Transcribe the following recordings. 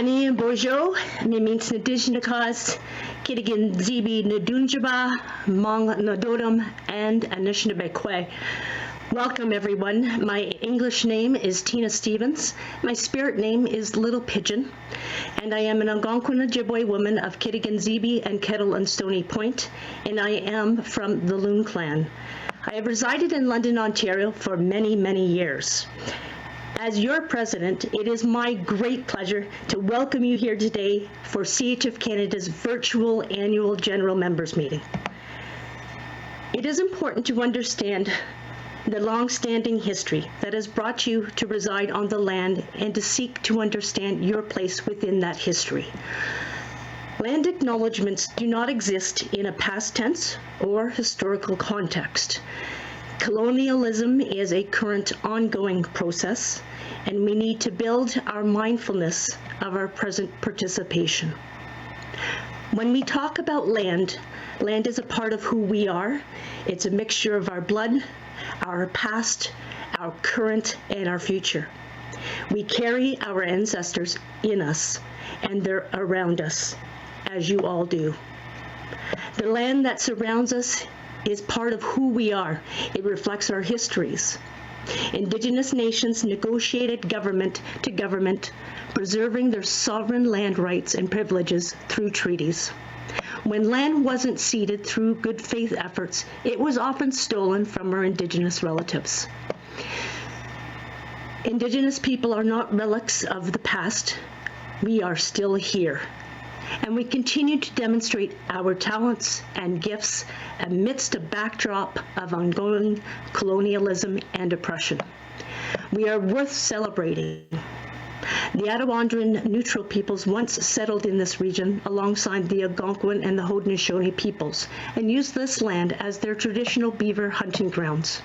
Ani Bojo, Mimins Nadishnakas, Kitigan Zibi Nadunjaba, Mong Nadodam, and Anishinabe Kwe. Welcome everyone. My English name is Tina Stevens. My spirit name is Little Pigeon, and I am an Algonquin Ojibwe woman of Kitigan Zibi and Kettle and Stony Point, and I am from the Loon Clan. I have resided in London, Ontario for many, many years. As your president, it is my great pleasure to welcome you here today for CHF Canada's virtual annual general members meeting. It is important to understand the long-standing history that has brought you to reside on the land and to seek to understand your place within that history. Land acknowledgements do not exist in a past tense or historical context. Colonialism is a current ongoing process, and we need to build our mindfulness of our present participation. When we talk about land, land is a part of who we are. It's a mixture of our blood, our past, our current, and our future. We carry our ancestors in us, and they're around us, as you all do. The land that surrounds us is part of who we are. It reflects our histories. Indigenous nations negotiated government to government, preserving their sovereign land rights and privileges through treaties. When land wasn't ceded through good faith efforts, it was often stolen from our Indigenous relatives. Indigenous people are not relics of the past. We are still here. And we continue to demonstrate our talents and gifts amidst a backdrop of ongoing colonialism and oppression. We are worth celebrating. The Attawandaron neutral peoples once settled in this region alongside the Algonquin and the Haudenosaunee peoples and used this land as their traditional beaver hunting grounds.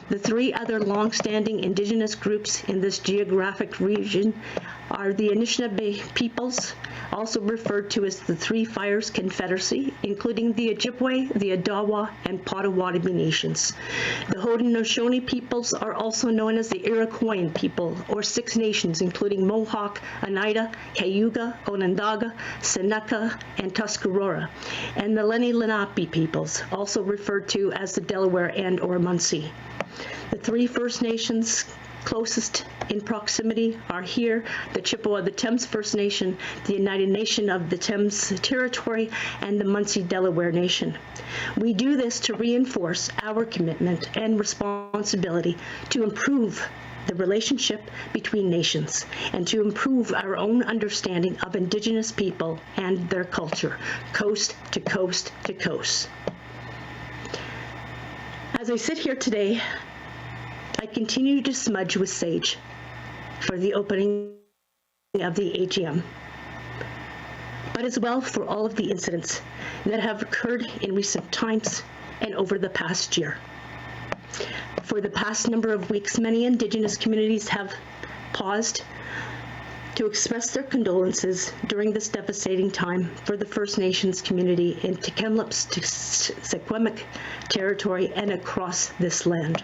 The three other long-standing Indigenous groups in this geographic region are the Anishinabe Peoples, also referred to as the Three Fires Confederacy, including the Ojibwe, the Odawa, and Potawatomi nations. The Haudenosaunee peoples are also known as the Iroquois people, or Six Nations, including Mohawk, Oneida, Cayuga, Onondaga, Seneca, and Tuscarora, and the Lenni Lenape peoples, also referred to as the Delaware and or Munsee. The three First Nations closest in proximity are here: the Chippewa of the Thames First Nation, the United Nation of the Thames Territory, and the Munsee Delaware Nation. We do this to reinforce our commitment and responsibility to improve the relationship between nations and to improve our own understanding of Indigenous people and their culture, coast to coast to coast. As I sit here today, I continue to smudge with sage for the opening of the AGM, but as well for all of the incidents that have occurred in recent times and over the past year. For the past number of weeks, many Indigenous communities have paused to express their condolences during this devastating time for the First Nations community in Tk'emlúps, Secwepemc territory, and across this land.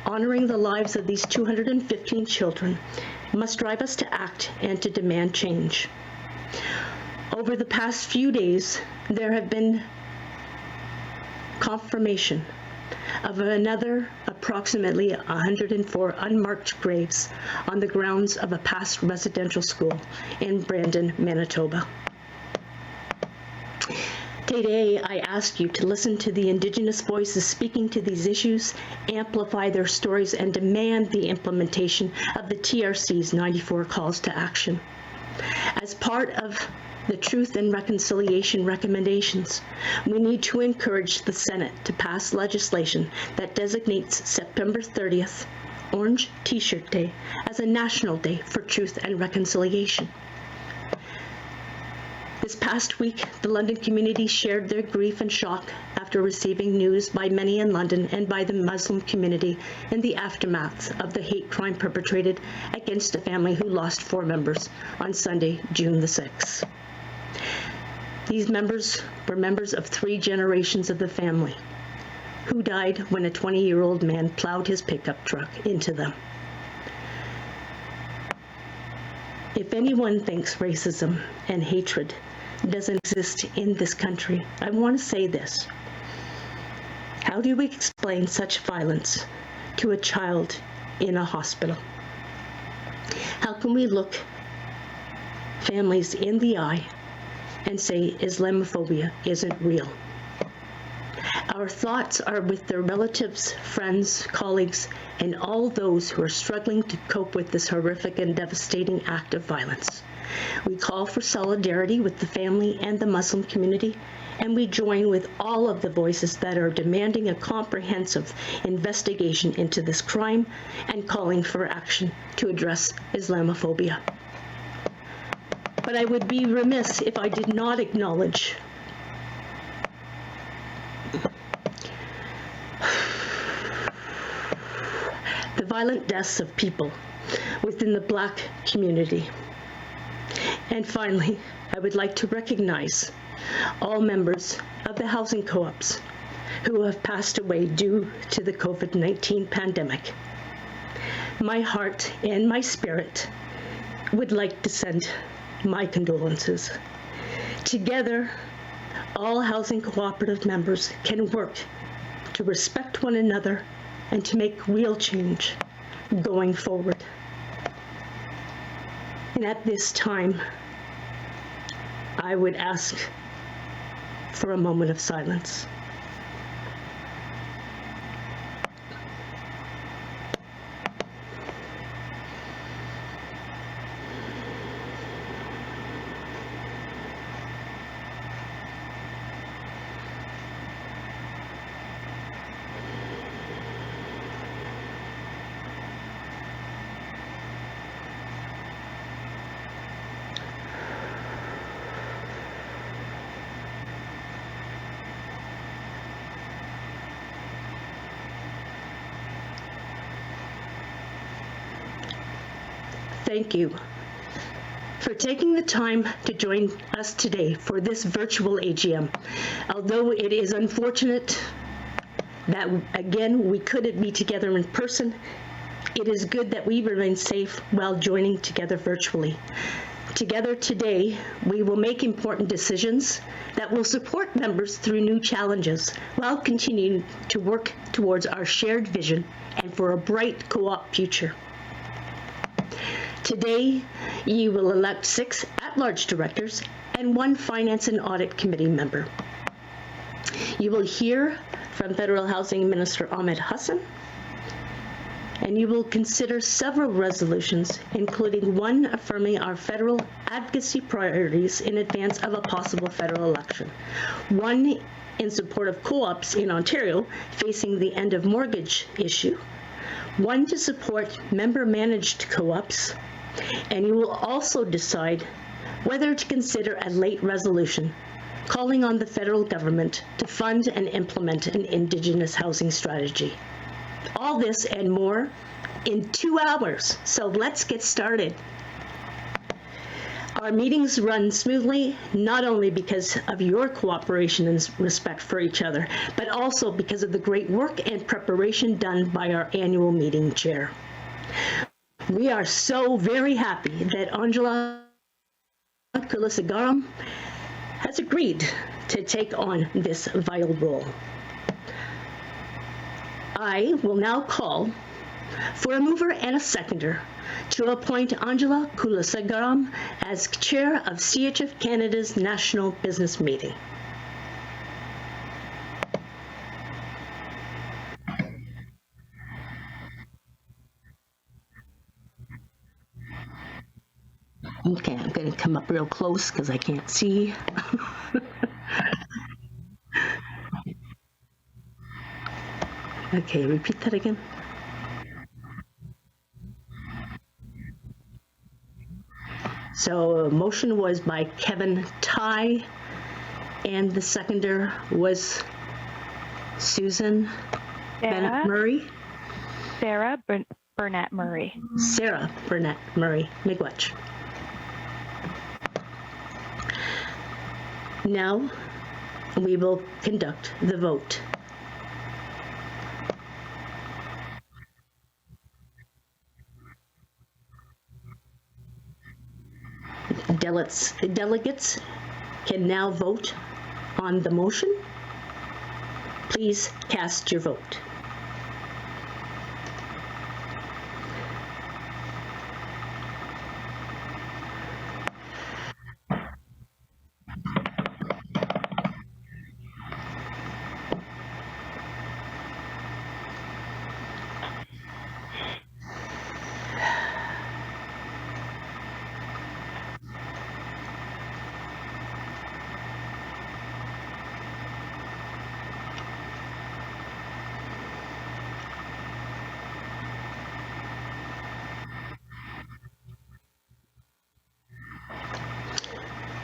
Honoring the lives of these 215 children must drive us to act and to demand change. Over the past few days, there have been confirmation of another approximately 104 unmarked graves on the grounds of a past residential school in Brandon, Manitoba. Today, I ask you to listen to the Indigenous voices speaking to these issues, amplify their stories, and demand the implementation of the TRC's 94 calls to action. As part of the Truth and Reconciliation recommendations, we need to encourage the Senate to pass legislation that designates September 30th, Orange T-shirt Day, as a national day for truth and reconciliation. This past week, the London community shared their grief and shock after receiving news by many in London and by the Muslim community in the aftermath of the hate crime perpetrated against a family who lost 4 members on Sunday, June the 6th. These members were members of 3 generations of the family who died when a 20-year-old man plowed his pickup truck into them. If anyone thinks racism and hatred doesn't exist in this country, I want to say this. How do we explain such violence to a child in a hospital? How can we look families in the eye and say Islamophobia isn't real? Our thoughts are with their relatives, friends, colleagues, and all those who are struggling to cope with this horrific and devastating act of violence. We call for solidarity with the family and the Muslim community, and we join with all of the voices that are demanding a comprehensive investigation into this crime and calling for action to address Islamophobia. But I would be remiss if I did not acknowledge the violent deaths of people within the Black community. And finally, I would like to recognize all members of the housing co-ops who have passed away due to the COVID-19 pandemic. My heart and my spirit would like to send my condolences. Together, all housing cooperative members can work to respect one another and to make real change going forward. And at this time, I would ask for a moment of silence. Thank you for taking the time to join us today for this virtual AGM. Although it is unfortunate that, again, we couldn't be together in person, it is good that we remain safe while joining together virtually. Together today, we will make important decisions that will support members through new challenges while continuing to work towards our shared vision and for a bright co-op future. Today, you will elect 6 at-large directors and 1 Finance and Audit Committee member. You will hear from Federal Housing Minister Ahmed Hassan, and you will consider several resolutions, including one affirming our federal advocacy priorities in advance of a possible federal election, one in support of co-ops in Ontario facing the end of mortgage issue, one to support member-managed co-ops, and you will also decide whether to consider a late resolution calling on the federal government to fund and implement an Indigenous housing strategy. All this and more in 2 hours, so let's get started. Our meetings run smoothly, not only because of your cooperation and respect for each other, but also because of the great work and preparation done by our annual meeting chair. We are so very happy that Angela Kulisagaram has agreed to take on this vital role. I will now call for a mover and a seconder to appoint Angela Kulisagaram as chair of CHF Canada's National Business Meeting. Okay, I'm going to come up real close because I can't see. Okay, repeat that again. So a motion was by Kevin Ty, and the seconder was Susan Bennett Murray. Sarah Burnett Murray. Sarah Burnett Murray. Miigwech. Now we will conduct the vote. Delegates can now vote on the motion. Please cast your vote.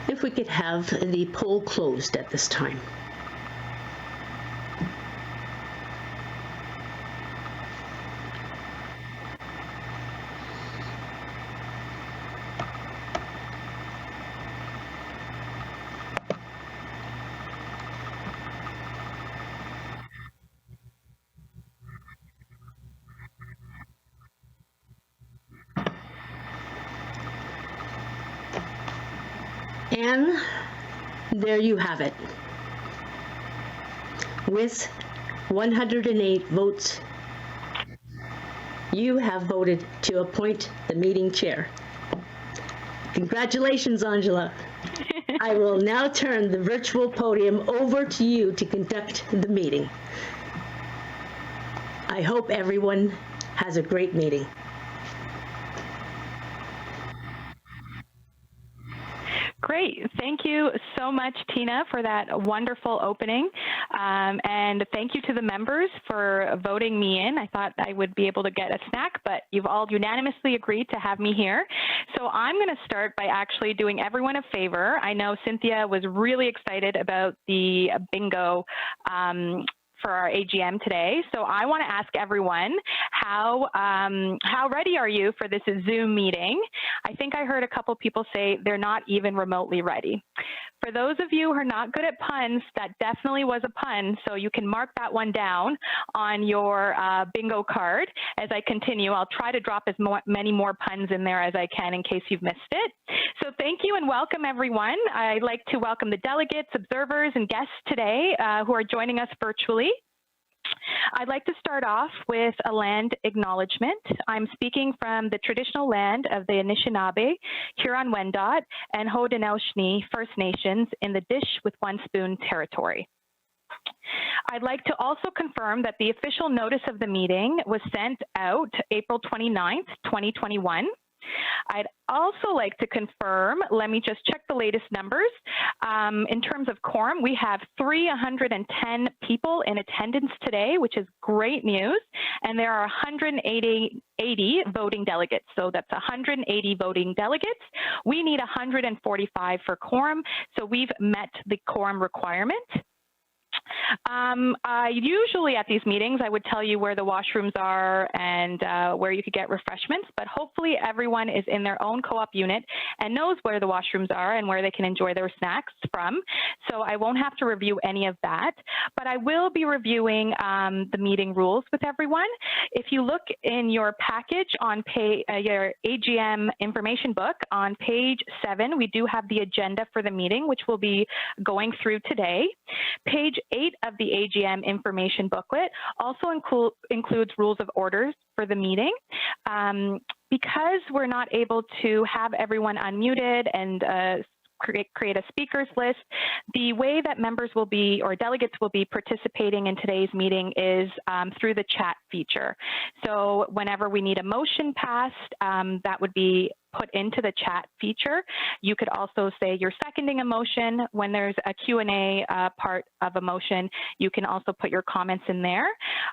If we could have the poll closed at this time. And there you have it. With 108 votes, you have voted to appoint the meeting chair. Congratulations, Angela. I will now turn the virtual podium over to you to conduct the meeting. I hope everyone has a great meeting. Great. Thank you so much, Tina, for that wonderful opening. And thank you to the members for voting me in. I thought I would be able to get a snack, but you've all unanimously agreed to have me here. So I'm going to start by actually doing everyone a favor. I know Cynthia was really excited about the bingo for our AGM today. So I want to ask everyone, how ready are you for this Zoom meeting? I think I heard a couple people say they're not even remotely ready. For those of you who are not good at puns, that definitely was a pun, so you can mark that one down on your bingo card. As I continue, I'll try to drop as many more puns in there as I can in case you've missed it. So thank you and welcome, everyone. I'd like to welcome the delegates, observers, and guests today who are joining us virtually. I'd like to start off with a land acknowledgement. I'm speaking from the traditional land of the Anishinabe, Huron-Wendat, and Haudenosaunee First Nations in the Dish with One Spoon territory. I'd like to also confirm that the official notice of the meeting was sent out April 29th, 2021. I'd also like to confirm, let me just check the latest numbers. In terms of quorum, we have 310 people in attendance today, which is great news. And there are 180 voting delegates. So that's 180 voting delegates. We need 145 for quorum. So we've met the quorum requirement. Usually at these meetings, I would tell you where the washrooms are and where you could get refreshments, but hopefully everyone is in their own co-op unit and knows where the washrooms are and where they can enjoy their snacks from. So I won't have to review any of that, but I will be reviewing the meeting rules with everyone. If you look in your package on your AGM information book on page 7, we do have the agenda for the meeting, which we'll be going through today. Page 8 of the AGM information booklet also includes rules of orders for the meeting. Because we're not able to have everyone unmuted and create a speakers list, the way that members will be, or delegates will be participating in today's meeting is through the chat feature. So whenever we need a motion passed, that would be put into the chat feature. You could also say you're seconding a motion. When there's a Q&A part of a motion, you can also put your comments in there.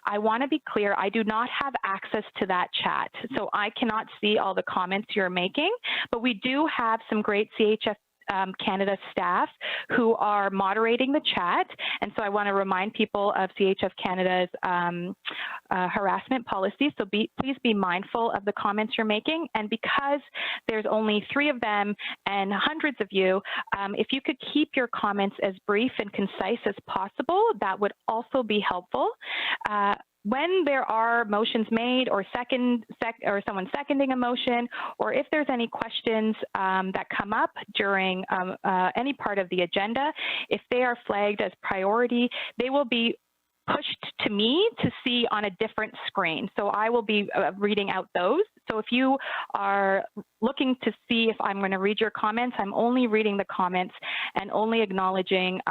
I want to be clear, I do not have access to that chat, so I cannot see all the comments you're making, but we do have some great CHF Canada staff who are moderating the chat. And so I want to remind people of CHF Canada's harassment policy. So please be mindful of the comments you're making. And because there's only 3 of them and hundreds of you, if you could keep your comments as brief and concise as possible, that would also be helpful. when there are motions made or or someone seconding a motion, or if there's any questions that come up during any part of the agenda, if they are flagged as priority, they will be pushed to me to see on a different screen. So I will be reading out those. So if you are looking to see if I'm going to read your comments, I'm only reading the comments and only acknowledging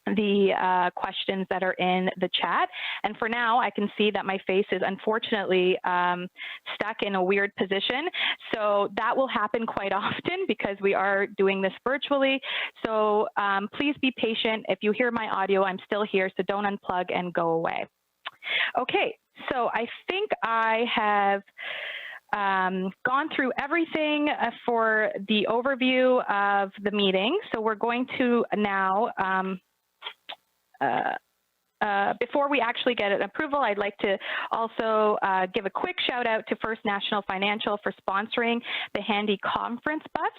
the questions that are in the chat. And for now, I can see that my face is unfortunately stuck in a weird position. So that will happen quite often because we are doing this virtually. So please be patient. If you hear my audio, I'm still here, so don't unplug and go away. Okay, so I think I have gone through everything for the overview of the meeting. So we're going to now before we actually get an approval, I'd like to also give a quick shout out to First National Financial for sponsoring the Handy Conference Bus,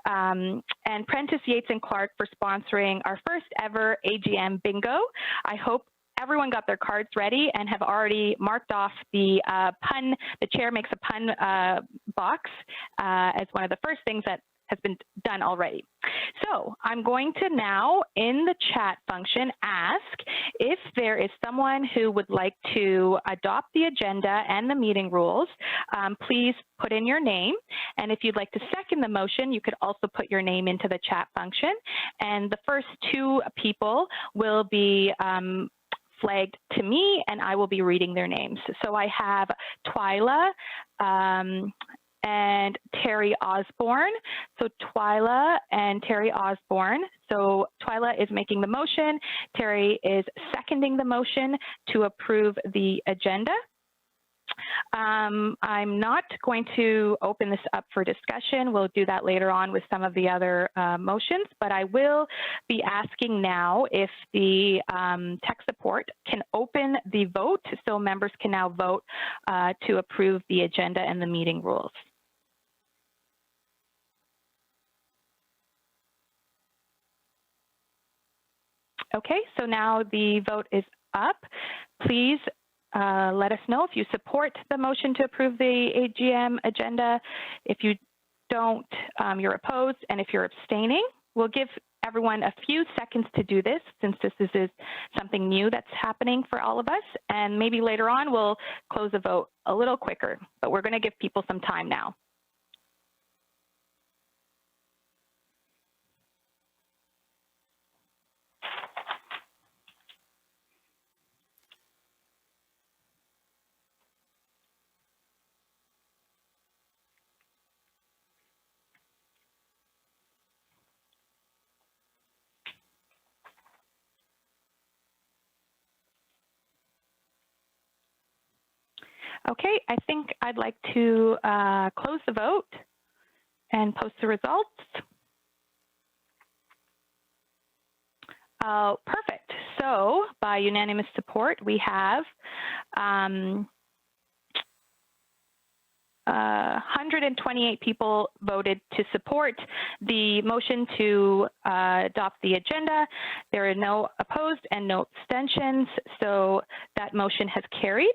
and Prentice Yates and Clark for sponsoring our first ever AGM bingo. I hope everyone got their cards ready and have already marked off the pun, the chair makes a pun box as one of the first things that has been done already. So I'm going to now, in the chat function, ask if there is someone who would like to adopt the agenda and the meeting rules. Please put in your name. And if you'd like to second the motion, you could also put your name into the chat function. And the first two people will be flagged to me, and I will be reading their names. So I have Twyla and Terry Osborne. So Twyla and Terry Osborne. So Twyla is making the motion. Terry is seconding the motion to approve the agenda. I'm not going to open this up for discussion. We'll do that later on with some of the other motions, but I will be asking now if the tech support can open the vote so members can now vote to approve the agenda and the meeting rules. Okay, so now the vote is up. Please let us know if you support the motion to approve the AGM agenda. If you don't, you're opposed, and if you're abstaining. We'll give everyone a few seconds to do this since this is something new that's happening for all of us, and maybe later on we'll close the vote a little quicker, but we're going to give people some time now. Okay, I think I'd like to close the vote and post the results. Perfect. So by unanimous support, we have 128 people voted to support the motion to adopt the agenda. There are no opposed and no abstentions, so that motion has carried.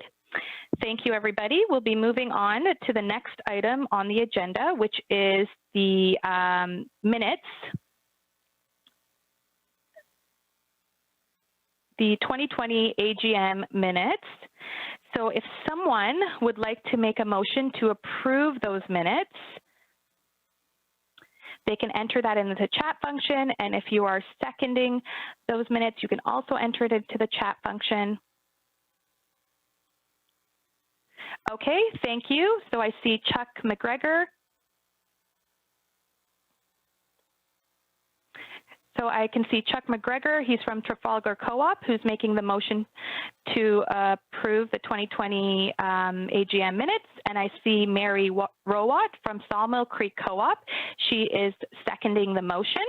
Thank you, everybody. We'll be moving on to the next item on the agenda, which is the minutes. The 2020 AGM minutes. So if someone would like to make a motion to approve those minutes, they can enter that into the chat function. And if you are seconding those minutes, you can also enter it into the chat function. Okay, thank you. So I see Chuck McGregor. So I can see Chuck McGregor, he's from Trafalgar Co-op, who's making the motion to approve the 2020 AGM minutes. And I see Mary Rowat from Sawmill Creek Co-op. She is seconding the motion.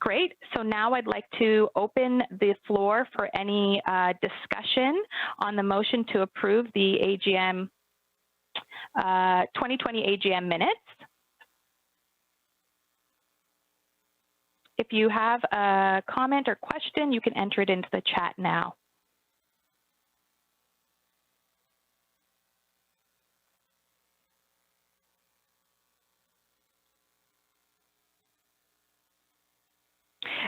Great. So now I'd like to open the floor for any discussion on the motion to approve the AGM 2020 AGM minutes. If you have a comment or question, you can enter it into the chat now.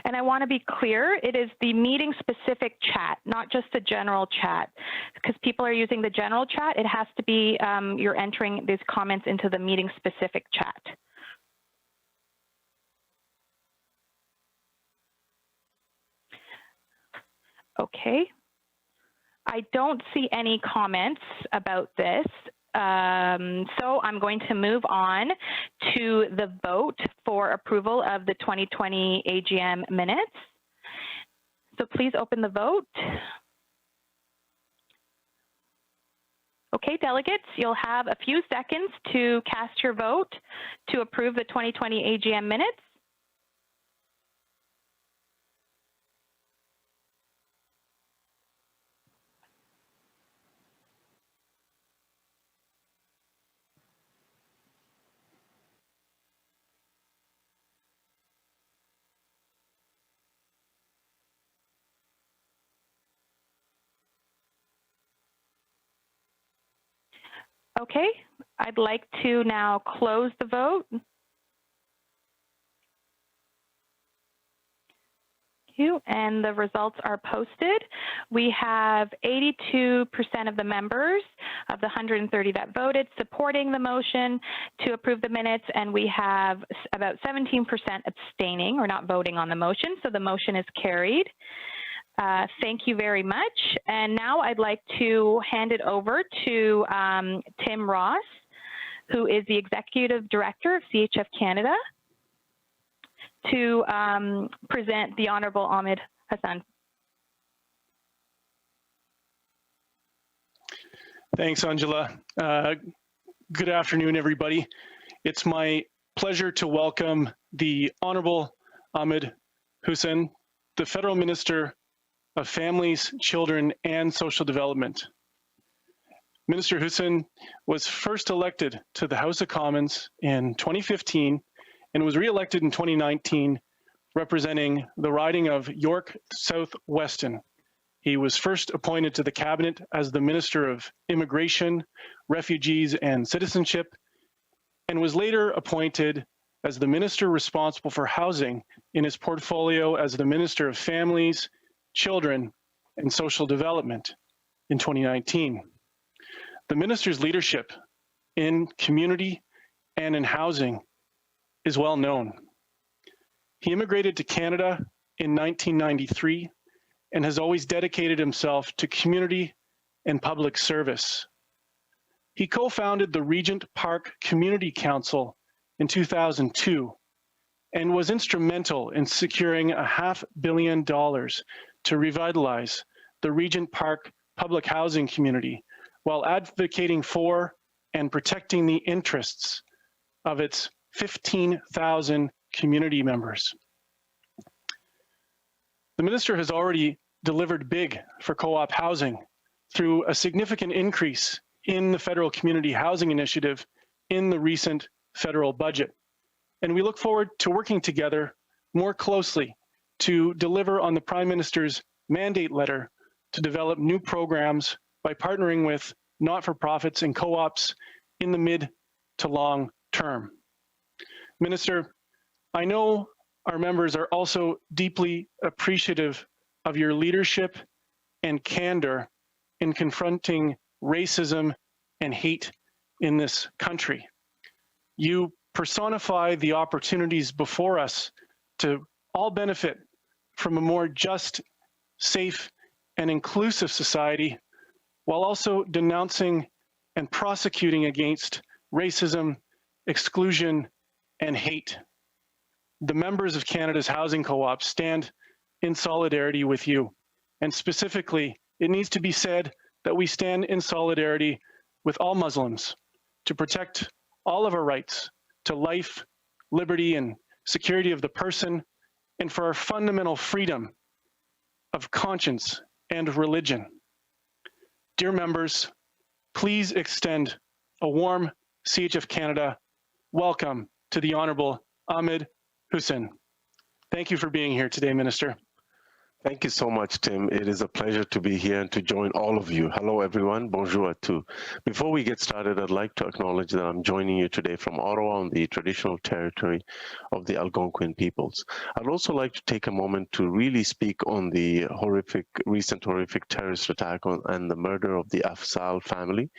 And I want to be clear, it is the meeting-specific chat, not just the general chat. Because people are using the general chat, it has to be, you're entering these comments into the meeting-specific chat. Okay. I don't see any comments about this. So I'm going to move on to the vote for approval of the 2020 AGM minutes. So please open the vote. Okay, delegates, you'll have a few seconds to cast your vote to approve the 2020 AGM minutes. Okay, I'd like to now close the vote. Thank you, and the results are posted. We have 82% of the members of the 130 that voted supporting the motion to approve the minutes, and we have about 17% abstaining or not voting on the motion, so the motion is carried. Thank you very much. And now I'd like to hand it over to Tim Ross, who is the Executive Director of CHF Canada, to present the Honourable Ahmed Hassan. Thanks, Angela. Good afternoon, everybody. It's my pleasure to welcome the Honourable Ahmed Hassan, the Federal Minister of Families, Children, and Social Development. Minister Hassan was first elected to the House of Commons in 2015 and was re-elected in 2019, representing the riding of York South Weston. He was first appointed to the Cabinet as the Minister of Immigration, Refugees, and Citizenship, and was later appointed as the Minister responsible for housing in his portfolio as the Minister of Families, Children, and Social Development in 2019. The Minister's leadership in community and in housing is well known. He immigrated to Canada in 1993 and has always dedicated himself to community and public service. He co-founded the Regent Park Community Council in 2002 and was instrumental in securing $500 million to revitalize the Regent Park public housing community while advocating for and protecting the interests of its 15,000 community members. The Minister has already delivered big for co-op housing through a significant increase in the Federal Community Housing Initiative in the recent federal budget. And we look forward to working together more closely to deliver on the Prime Minister's mandate letter to develop new programs by partnering with not-for-profits and co-ops in the mid to long term. Minister, I know our members are also deeply appreciative of your leadership and candor in confronting racism and hate in this country. You personify the opportunities before us to all benefit from a more just, safe, and inclusive society, while also denouncing and prosecuting against racism, exclusion, and hate. The members of Canada's housing co-op stand in solidarity with you. And specifically, it needs to be said that we stand in solidarity with all Muslims to protect all of our rights to life, liberty, and security of the person, and for our fundamental freedom of conscience and religion. Dear members, please extend a warm CHF Canada welcome to the Honourable Ahmed Hassan. Thank you for being here today, Minister. Thank you so much, Tim. It is a pleasure to be here and to join all of you. Hello, everyone. Bonjour à tous. Before we get started, I'd like to acknowledge that I'm joining you today from Ottawa on the traditional territory of the Algonquin peoples. I'd also like to take a moment to really speak on the recent horrific terrorist attack and the murder of the Afzal family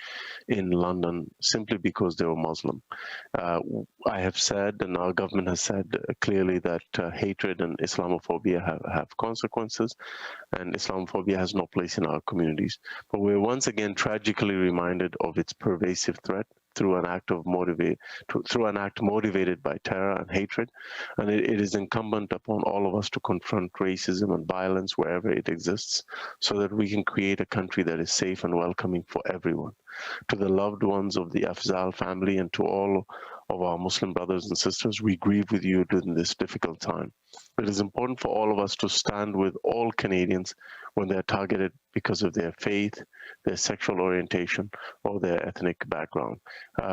in London simply because they were Muslim. I have said, and our government has said clearly that hatred and Islamophobia have consequences, and Islamophobia has no place in our communities. But we're once again tragically reminded of its pervasive threat through an act motivated by terror and hatred, and it is incumbent upon all of us to confront racism and violence wherever it exists, so that we can create a country that is safe and welcoming for everyone. To the loved ones of the Afzal family and to all of our Muslim brothers and sisters, we grieve with you during this difficult time. It is important for all of us to stand with all Canadians when they're targeted because of their faith, their sexual orientation, or their ethnic background.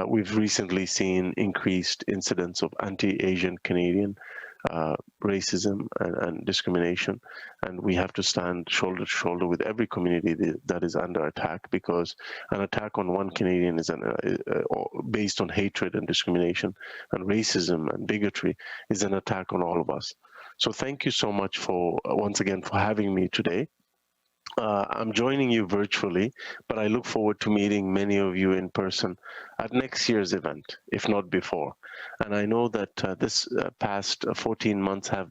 We've recently seen increased incidents of anti-Asian Canadian racism and discrimination, and we have to stand shoulder to shoulder with every community that is under attack, because an attack on one Canadian is based on hatred and discrimination, and racism and bigotry is an attack on all of us. So thank you so much once again for having me today. I'm joining you virtually, but I look forward to meeting many of you in person at next year's event, if not before. And I know that this past 14 months have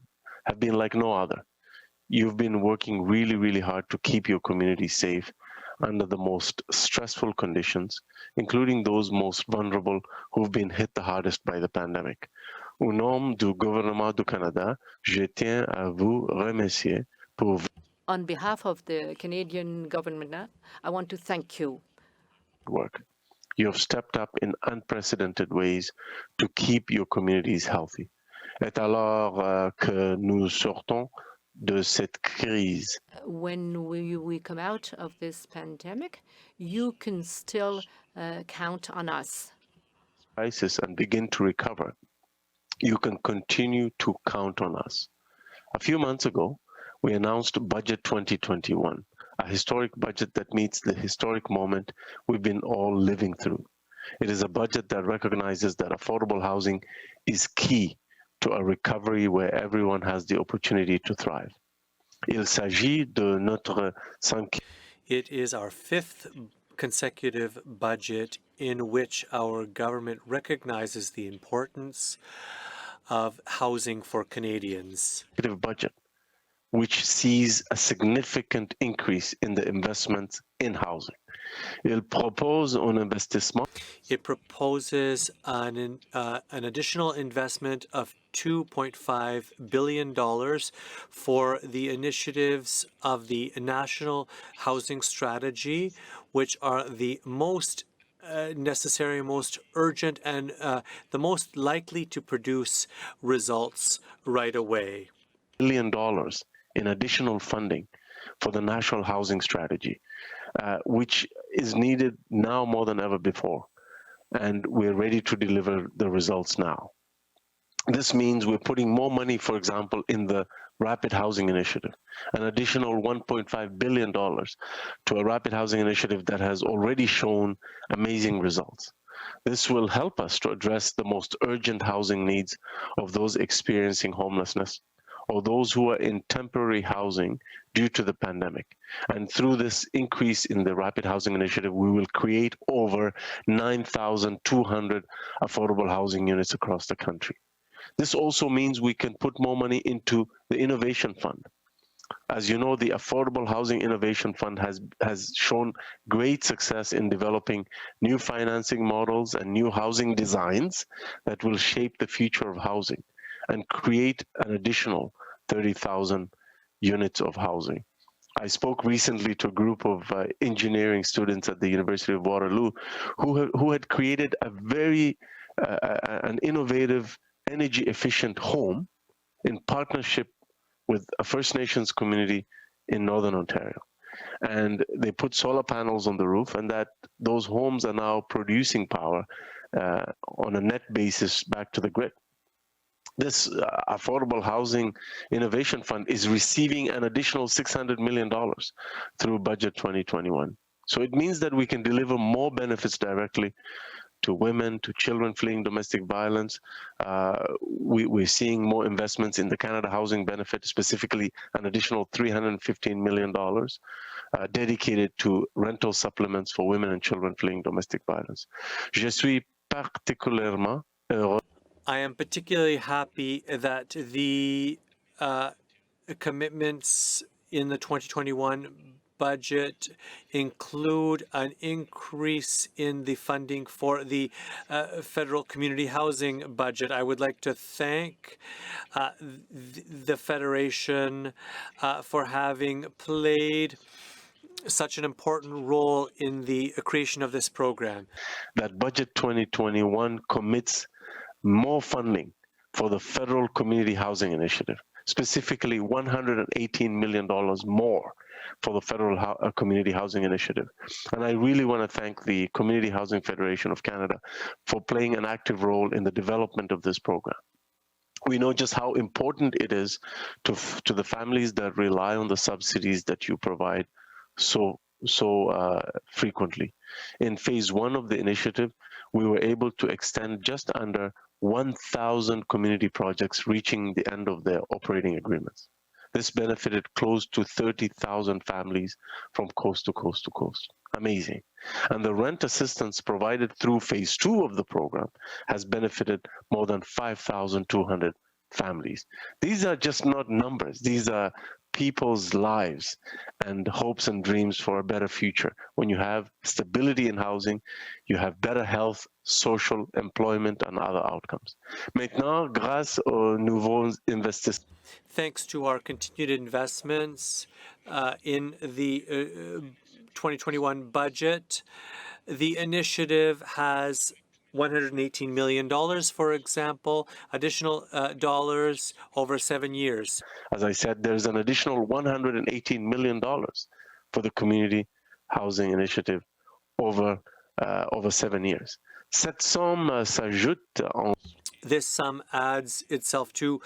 been like no other. You've been working really, really hard to keep your community safe under the most stressful conditions, including those most vulnerable who've been hit the hardest by the pandemic. Au nom du gouvernement du Canada, je tiens à vous remercier pour On behalf of the Canadian government, I want to thank you. Work. You have stepped up in unprecedented ways to keep your communities healthy. Et alors que nous sortons de cette crise, When we come out of this pandemic, you can still count on us. crisis, and begin to recover, you can continue to count on us. A few months ago, we announced Budget 2021, a historic budget that meets the historic moment we've been all living through. It is a budget that recognizes that affordable housing is key to a recovery where everyone has the opportunity to thrive. Il s'agit de notre cinquième. It is our fifth consecutive budget in which our government recognizes the importance of housing for Canadians. Budget, which sees a significant increase in the investments in housing. Il propose un investissement. It proposes an additional investment of $2.5 billion for the initiatives of the National Housing Strategy, which are the most necessary, most urgent, and the most likely to produce results right away. $1 billion in additional funding for the National Housing Strategy, which is needed now more than ever before. And we're ready to deliver the results now. This means we're putting more money, for example, in the Rapid Housing Initiative, an additional $1.5 billion to a rapid housing initiative that has already shown amazing results. This will help us to address the most urgent housing needs of those experiencing homelessness or those who are in temporary housing due to the pandemic. And through this increase in the Rapid Housing Initiative, we will create over 9,200 affordable housing units across the country. This also means we can put more money into the Innovation Fund. As you know, the Affordable Housing Innovation Fund has shown great success in developing new financing models and new housing designs that will shape the future of housing and create an additional 30,000 units of housing. I spoke recently to a group of engineering students at the University of Waterloo who had created an innovative, energy-efficient home in partnership with a First Nations community in Northern Ontario. And they put solar panels on the roof, and those homes are now producing power on a net basis back to the grid. This Affordable Housing Innovation Fund is receiving an additional $600 million through Budget 2021. So it means that we can deliver more benefits directly to women, to children fleeing domestic violence. We're seeing more investments in the Canada Housing Benefit, specifically an additional $315 million dedicated to rental supplements for women and children fleeing domestic violence. Je suis particulièrement heureux. I am particularly happy that the commitments in the 2021 budget include an increase in the funding for the federal community housing budget. I would like to thank the Federation for having played such an important role in the creation of this program. That Budget 2021 commits more funding for the Federal Community Housing Initiative, specifically $118 million more for the Federal Community Housing Initiative. And I really want to thank the Community Housing Federation of Canada for playing an active role in the development of this program. We know just how important it is to the families that rely on the subsidies that you provide so frequently. In phase 1 of the initiative, we were able to extend just under 1,000 community projects reaching the end of their operating agreements. This benefited close to 30,000 families from coast to coast to coast. Amazing. And the rent assistance provided through phase 2 of the program has benefited more than 5,200 families. These are just not numbers. These are people's lives and hopes and dreams for a better future. When you have stability in housing, you have better health, social, employment, and other outcomes. Maintenant, grâce aux nouveaux investissements. Thanks to our continued investments in the 2021 budget, the initiative has $118 million, for example, additional dollars over 7 years. As I said, there's an additional $118 million for the Community Housing Initiative over 7 years. Cette somme s'ajoute en This sum adds itself to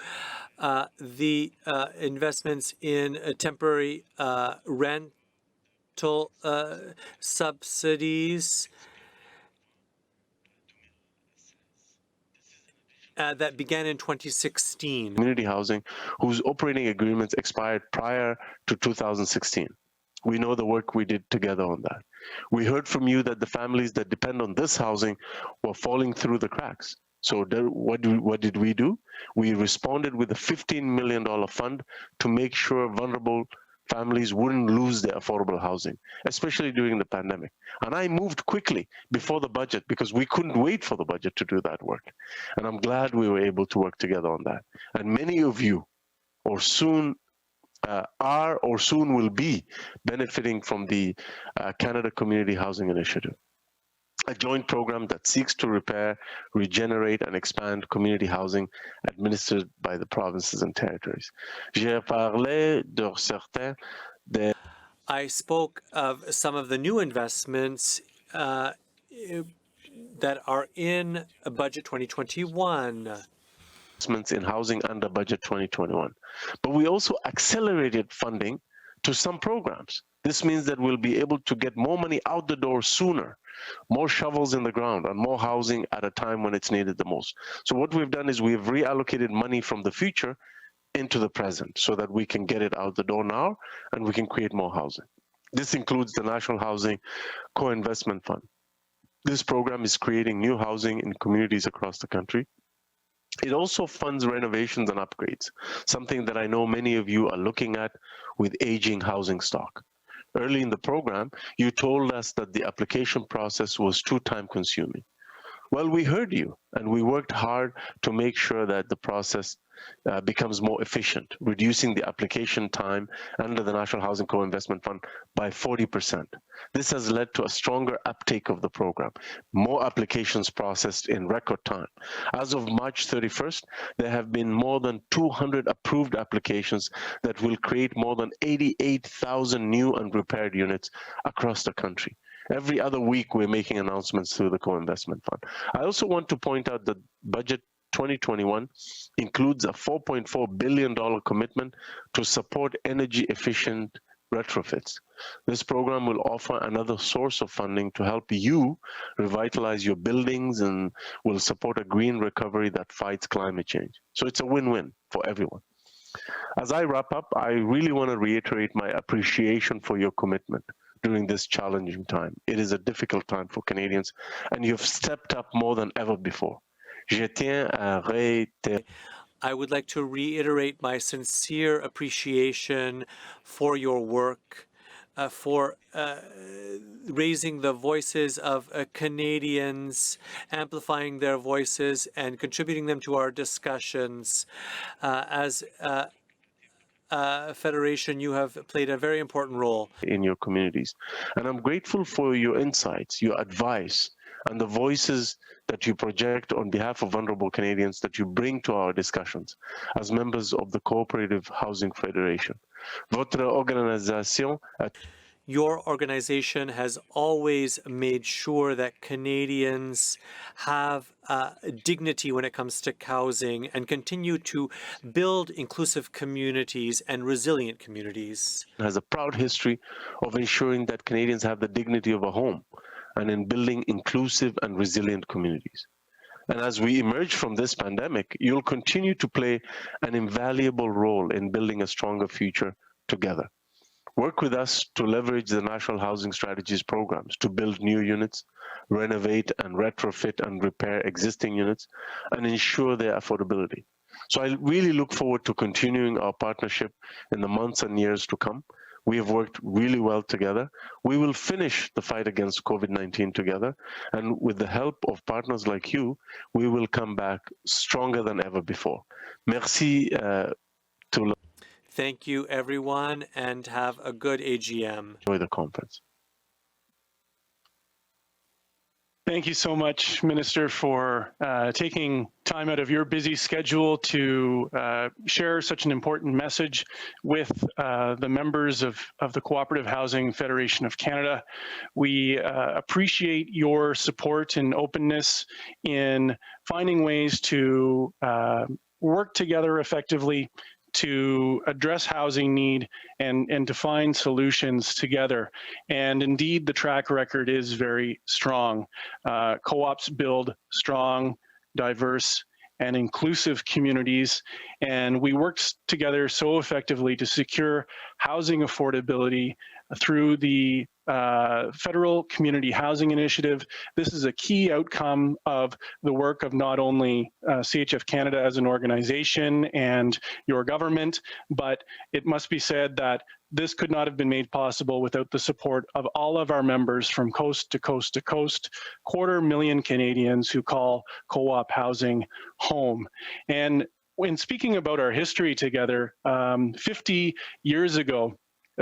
the investments in temporary rental subsidies that began in 2016. Community housing whose operating agreements expired prior to 2016. We know the work we did together on that. We heard from you that the families that depend on this housing were falling through the cracks. So what did we do? We responded with a $15 million fund to make sure vulnerable families wouldn't lose their affordable housing, especially during the pandemic. And I moved quickly before the budget because we couldn't wait for the budget to do that work. And I'm glad we were able to work together on that. And many of you or soon are or soon will be benefiting from the Canada Community Housing Initiative, a joint program that seeks to repair, regenerate, and expand community housing administered by the provinces and territories. J'ai parlé de certains des I spoke of some of the new investments that are in Budget 2021. in housing under Budget 2021. But we also accelerated funding to some programs. This means that we'll be able to get more money out the door sooner, more shovels in the ground, and more housing at a time when it's needed the most. So what we've done is we've reallocated money from the future into the present so that we can get it out the door now and we can create more housing. This includes the National Housing Co-Investment Fund. This program is creating new housing in communities across the country. It also funds renovations and upgrades, something that I know many of you are looking at with aging housing stock. Early in the program, you told us that the application process was too time-consuming. Well, we heard you, and we worked hard to make sure that the process becomes more efficient, reducing the application time under the National Housing Co-Investment Fund by 40%. This has led to a stronger uptake of the program, more applications processed in record time. As of March 31st, there have been more than 200 approved applications that will create more than 88,000 new and repaired units across the country. Every other week, we're making announcements through the Co-Investment Fund. I also want to point out that Budget 2021 includes a $4.4 billion commitment to support energy-efficient retrofits. This program will offer another source of funding to help you revitalize your buildings and will support a green recovery that fights climate change. So it's a win-win for everyone. As I wrap up, I really want to reiterate my appreciation for your commitment during this challenging time. It is a difficult time for Canadians, and you've stepped up more than ever before. Je tiens à réitérer. I would like to reiterate my sincere appreciation for your work, for raising the voices of Canadians, amplifying their voices, and contributing them to our discussions. As a federation, you have played a very important role in your communities. And I'm grateful for your insights, your advice, and the voices that you project on behalf of vulnerable Canadians that you bring to our discussions as members of the Cooperative Housing Federation. Votre organisation Your organization has always made sure that Canadians have dignity when it comes to housing and continue to build inclusive communities and resilient communities. has a proud history of ensuring that Canadians have the dignity of a home and in building inclusive and resilient communities. And as we emerge from this pandemic, you'll continue to play an invaluable role in building a stronger future together. Work with us to leverage the National Housing Strategy's programs to build new units, renovate and retrofit and repair existing units, and ensure their affordability. So I really look forward to continuing our partnership in the months and years to come. We have worked really well together. We will finish the fight against COVID-19 together, and with the help of partners like you, we will come back stronger than ever before. Merci to Thank you, everyone, and have a good AGM. enjoy the conference. Thank you so much, Minister, for taking time out of your busy schedule to share such an important message with the members of the Cooperative Housing Federation of Canada. We appreciate your support and openness in finding ways to work together effectively to address housing need and to find solutions together. And indeed, the track record is very strong. Co-ops build strong, diverse, and inclusive communities, and we work together so effectively to secure housing affordability through the Federal Community Housing Initiative. This is a key outcome of the work of not only CHF Canada as an organization and your government, but it must be said that this could not have been made possible without the support of all of our members from coast to coast to coast, 250,000 Canadians who call co-op housing home. And when speaking about our history together, 50 years ago,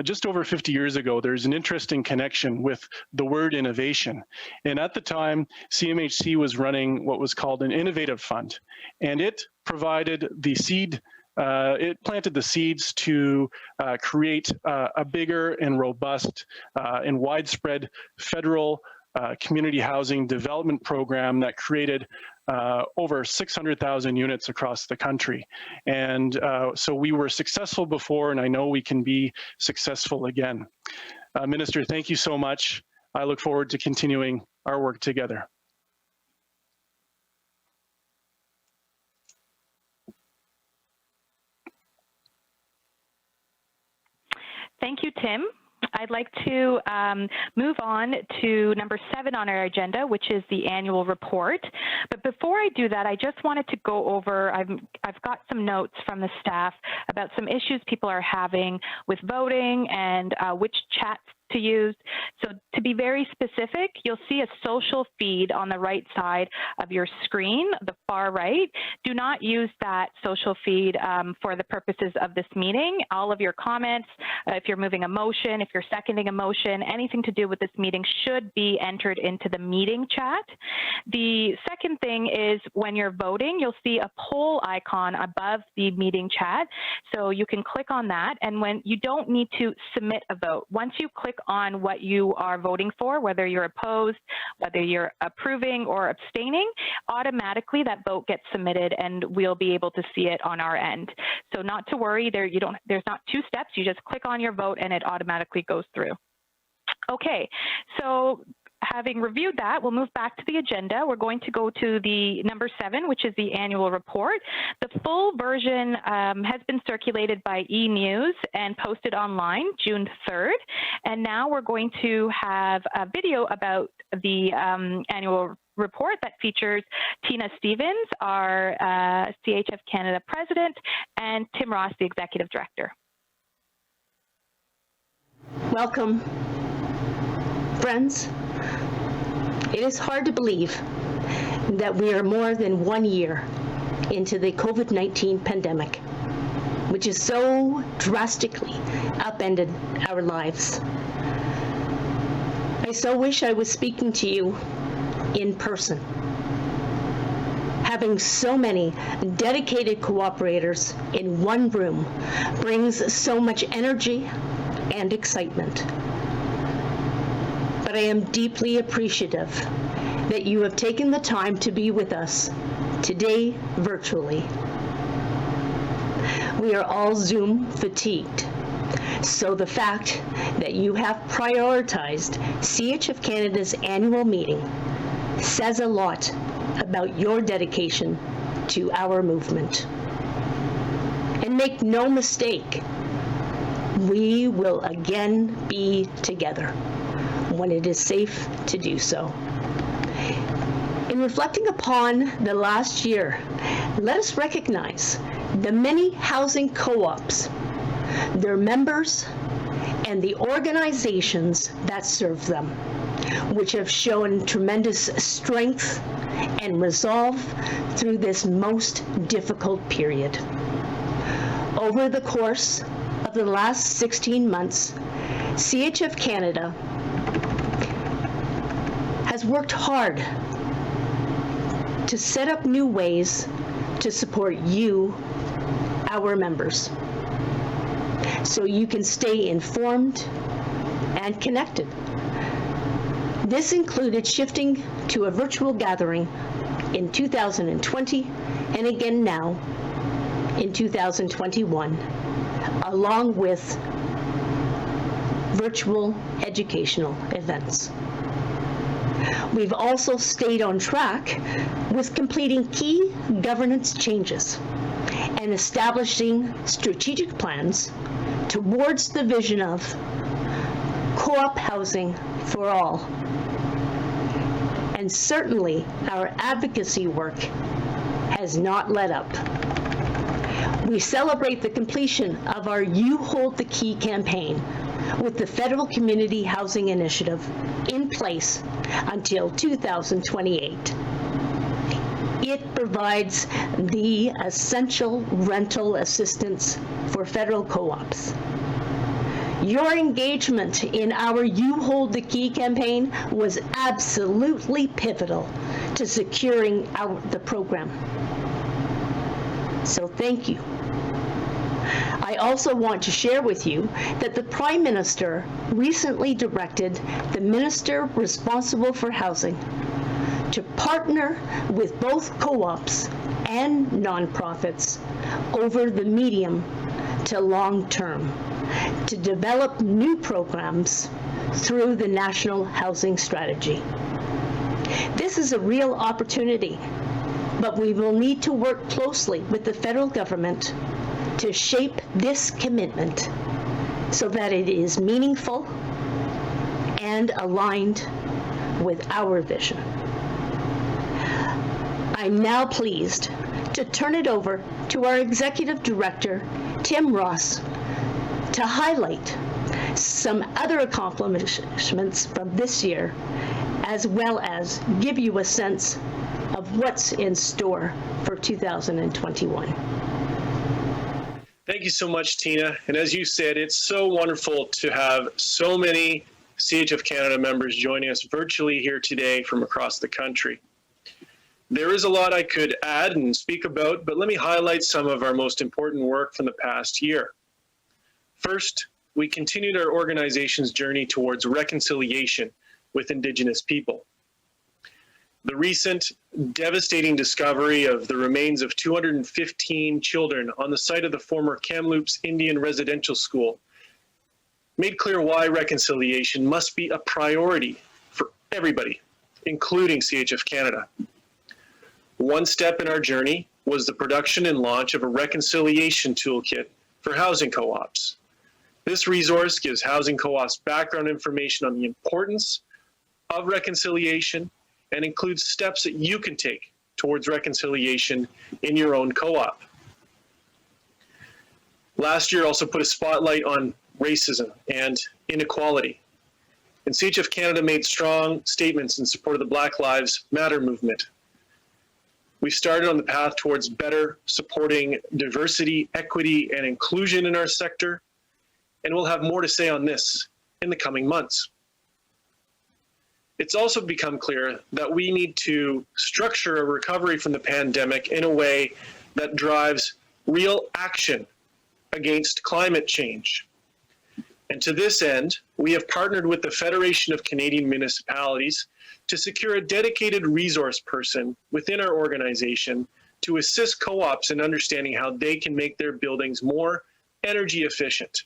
just over 50 years ago, there's an interesting connection with the word innovation. And at the time, CMHC was running what was called an innovative fund. And it provided the seed, it planted the seeds to create a bigger and robust and widespread federal community housing development program that created over 600,000 units across the country. And so we were successful before, and I know we can be successful again. Minister, thank you so much. I look forward to continuing our work together. Thank you, Tim. I'd like to move on to number 7 on our agenda, which is the annual report. But before I do that, I just wanted to go over, I've got some notes from the staff about some issues people are having with voting and which chats to use. So to be very specific, you'll see a social feed on the right side of your screen, the far right. Do not use that social feed for the purposes of this meeting. All of your comments, if you're moving a motion, if you're seconding a motion, anything to do with this meeting should be entered into the meeting chat. The second thing is when you're voting, you'll see a poll icon above the meeting chat. So you can click on that, and when you don't need to submit a vote. Once you click on what you are voting for, whether you're opposed, whether you're approving or abstaining, automatically that vote gets submitted and we'll be able to see it on our end. So not to worry, there's not two steps. You just click on your vote and it automatically goes through. Okay, so having reviewed that, we'll move back to the agenda. We're going to go to the number 7, which is the annual report. The full version has been circulated by e-news and posted online June 3rd. And now we're going to have a video about the annual report that features Tina Stevens, our CHF Canada President, and Tim Ross, the Executive Director. Welcome, friends. It is hard to believe that we are more than 1 year into the COVID-19 pandemic, which has so drastically upended our lives. I so wish I was speaking to you in person. Having so many dedicated cooperators in one room brings so much energy and excitement. But I am deeply appreciative that you have taken the time to be with us today virtually. We are all Zoom fatigued, so the fact that you have prioritized CHF Canada's annual meeting says a lot about your dedication to our movement. And make no mistake, we will again be together when it is safe to do so. In reflecting upon the last year, let us recognize the many housing co-ops, their members, and the organizations that serve them, which have shown tremendous strength and resolve through this most difficult period. Over the course of the last 16 months, CHF Canada has worked hard to set up new ways to support you, our members, so you can stay informed and connected. This included shifting to a virtual gathering in 2020 and again now in 2021, along with virtual educational events. We've also stayed on track with completing key governance changes and establishing strategic plans towards the vision of co-op housing for all. And certainly our advocacy work has not let up. We celebrate the completion of our You Hold the Key campaign with the Federal Community Housing Initiative in place until 2028. It provides the essential rental assistance for federal co-ops. Your engagement in our You Hold the Key campaign was absolutely pivotal to securing the program. So thank you. I also want to share with you that the Prime Minister recently directed the Minister responsible for housing to partner with both co-ops and nonprofits over the medium to long term to develop new programs through the National Housing Strategy. This is a real opportunity, but we will need to work closely with the federal government to shape this commitment so that it is meaningful and aligned with our vision. I'm now pleased to turn it over to our Executive Director, Tim Ross, to highlight some other accomplishments from this year, as well as give you a sense of what's in store for 2021. Thank you so much, Tina. And as you said, it's so wonderful to have so many CHF Canada members joining us virtually here today from across the country. There is a lot I could add and speak about, but let me highlight some of our most important work from the past year. First, we continued our organization's journey towards reconciliation with Indigenous people. The recent devastating discovery of the remains of 215 children on the site of the former Kamloops Indian Residential School made clear why reconciliation must be a priority for everybody, including CHF Canada. One step in our journey was the production and launch of a reconciliation toolkit for housing co-ops. This resource gives housing co-ops background information on the importance of reconciliation and includes steps that you can take towards reconciliation in your own co-op. Last year also put a spotlight on racism and inequality. And CHF Canada made strong statements in support of the Black Lives Matter movement. We started on the path towards better supporting diversity, equity, and inclusion in our sector, and we'll have more to say on this in the coming months. It's also become clear that we need to structure a recovery from the pandemic in a way that drives real action against climate change. And to this end, we have partnered with the Federation of Canadian Municipalities to secure a dedicated resource person within our organization to assist co-ops in understanding how they can make their buildings more energy efficient.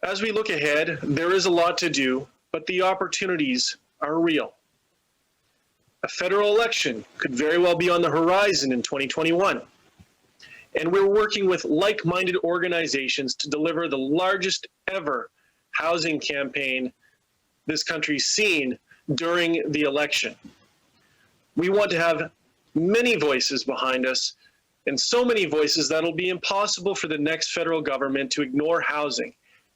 As we look ahead, there is a lot to do, but the opportunities are real. A federal election could very well be on the horizon in 2021. And we're working with like-minded organizations to deliver the largest ever housing campaign this country's seen during the election. We want to have many voices behind us, and so many voices that it'll be impossible for the next federal government to ignore housing.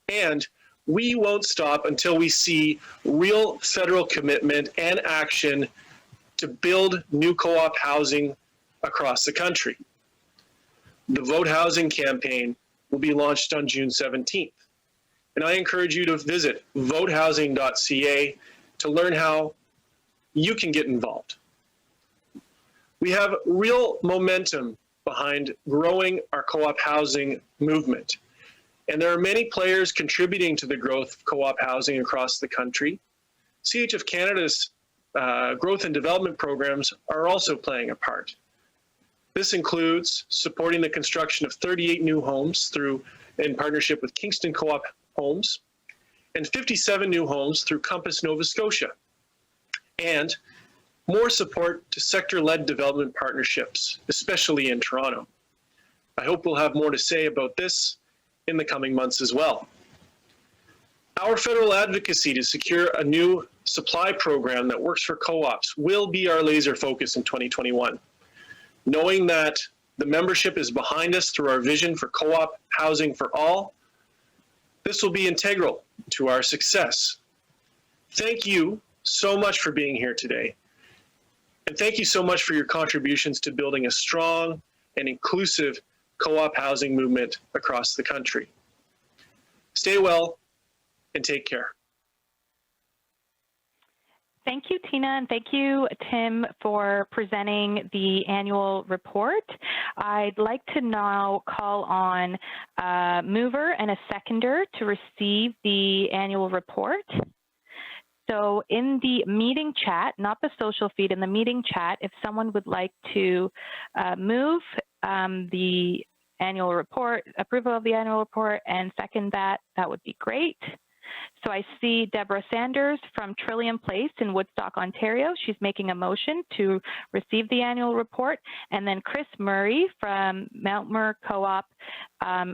And we won't stop until we see real federal commitment and action to build new co-op housing across the country. The Vote Housing campaign will be launched on June 17th. And I encourage you to visit votehousing.ca to learn how you can get involved. We have real momentum behind growing our co-op housing movement. And there are many players contributing to the growth of co-op housing across the country. CHF Canada's growth and development programs are also playing a part. This includes supporting the construction of 38 new homes in partnership with Kingston Co-op Homes, and 57 new homes through Compass Nova Scotia, and more support to sector-led development partnerships, especially in Toronto. I hope we'll have more to say about this in the coming months as well. Our federal advocacy to secure a new supply program that works for co-ops will be our laser focus in 2021. Knowing that the membership is behind us through our vision for co-op housing for all, this will be integral to our success. Thank you so much for being here today. And thank you so much for your contributions to building a strong and inclusive co-op housing movement across the country. Stay well and take care. Thank you, Tina, and thank you, Tim, for presenting the annual report. I'd like to now call on a mover and a seconder to receive the annual report. So in the meeting chat, not the social feed, in the meeting chat, if someone would like to move the annual report, approval of the annual report, and second that, that would be great. So I see Deborah Sanders from Trillium Place in Woodstock, Ontario. She's making a motion to receive the annual report. And then Chris Murray from Mount Muir Co-op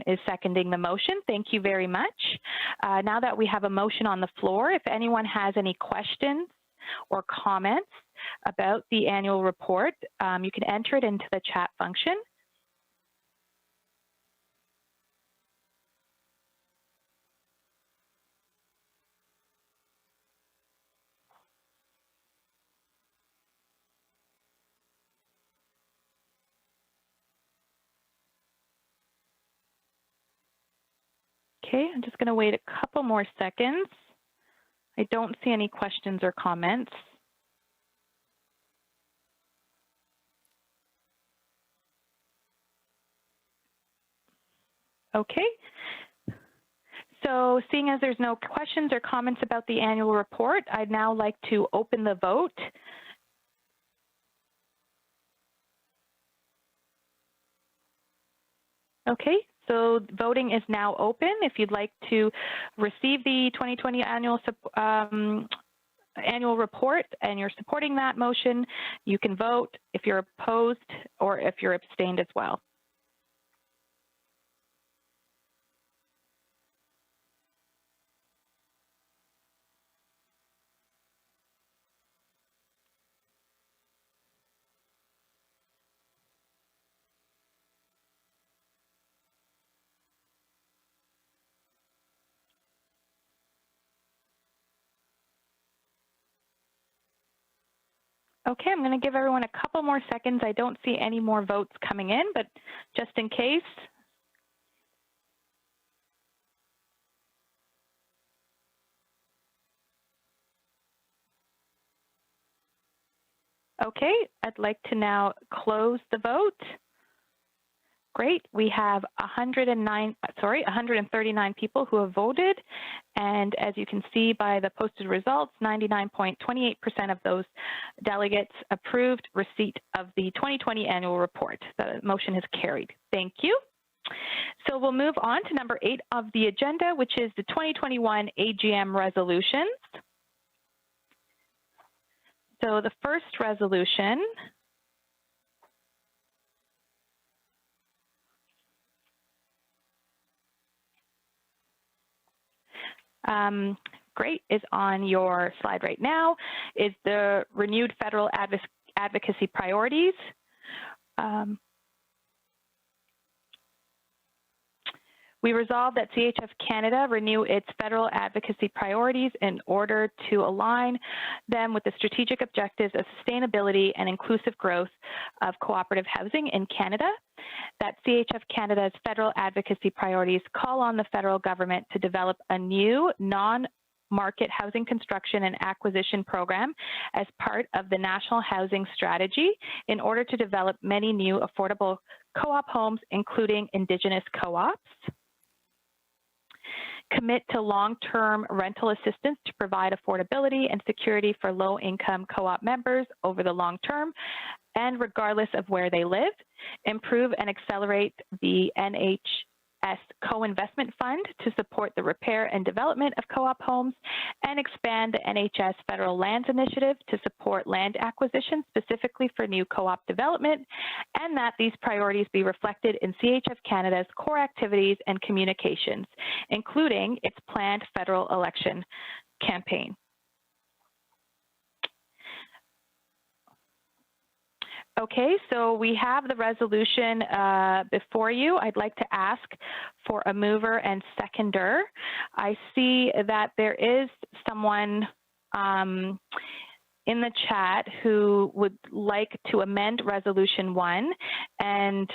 is seconding the motion. Thank you very much. Now that we have a motion on the floor, if anyone has any questions or comments about the annual report, you can enter it into the chat function. Okay, I'm just going to wait a couple more seconds. I don't see any questions or comments. Okay. So seeing as there's no questions or comments about the annual report, I'd now like to open the vote. Okay, so voting is now open. If you'd like to receive the 2020 annual report and you're supporting that motion, you can vote if you're opposed or if you're abstained as well. Okay, I'm going to give everyone a couple more seconds. I don't see any more votes coming in, but just in case. Okay, I'd like to now close the vote. Great, we have 139 people who have voted, and as you can see by the posted results, 99.28% of those delegates approved receipt of the 2020 annual report. The motion is carried. Thank you. So we'll move on to number 8 of the agenda, which is the 2021 AGM resolutions. So the first resolution great, is on your slide right now, is the renewed federal advocacy priorities. We resolve that CHF Canada renew its federal advocacy priorities in order to align them with the strategic objectives of sustainability and inclusive growth of cooperative housing in Canada. That CHF Canada's federal advocacy priorities call on the federal government to develop a new non-market housing construction and acquisition program as part of the National Housing Strategy in order to develop many new affordable co-op homes, including Indigenous co-ops. Commit to long-term rental assistance to provide affordability and security for low-income co-op members over the long term and regardless of where they live. Improve and accelerate the NHS co-investment fund to support the repair and development of co-op homes, and expand the NHS Federal Lands Initiative to support land acquisition specifically for new co-op development, and that these priorities be reflected in CHF Canada's core activities and communications, including its planned federal election campaign. Okay, so we have the resolution before you. I'd like to ask for a mover and seconder. I see that there is someone in the chat who would like to amend Resolution 1, and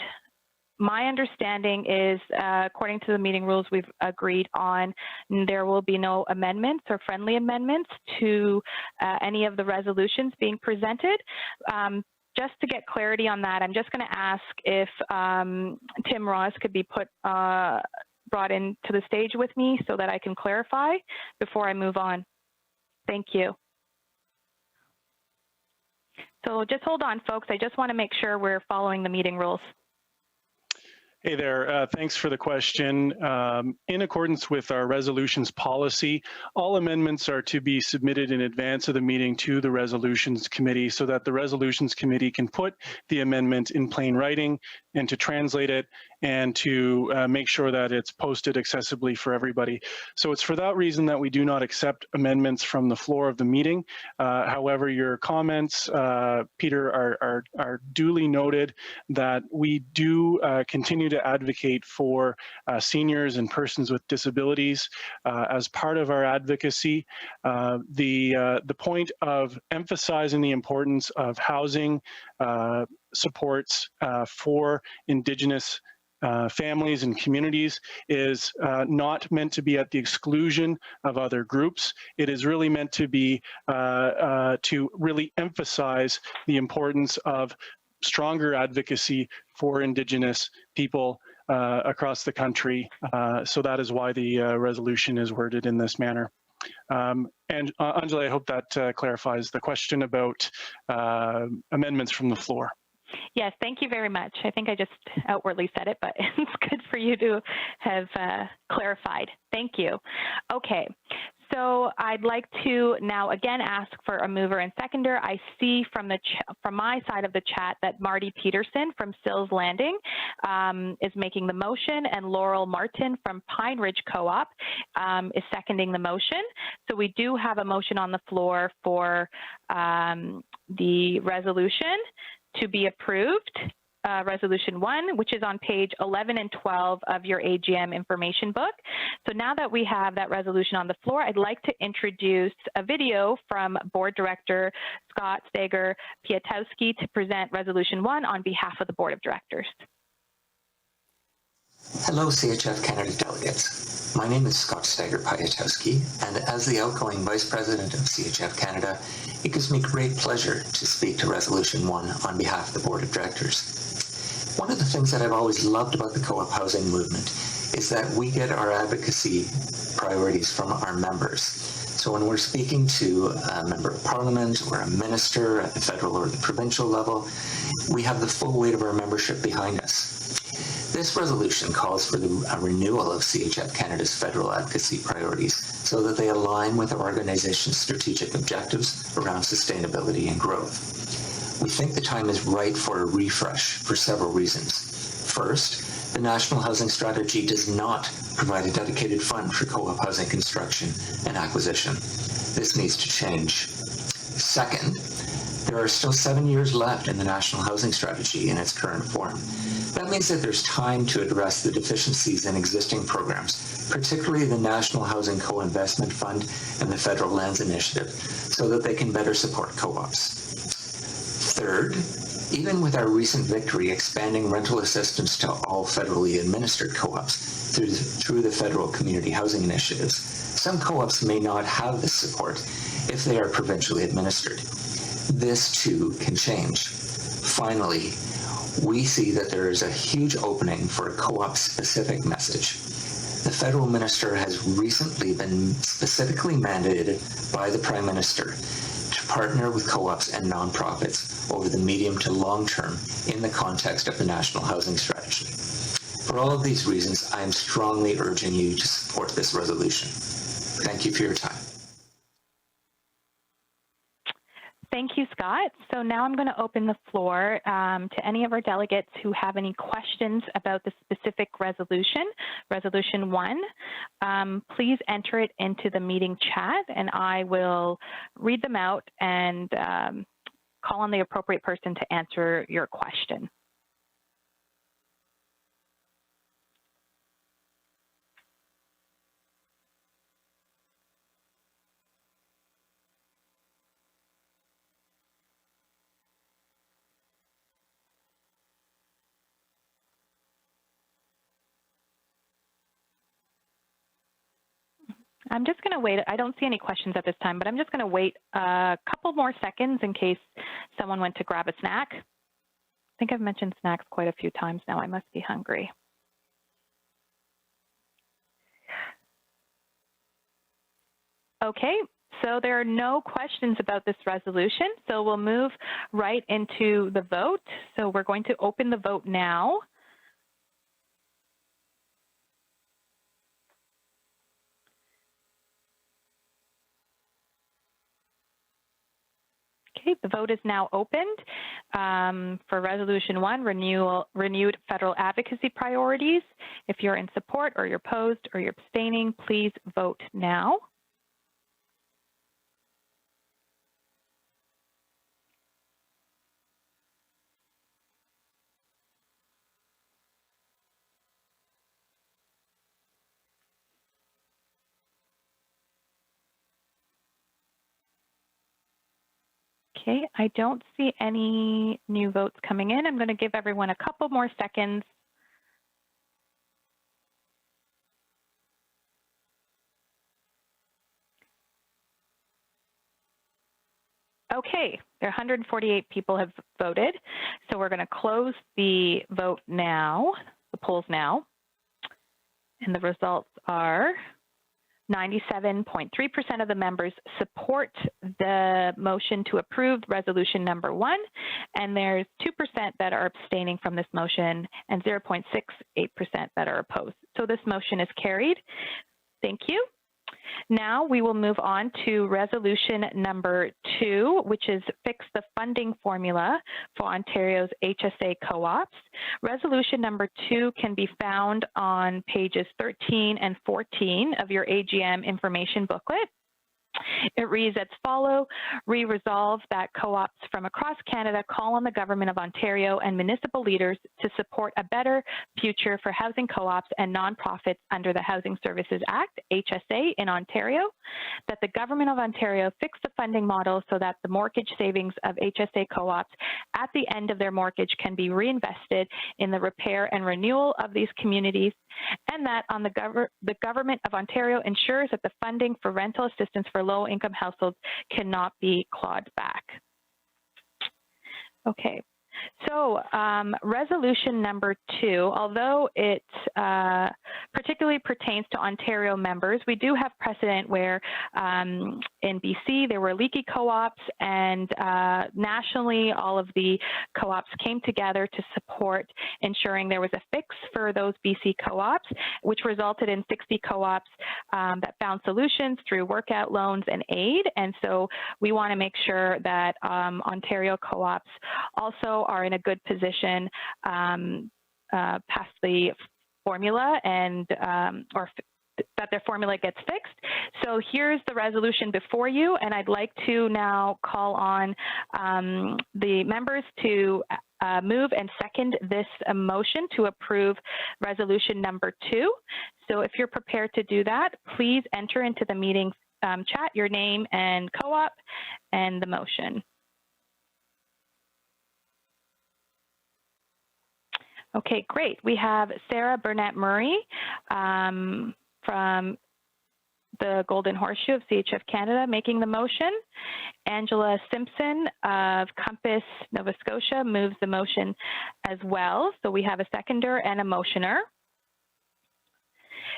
my understanding is, according to the meeting rules, we've agreed on there will be no amendments or friendly amendments to any of the resolutions being presented. Just to get clarity on that, I'm just going to ask if Tim Ross could be brought into the stage with me so that I can clarify before I move on. Thank you. So just hold on, folks. I just want to make sure we're following the meeting rules. Hey there, thanks for the question. In accordance with our resolutions policy, all amendments are to be submitted in advance of the meeting to the resolutions committee so that the resolutions committee can put the amendment in plain writing and to translate it and to make sure that it's posted accessibly for everybody. So it's for that reason that we do not accept amendments from the floor of the meeting. However, your comments, Peter, are duly noted that we do continue to advocate for seniors and persons with disabilities as part of our advocacy. The point of emphasizing the importance of housing supports for Indigenous families and communities is not meant to be at the exclusion of other groups. It is really meant to be to really emphasize the importance of stronger advocacy for Indigenous people across the country. So that is why the resolution is worded in this manner. And Anjali, I hope that clarifies the question about amendments from the floor. Yes, thank you very much. I think I just outwardly said it, but it's good for you to have clarified. Thank you. Okay, so I'd like to now again ask for a mover and seconder. I see from my side of the chat that Marty Peterson from Sills Landing is making the motion, and Laurel Martin from Pine Ridge Co-op is seconding the motion. So we do have a motion on the floor for the resolution to be approved, Resolution 1, which is on page 11 and 12 of your AGM information book. So now that we have that resolution on the floor, I'd like to introduce a video from Board Director Scott Stager-Piatowski to present Resolution 1 on behalf of the Board of Directors. Hello, CHF Canada delegates. My name is Scott Stager-Piatowski, and as the outgoing Vice President of CHF Canada, it gives me great pleasure to speak to Resolution 1 on behalf of the Board of Directors. One of the things that I've always loved about the co-op housing movement is that we get our advocacy priorities from our members. So when we're speaking to a member of parliament or a minister at the federal or the provincial level, we have the full weight of our membership behind us. This resolution calls for a renewal of CHF Canada's federal advocacy priorities so that they align with our organization's strategic objectives around sustainability and growth. We think the time is right for a refresh for several reasons. First, the National Housing Strategy does not provide a dedicated fund for co-op housing construction and acquisition. This needs to change. Second, there are still 7 years left in the National Housing Strategy in its current form. That means that there's time to address the deficiencies in existing programs, particularly the National Housing Co-Investment Fund and the Federal Lands Initiative, so that they can better support co-ops. Third, even with our recent victory expanding rental assistance to all federally administered co-ops through the federal community housing initiatives, some co-ops may not have this support if they are provincially administered. This too can change. Finally, we see that there is a huge opening for a co-op specific message. The federal minister has recently been specifically mandated by the Prime Minister to partner with co-ops and nonprofits over the medium to long term in the context of the National Housing Strategy. For all of these reasons, I am strongly urging you to support this resolution. Thank you for your time. Thank you, Scott. So now I'm going to open the floor to any of our delegates who have any questions about the specific resolution, Resolution 1. Please enter it into the meeting chat, and I will read them out and call on the appropriate person to answer your question. I'm just going to wait. I don't see any questions at this time, but I'm just going to wait a couple more seconds in case someone went to grab a snack. I think I've mentioned snacks quite a few times now. I must be hungry. Okay, so there are no questions about this resolution, so we'll move right into the vote. So we're going to open the vote now. Okay, the vote is now opened for Resolution 1, renewed federal advocacy priorities. If you're in support or you're opposed or you're abstaining, please vote now. Okay, I don't see any new votes coming in. I'm going to give everyone a couple more seconds. Okay, there are 148 people have voted, so we're going to close the vote now. the polls now. And the results are 97.3% of the members support the motion to approve resolution number 1, and there's 2% that are abstaining from this motion and 0.68% that are opposed. So this motion is carried. Thank you. Now we will move on to resolution number 2, which is fix the funding formula for Ontario's HSA co-ops. Resolution number 2 can be found on pages 13 and 14 of your AGM information booklet. It reads as follows: we resolve that co-ops from across Canada call on the Government of Ontario and municipal leaders to support a better future for housing co-ops and nonprofits under the Housing Services Act, HSA, in Ontario, that the Government of Ontario fix the funding model so that the mortgage savings of HSA co-ops at the end of their mortgage can be reinvested in the repair and renewal of these communities, and that on the Government of Ontario ensures that the funding for rental assistance for low-income households cannot be clawed back. Okay, so resolution number 2, although it particularly pertains to Ontario members, we do have precedent where in BC there were leaky co-ops, and nationally all of the co-ops came together to support ensuring there was a fix for those BC co-ops, which resulted in 60 co-ops that found solutions through workout loans and aid. And so we want to make sure that Ontario co-ops also are in a good position past the formula and or that their formula gets fixed. So here's the resolution before you, and I'd like to now call on the members to move and second this motion to approve resolution number 2. So if you're prepared to do that, please enter into the meeting chat your name and co-op and the motion. Okay, great. We have Sarah Burnett Murray from the Golden Horseshoe of CHF Canada making the motion. Angela Simpson of Compass, Nova Scotia moves the motion as well. So we have a seconder and a motioner.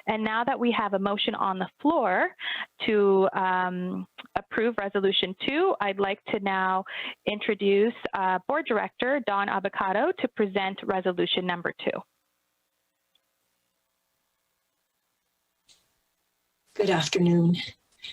And now that we have a motion on the floor to approve resolution 2, I'd like to now introduce Board Director Dawn Avocado to present resolution number 2. Good afternoon.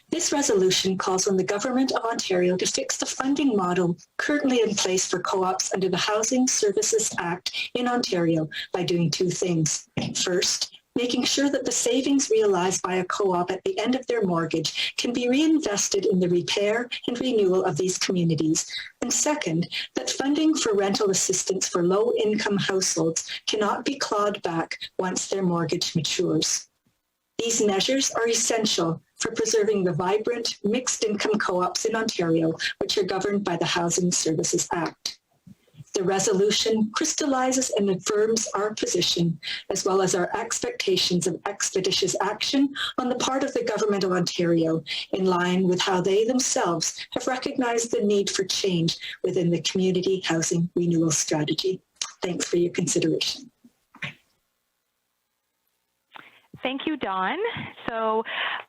This resolution calls on the Government of Ontario to fix the funding model currently in place for co-ops under the Housing Services Act in Ontario by doing 2 things. First, making sure that the savings realized by a co-op at the end of their mortgage can be reinvested in the repair and renewal of these communities. And second, that funding for rental assistance for low-income households cannot be clawed back once their mortgage matures. These measures are essential for preserving the vibrant mixed-income co-ops in Ontario, which are governed by the Housing Services Act. The resolution crystallizes and affirms our position, as well as our expectations of expeditious action on the part of the Government of Ontario, in line with how they themselves have recognized the need for change within the Community Housing Renewal Strategy. Thanks for your consideration. Thank you, Dawn. So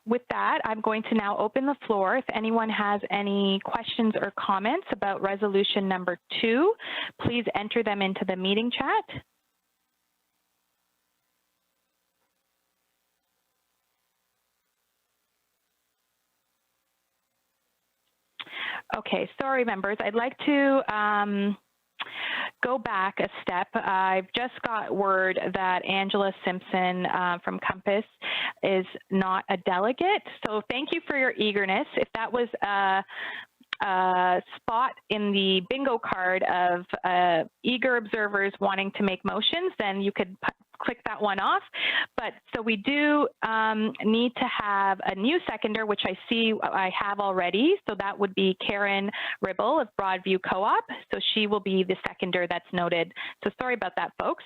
with that, I'm going to now open the floor. If anyone has any questions or comments about resolution number 2, please enter them into the meeting chat. Okay, sorry, members. I'd like to go back a step. I've just got word that Angela Simpson from Compass is not a delegate. So thank you for your eagerness. If that was a spot in the bingo card of eager observers wanting to make motions, then you could click that one off. But so we do need to have a new seconder, which I see I have already. So that would be Karen Ribble of Broadview Co-op. So she will be the seconder that's noted. So sorry about that, folks.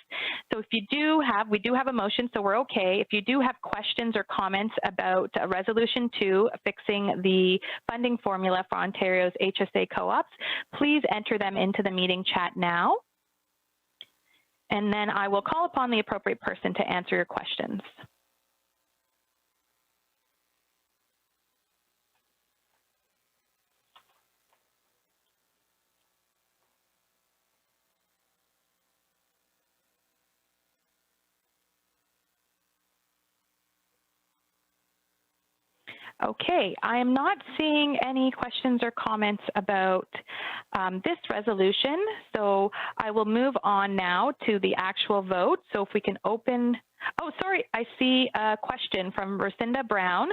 So if you do have, we do have a motion, so we're okay. If you do have questions or comments about resolution 2, fixing the funding formula for Ontario's HSA co-ops, please enter them into the meeting chat now. and then I will call upon the appropriate person to answer your questions. Okay, I am not seeing any questions or comments about this resolution, so I will move on now to the actual vote. So if we can open, oh, sorry, I see a question from Rocinda Brown.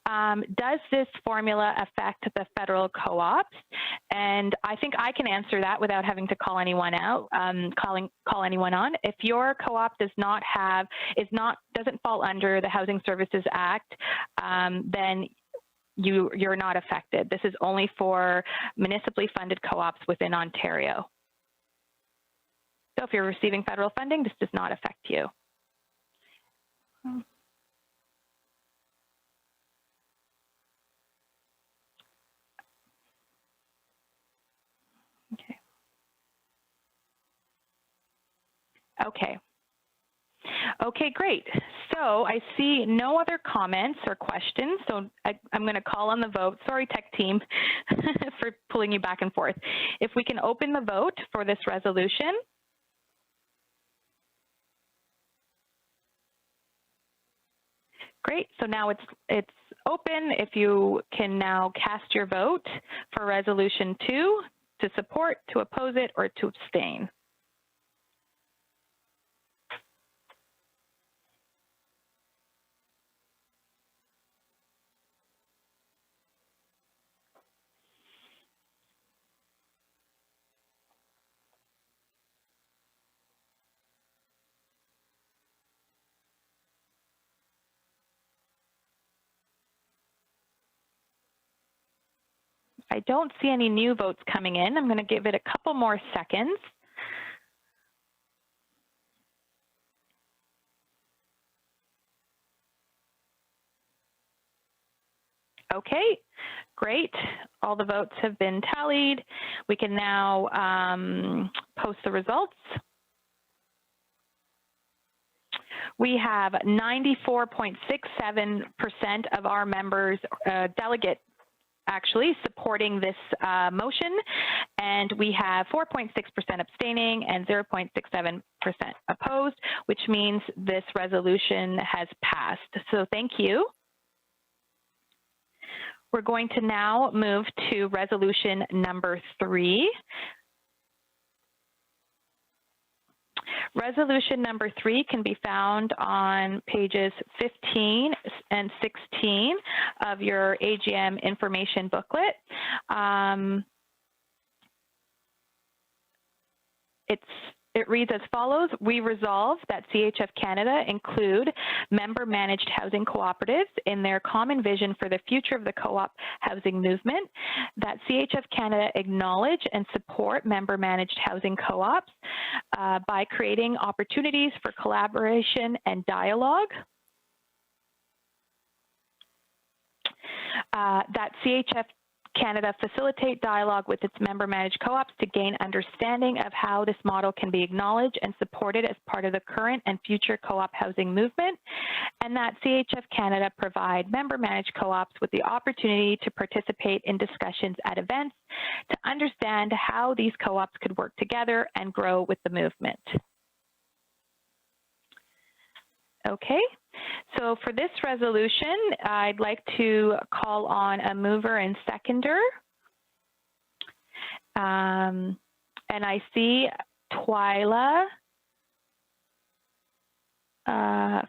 Does this formula affect the federal co-ops? And I think I can answer that without having to call anyone out, call anyone on. If your co-op does not have, doesn't fall under the Housing Services Act, then you're not affected. This is only for municipally funded co-ops within Ontario. So if you're receiving federal funding, this does not affect you. Okay. Okay. Okay, great. So I see no other comments or questions, so I'm going to call on the vote. Sorry, tech team, for pulling you back and forth. If we can open the vote for this resolution. Great, so now it's open. If you can now cast your vote for Resolution 2, to support, to oppose it, or to abstain. I don't see any new votes coming in. I'm going to give it a couple more seconds. Okay, great. All the votes have been tallied. We can now post the results. We have 94.67% of our members, delegates, actually supporting this motion, and we have 4.6% abstaining and 0.67% opposed, which means this resolution has passed. So thank you. We're going to now move to resolution number 3. Resolution number 3 can be found on pages 15 and 16 of your AGM information booklet. It reads as follows: we resolve that CHF Canada include member-managed housing cooperatives in their common vision for the future of the co-op housing movement, that CHF Canada acknowledge and support member-managed housing co-ops by creating opportunities for collaboration and dialogue, that CHF Canada facilitate dialogue with its member-managed co-ops to gain understanding of how this model can be acknowledged and supported as part of the current and future co-op housing movement, and that CHF Canada provide member-managed co-ops with the opportunity to participate in discussions at events to understand how these co-ops could work together and grow with the movement. Okay, so for this resolution, I'd like to call on a mover and seconder. And I see Twyla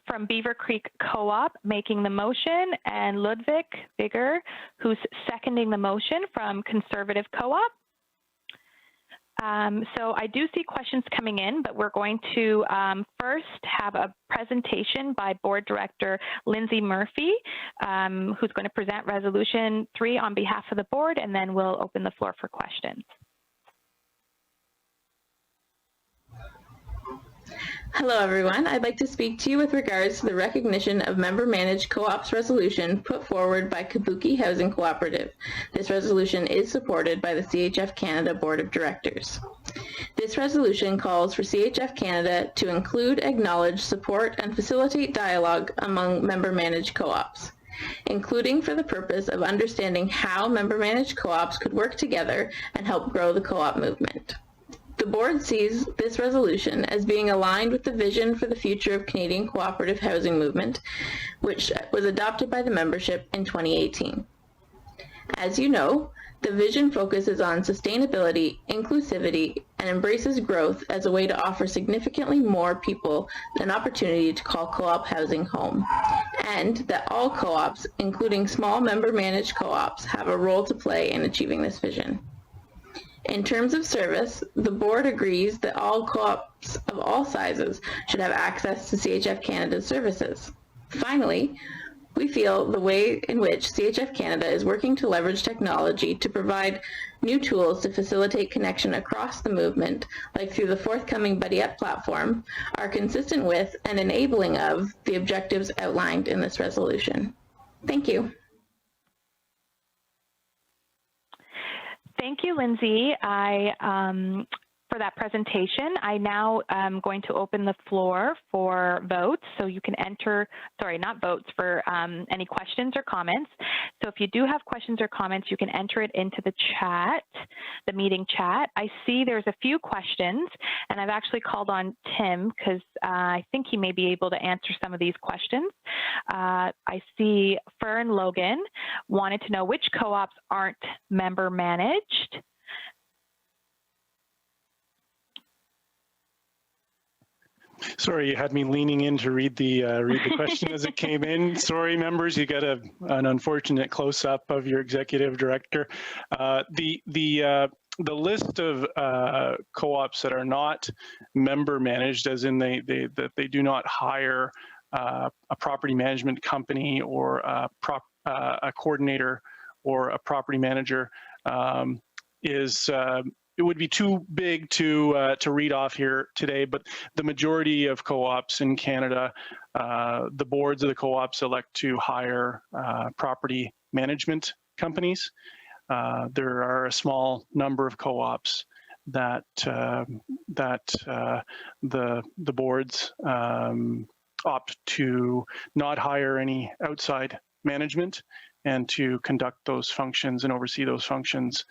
from Beaver Creek Co-op making the motion, and Ludwig Bigger, who's seconding the motion from Conservative Co-op. So I do see questions coming in, but we're going to first have a presentation by Board Director Lindsay Murphy, who's going to present Resolution 3 on behalf of the board, and then we'll open the floor for questions. Hello, everyone. I'd like to speak to you with regards to the recognition of member-managed co-ops resolution put forward by Kabuki Housing Cooperative. This resolution is supported by the CHF Canada Board of Directors. This resolution calls for CHF Canada to include, acknowledge, support, and facilitate dialogue among member-managed co-ops, including for the purpose of understanding how member-managed co-ops could work together and help grow the co-op movement. The board sees this resolution as being aligned with the vision for the future of Canadian cooperative housing movement, which was adopted by the membership in 2018. As you know, the vision focuses on sustainability, inclusivity, and embraces growth as a way to offer significantly more people an opportunity to call co-op housing home, and that all co-ops, including small member-managed co-ops, have a role to play in achieving this vision. In terms of service, the board agrees that all co-ops of all sizes should have access to CHF Canada's services. Finally, we feel the way in which CHF Canada is working to leverage technology to provide new tools to facilitate connection across the movement, like through the forthcoming Buddy Up platform, are consistent with and enabling of the objectives outlined in this resolution. Thank you. Thank you, Lindsay, for that presentation. I now am going to open the floor for votes. So you can enter, sorry, not votes, for any questions or comments. So if you do have questions or comments, you can enter it into the chat, the meeting chat. I see there's a few questions, and I've actually called on Tim because I think he may be able to answer some of these questions. I see Fern Logan wanted to know which co-ops aren't member managed. Sorry, you had me leaning in to read the question as it came in. Sorry, members, you got an unfortunate close-up of your executive director. The list of co-ops that are not member managed, as in they do not hire a property management company or a coordinator or a property manager, it would be too big to read off here today, but the majority of co-ops in Canada, the boards of the co-ops elect to hire property management companies. There are a small number of co-ops that the boards opt to not hire any outside management and to conduct those functions and oversee those functions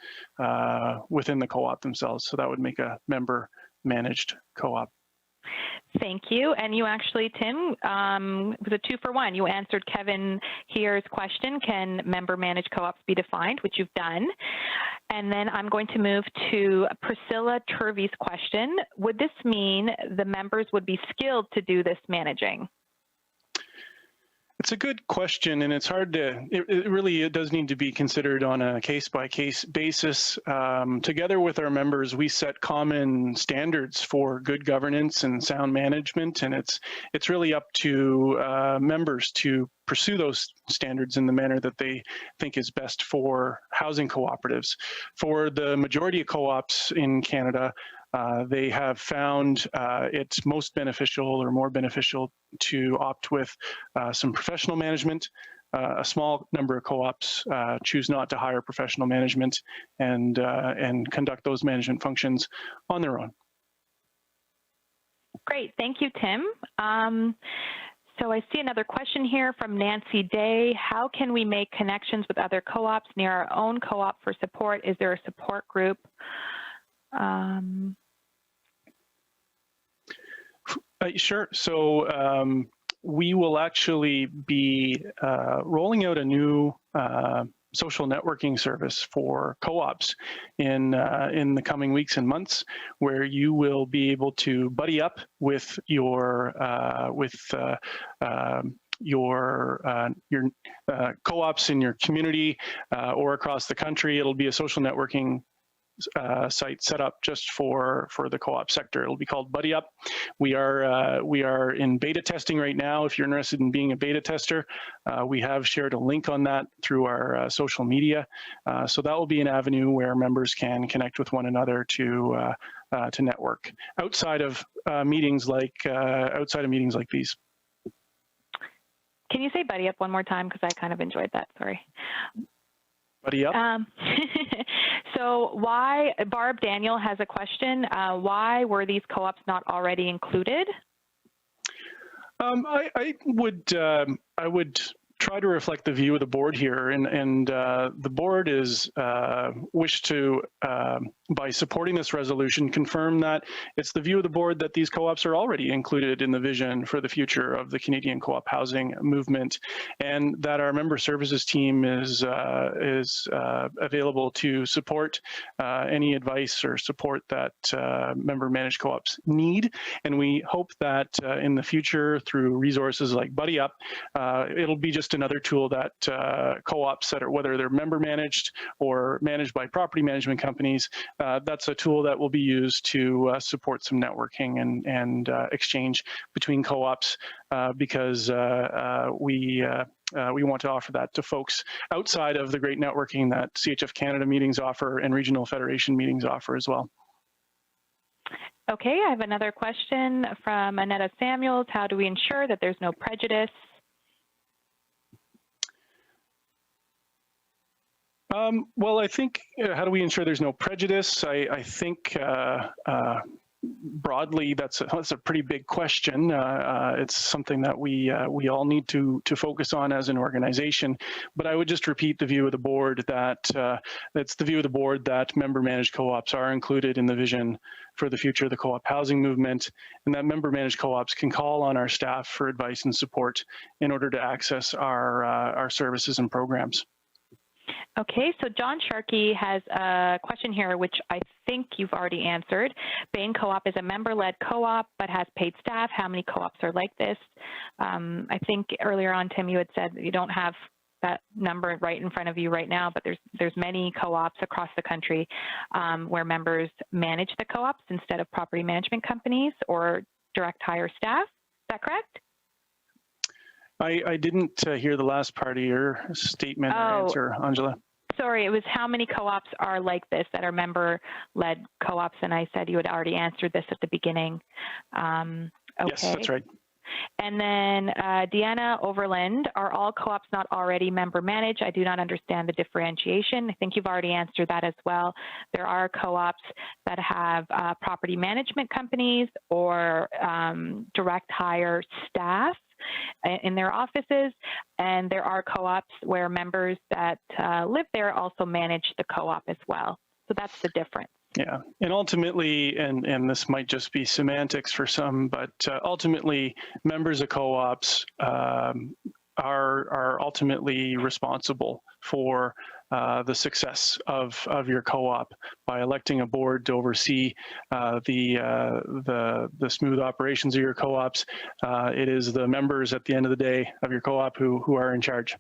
within the co-op themselves. So that would make a member-managed co-op. Thank you. And you actually, Tim, it was a 2-for-1. You answered Kevin Here's question, can member-managed co-ops be defined, which you've done. And then I'm going to move to Priscilla Turvey's question. Would this mean the members would be skilled to do this managing? It's a good question, and it's hard to, it does need to be considered on a case-by-case basis. Together with our members, we set common standards for good governance and sound management, and it's really up to members to pursue those standards in the manner that they think is best for housing cooperatives. For the majority of co-ops in Canada, they have found it's most beneficial or more beneficial to opt with some professional management. A small number of co-ops choose not to hire professional management and conduct those management functions on their own. Great, thank you, Tim. So I see another question here from Nancy Day. How can we make connections with other co-ops near our own co-op for support? Is there a support group? Sure. So we will actually be rolling out a new social networking service for co-ops in the coming weeks and months, where you will be able to buddy up with your co-ops in your community or across the country. It'll be a social networking site set up just for the co-op sector. It'll be called Buddy Up. We are in beta testing right now. If you're interested in being a beta tester, we have shared a link on that through our social media. So that will be an avenue where members can connect with one another to network outside of meetings like these. Can you say Buddy Up one more time? Because I kind of enjoyed that. Sorry. Buddy Up. So why, Barb Daniel has a question. Why were these co-ops not already included? I would try to reflect the view of the board here, and the board is wish to, by supporting this resolution, confirm that it's the view of the board that these co-ops are already included in the vision for the future of the Canadian co-op housing movement, and that our member services team is available to support any advice or support that member managed co-ops need. And we hope that in the future, through resources like Buddy Up, it'll be just another tool that co-ops that are, whether they're member managed or managed by property management companies, that's a tool that will be used to support some networking and exchange between co-ops, because we want to offer that to folks outside of the great networking that CHF Canada meetings offer and regional federation meetings offer as well. Okay, I have another question from Annetta Samuels. How do we ensure that there's no prejudice? Well, I think, how do we ensure there's no prejudice? I think broadly, that's a pretty big question. It's something that we all need to focus on as an organization. But I would just repeat the view of the board that it's the view of the board that member-managed co-ops are included in the vision for the future of the co-op housing movement, and that member-managed co-ops can call on our staff for advice and support in order to access our services and programs. Okay, so John Sharkey has a question here, which I think you've already answered. Bain Co-op is a member-led co-op, but has paid staff. How many co-ops are like this? I think earlier on, Tim, you had said that you don't have that number right in front of you right now, but there's many co-ops across the country where members manage the co-ops instead of property management companies or direct hire staff. Is that correct? I didn't hear the last part of your statement or answer, Angela. Sorry, it was how many co-ops are like this that are member-led co-ops, and I said you had already answered this at the beginning. Okay. Yes, that's right. And then Deanna Overland, are all co-ops not already member managed? I do not understand the differentiation. I think you've already answered that as well. There are co-ops that have property management companies or direct hire staff in their offices, and there are co-ops where members that live there also manage the co-op as well. So that's the difference. Yeah, and ultimately, and this might just be semantics for some, but ultimately, members of co-ops are ultimately responsible for the success of your co-op by electing a board to oversee the smooth operations of your co-ops. It is the members at the end of the day of your co-op who are in charge.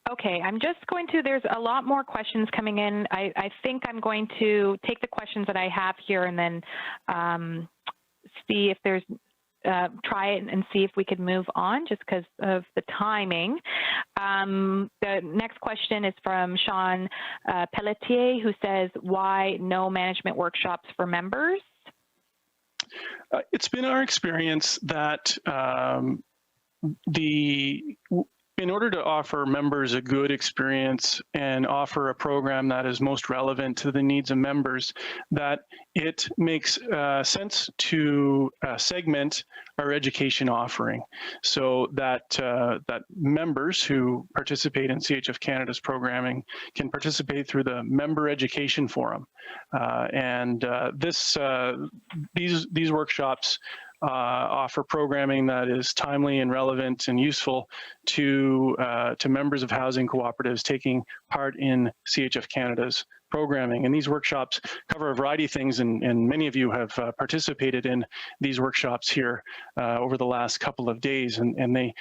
Okay, I'm just going to, there's a lot more questions coming in. I think I'm going to take the questions that I have here and then see if there's, try it and see if we could move on just because of the timing. The next question is from Sean Pelletier, who says, why no management workshops for members? It's been our experience that in order to offer members a good experience and offer a program that is most relevant to the needs of members, that it makes sense to segment our education offering so that that members who participate in CHF Canada's programming can participate through the Member Education Forum. These workshops offer programming that is timely and relevant and useful to members of housing cooperatives taking part in CHF Canada's programming. And these workshops cover a variety of things, and many of you have participated in these workshops here over the last couple of days, and they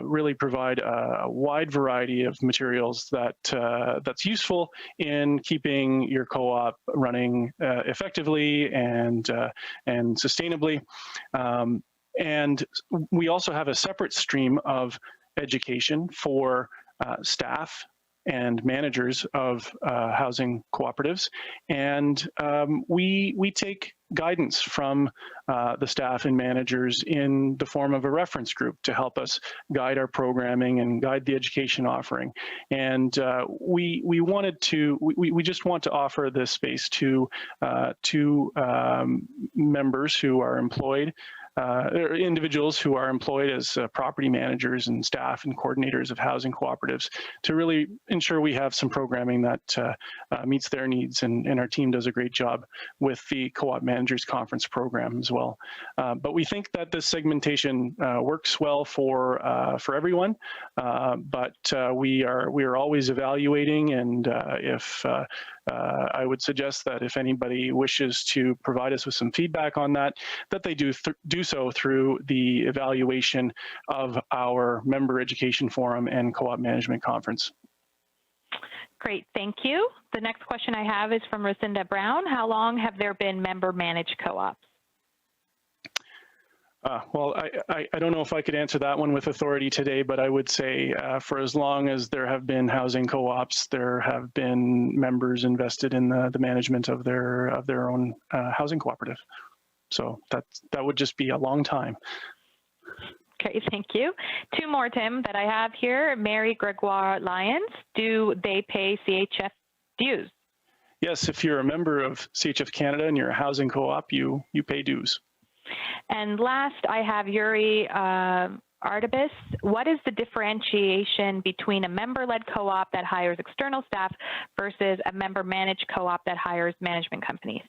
really provide a wide variety of materials that's useful in keeping your co-op running effectively and sustainably. And we also have a separate stream of education for staff and managers of housing cooperatives, and we take guidance from the staff and managers in the form of a reference group to help us guide our programming and guide the education offering. And we just want to offer this space to members who are employed, or individuals who are employed as property managers and staff and coordinators of housing cooperatives, to really ensure we have some programming that meets their needs, and our team does a great job with the Co-op Managers Conference program as well. But we think that this segmentation works well for everyone, but we are always evaluating, and if I would suggest that if anybody wishes to provide us with some feedback on that they do so through the evaluation of our member education forum and co-op management conference. Great, thank you. The next question I have is from Lucinda Brown. How long have there been member-managed co-ops? Well, I don't know if I could answer that one with authority today, but I would say for as long as there have been housing co-ops, there have been members invested in the management of their own housing cooperative. So that would just be a long time. Okay, thank you. Two more, Tim, that I have here. Mary Gregoire Lyons, do they pay CHF dues? Yes, if you're a member of CHF Canada and you're a housing co-op, you pay dues. And last, I have Yuri Artibus. What is the differentiation between a member-led co-op that hires external staff versus a member-managed co-op that hires management companies?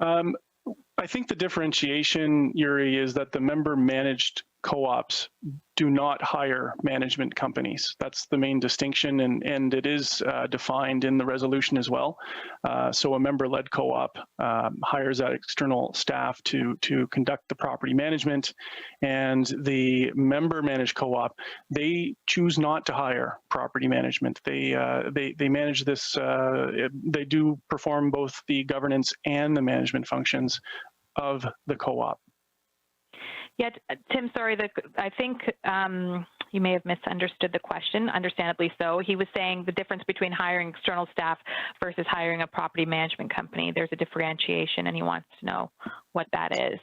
I think the differentiation, Yuri, is that the member-managed co-ops do not hire management companies. That's the main distinction, and it is defined in the resolution as well. So a member-led co-op hires that external staff to conduct the property management, and the member-managed co-op, they choose not to hire property management. They manage this. They do perform both the governance and the management functions of the co-op. Yeah, Tim, sorry, I think you may have misunderstood the question, understandably so. He was saying the difference between hiring external staff versus hiring a property management company. There's a differentiation, and he wants to know what that is.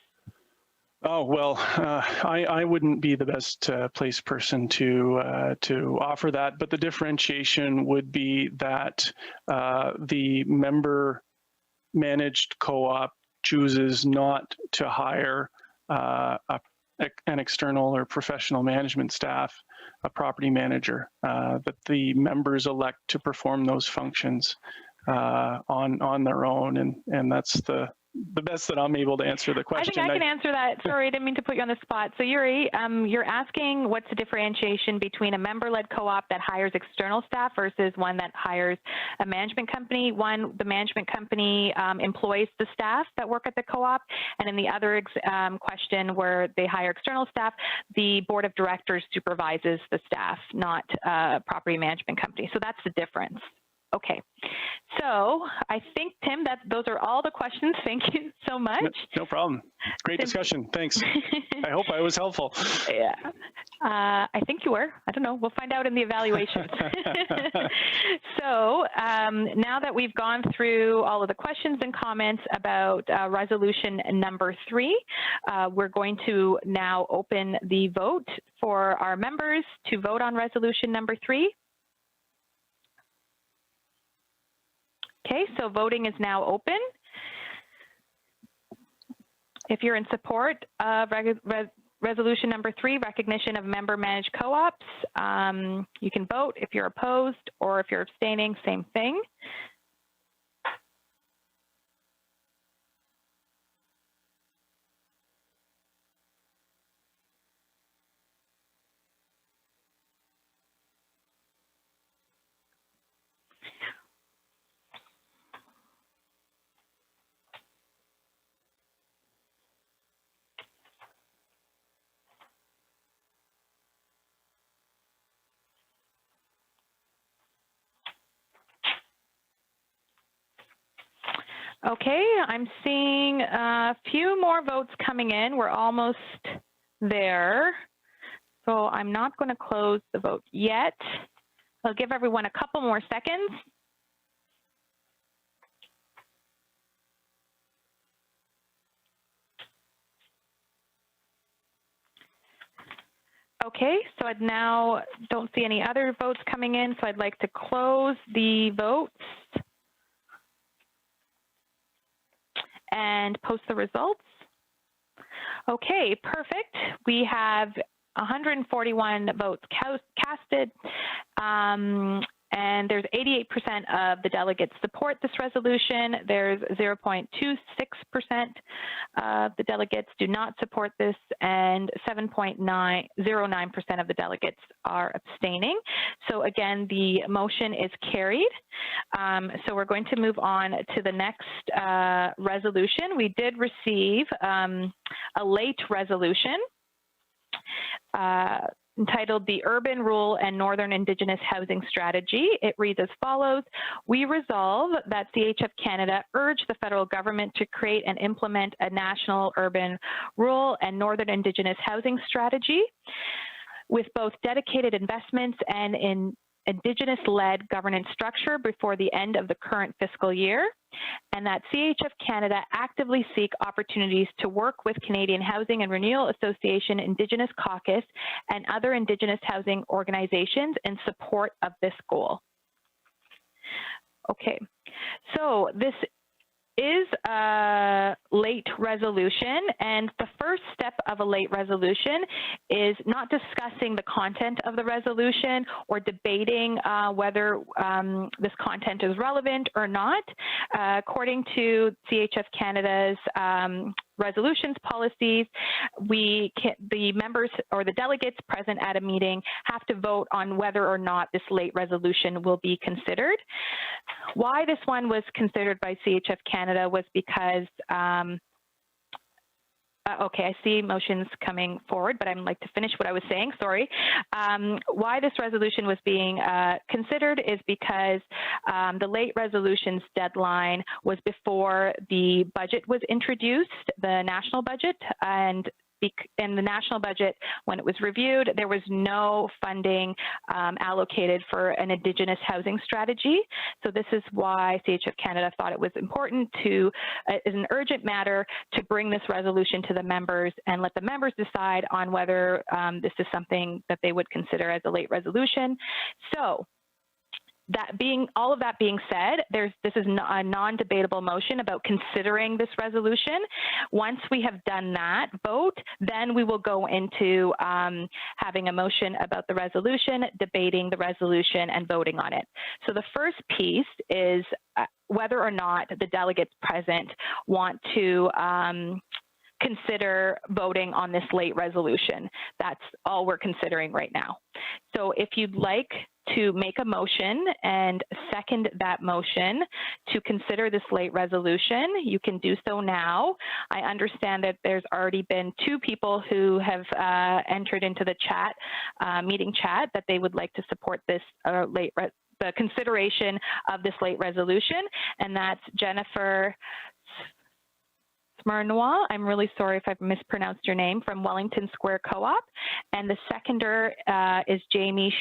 Oh, well, I wouldn't be the best placed person to offer that, but the differentiation would be that the member managed co-op chooses not to hire an external or professional management staff, a property manager, that the members elect to perform those functions on their own, and that's the best that I'm able to answer the question. I think I can answer that. Sorry, I didn't mean to put you on the spot. So Yuri, you're asking what's the differentiation between a member-led co-op that hires external staff versus one that hires a management company. One, the management company employs the staff that work at the co-op, and in the other question where they hire external staff, the board of directors supervises the staff, not property management company. So that's the difference. Okay, so I think, Tim, that those are all the questions. Thank you so much. No problem. Great discussion. Thanks. I hope I was helpful. Yeah, I think you were. I don't know. We'll find out in the evaluations. So now that we've gone through all of the questions and comments about resolution number 3, we're going to now open the vote for our members to vote on resolution number 3. Okay, so voting is now open. If you're in support of resolution number 3, recognition of member-managed co-ops, you can vote. If you're opposed or if you're abstaining, same thing. Okay, I'm seeing a few more votes coming in. We're almost there. So I'm not going to close the vote yet. I'll give everyone a couple more seconds. Okay, so I now don't see any other votes coming in, so I'd like to close the votes and post the results. Okay, perfect. We have 141 votes casted, and there's 88% of the delegates support this resolution. There's 0.26% of the delegates do not support this, and 7.09% of the delegates are abstaining. So again, the motion is carried. So we're going to move on to the next resolution. We did receive a late resolution entitled the Urban, Rural, and Northern Indigenous Housing Strategy. It reads as follows: we resolve that CHF Canada urge the federal government to create and implement a national urban, rural, and Northern Indigenous housing strategy with both dedicated investments and in Indigenous-led governance structure before the end of the current fiscal year, and that CHF Canada actively seek opportunities to work with Canadian Housing and Renewal Association, Indigenous Caucus, and other Indigenous housing organizations in support of this goal. Okay, so this is a late resolution, and the first step of a late resolution is not discussing the content of the resolution or debating whether this content is relevant or not. According to CHF Canada's resolutions policies, the members or the delegates present at a meeting have to vote on whether or not this late resolution will be considered. Why this one was considered by CHF Canada was because okay, I see motions coming forward, but I'd like to finish what I was saying, sorry. Why this resolution was being considered is because the late resolutions deadline was before the budget was introduced, the national budget, and in the national budget, when it was reviewed, there was no funding allocated for an Indigenous housing strategy. So this is why CHF Canada thought it was important to, as an urgent matter, to bring this resolution to the members and let the members decide on whether this is something that they would consider as a late resolution. So all of that being said, this is a non-debatable motion about considering this resolution. Once we have done that vote, then we will go into having a motion about the resolution, debating the resolution, and voting on it. So the first piece is whether or not the delegates present want to consider voting on this late resolution. That's all we're considering right now. So if you'd like to make a motion and second that motion to consider this late resolution, you can do so now. I understand that there's already been 2 people who have entered into the chat, meeting chat, that they would like to support this the consideration of this late resolution, and that's Jennifer Smirnois, I'm really sorry if I've mispronounced your name, from Wellington Square Co-op, and the seconder is Jamie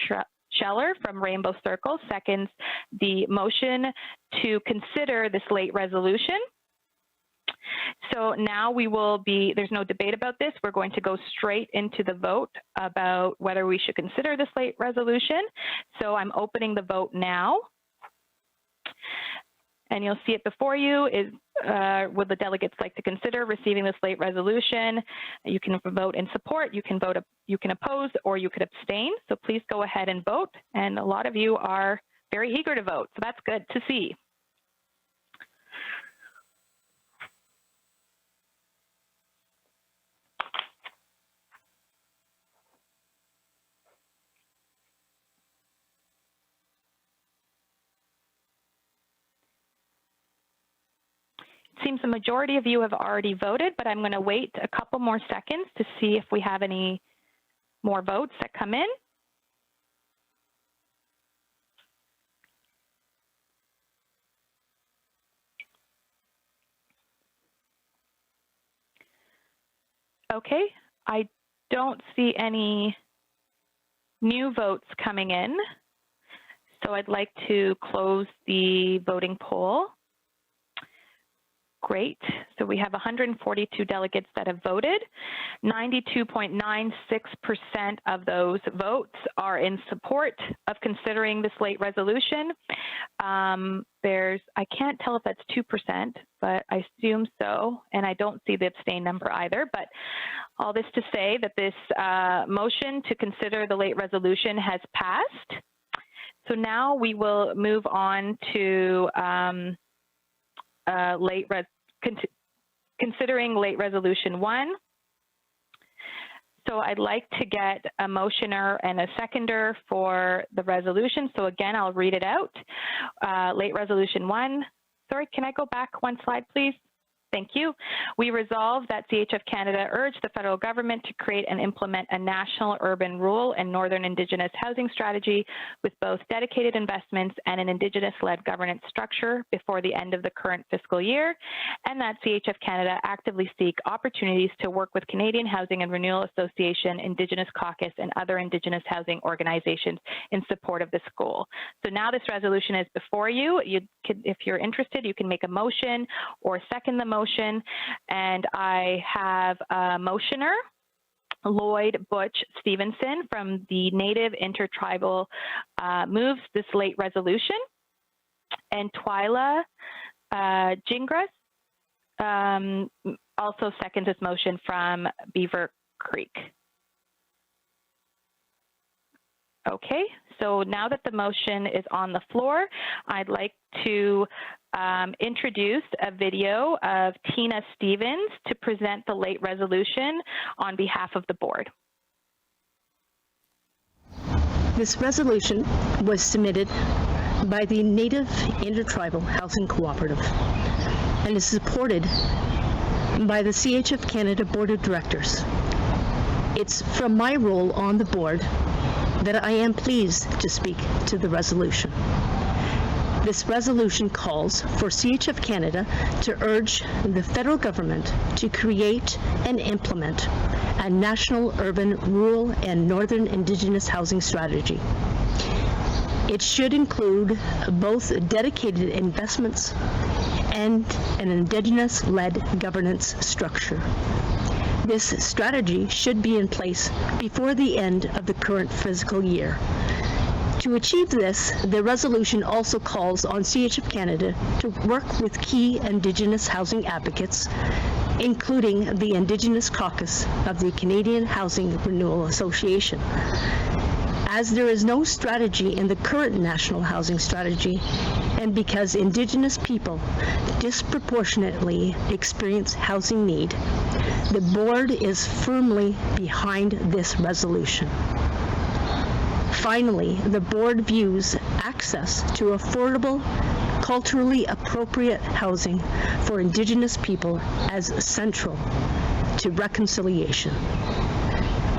Scheller from Rainbow Circle, seconds the motion to consider this late resolution. So now there's no debate about this. We're going to go straight into the vote about whether we should consider this late resolution. So I'm opening the vote now. And you'll see it before you is, would the delegates like to consider receiving this late resolution? You can vote in support, you can oppose, or you could abstain. So please go ahead and vote. And a lot of you are very eager to vote, so that's good to see. Seems the majority of you have already voted, but I'm going to wait a couple more seconds to see if we have any more votes that come in. Okay, I don't see any new votes coming in. So I'd like to close the voting poll. Great. So we have 142 delegates that have voted. 92.96% of those votes are in support of considering this late resolution. I can't tell if that's 2%, but I assume so. And I don't see the abstain number either. But all this to say that this motion to consider the late resolution has passed. So now we will move on to considering late resolution 1. So I'd like to get a motioner and a seconder for the resolution. So again, I'll read it out. Late resolution 1. Sorry, can I go back one slide, please? Thank you. We resolve that CHF Canada urge the federal government to create and implement a national urban, rural, and Northern Indigenous housing strategy with both dedicated investments and an Indigenous-led governance structure before the end of the current fiscal year, and that CHF Canada actively seek opportunities to work with Canadian Housing and Renewal Association, Indigenous Caucus, and other Indigenous housing organizations in support of this goal. So now this resolution is before you. If you're interested, you can make a motion or second the motion, and I have a motioner, Lloyd Butch Stevenson from the Native Intertribal moves this late resolution, and Twyla Gingras also seconds this motion from Beaver Creek. Okay, so now that the motion is on the floor, I'd like to introduce a video of Tina Stevens to present the late resolution on behalf of the board. This resolution was submitted by the Native Intertribal Housing Cooperative and is supported by the CHF Canada Board of Directors. It's from my role on the board that I am pleased to speak to the resolution. This resolution calls for CHF Canada to urge the federal government to create and implement a national urban, rural, and Northern Indigenous housing strategy. It should include both dedicated investments and an Indigenous-led governance structure. This strategy should be in place before the end of the current fiscal year. To achieve this, the resolution also calls on CHF Canada to work with key Indigenous housing advocates, including the Indigenous Caucus of the Canadian Housing Renewal Association. As there is no strategy in the current national housing strategy, and because Indigenous people disproportionately experience housing need, the board is firmly behind this resolution. Finally, the board views access to affordable, culturally appropriate housing for Indigenous people as central to reconciliation.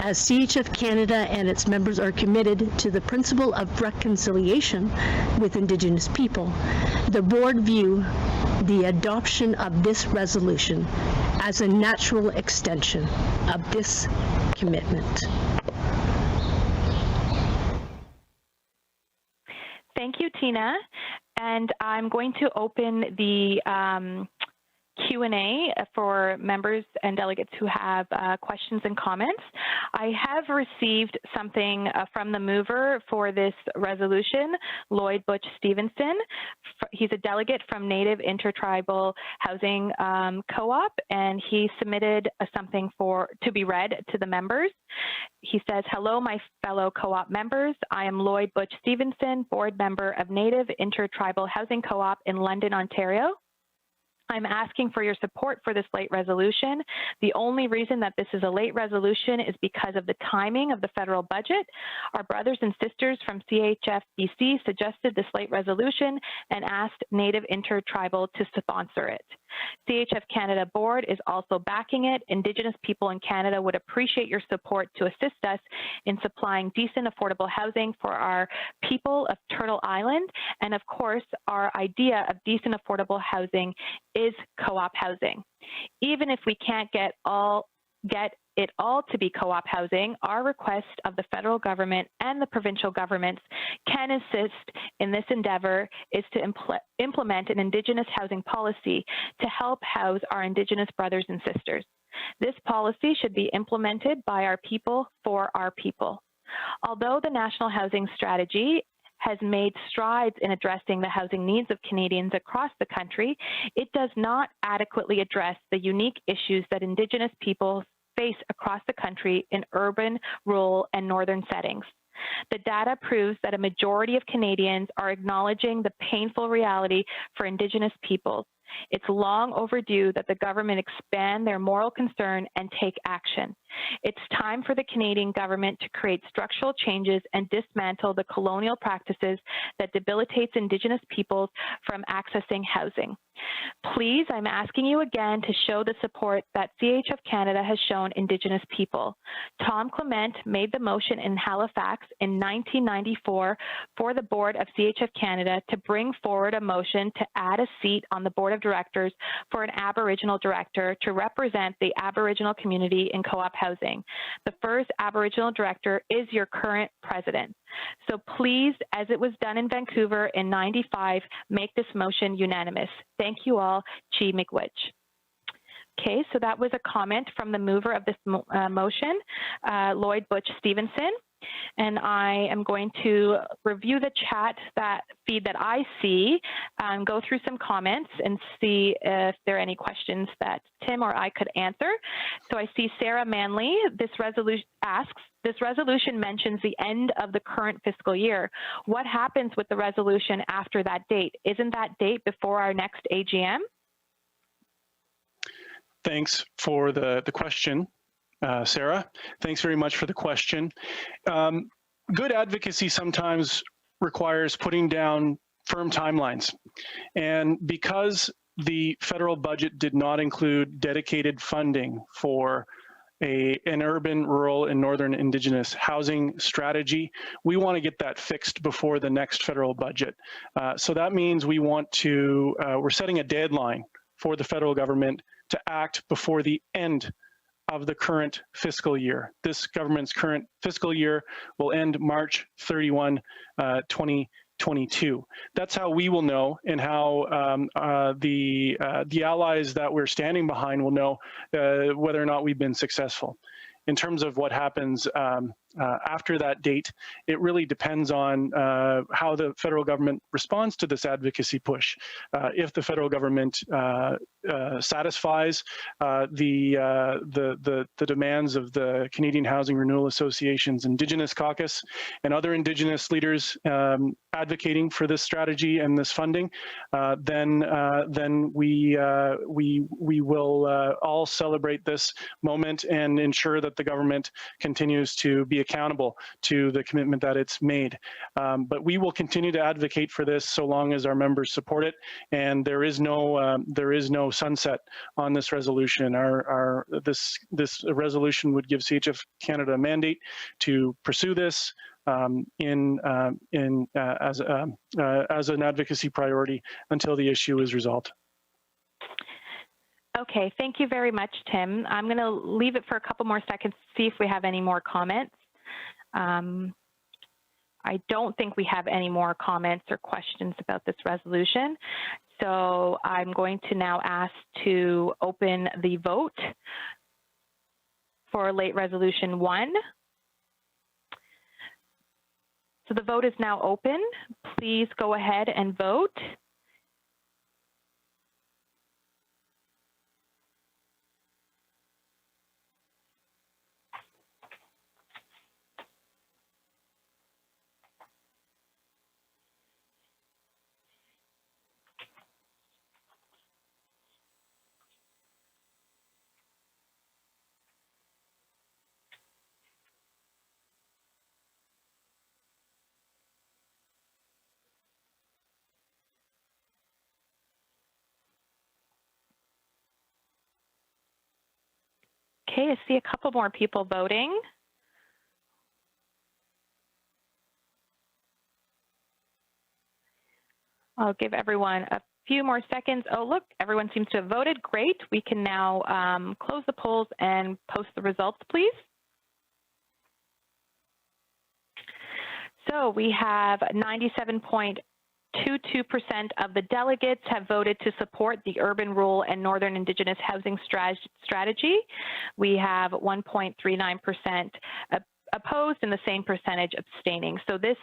As CHF Canada and its members are committed to the principle of reconciliation with Indigenous people, the board view the adoption of this resolution as a natural extension of this commitment. Thank you, Tina. And I'm going to open the Q&A for members and delegates who have questions and comments. I have received something from the mover for this resolution, Lloyd Butch Stevenson. He's a delegate from Native Intertribal Housing Co-op, and he submitted something to be read to the members. He says, hello, my fellow co-op members. I am Lloyd Butch Stevenson, board member of Native Intertribal Housing Co-op in London, Ontario. I'm asking for your support for this late resolution. The only reason that this is a late resolution is because of the timing of the federal budget. Our brothers and sisters from CHF BC suggested this late resolution and asked Native Intertribal to sponsor it. CHF Canada Board is also backing it. Indigenous people in Canada would appreciate your support to assist us in supplying decent, affordable housing for our people of Turtle Island. And of course, our idea of decent, affordable housing is co-op housing. Even if we can't get all get it all to be co-op housing, our request of the federal government and the provincial governments can assist in this endeavor is to implement an Indigenous housing policy to help house our Indigenous brothers and sisters. This policy should be implemented by our people for our people. Although the National Housing Strategy has made strides in addressing the housing needs of Canadians across the country, it does not adequately address the unique issues that Indigenous peoples face across the country in urban, rural, and northern settings. The data proves that a majority of Canadians are acknowledging the painful reality for Indigenous peoples. It's long overdue that the government expand their moral concern and take action. It's time for the Canadian government to create structural changes and dismantle the colonial practices that debilitates Indigenous peoples from accessing housing. Please, I'm asking you again to show the support that CHF Canada has shown Indigenous people. Tom Clement made the motion in Halifax in 1994 for the board of CHF Canada to bring forward a motion to add a seat on the board of directors for an Aboriginal director to represent the Aboriginal community in co-op housing. The first Aboriginal director is your current president. So please, as it was done in Vancouver in '95, make this motion unanimous. Thank you all, Chi Miigwech. Okay, so that was a comment from the mover of this motion, Lloyd Butch Stevenson. And I am going to review the chat feed that I see, go through some comments and see if there are any questions that Tim or I could answer. So I see Sarah Manley, this resolution asks, this resolution mentions the end of the current fiscal year. What happens with the resolution after that date? Isn't that date before our next AGM? Thanks for the question. Sarah, thanks very much for the question. Good advocacy sometimes requires putting down firm timelines. And because the federal budget did not include dedicated funding for an urban, rural, and northern Indigenous housing strategy, we want to get that fixed before the next federal budget. So that means we want to, we're setting a deadline for the federal government to act before the end of the current fiscal year. This government's current fiscal year will end March 31, 2022. That's how we will know, and how the allies that we're standing behind will know whether or not we've been successful. In terms of what happens after that date, it really depends on how the federal government responds to this advocacy push. If the federal government satisfies the demands of the Canadian Housing Renewal Association's Indigenous Caucus and other Indigenous leaders advocating for this strategy and this funding, then we will all celebrate this moment and ensure that the government continues to be accountable to the commitment that it's made. But we will continue to advocate for this so long as our members support it, and there is no sunset on this resolution. This resolution would give CHF Canada a mandate to pursue this as an advocacy priority until the issue is resolved. Okay, thank you very much, Tim. I'm going to leave it for a couple more seconds to see if we have any more comments. I don't think we have any more comments or questions about this resolution. So I'm going to now ask to open the vote for late resolution 1. So the vote is now open. Please go ahead and vote. Okay, I see a couple more people voting. I'll give everyone a few more seconds. Oh, look, everyone seems to have voted. Great. We can now close the polls and post the results, please. So we have 97.22% of the delegates have voted to support the Urban, Rural, and Northern Indigenous Housing Strategy. We have 1.39% opposed and the same percentage abstaining. So this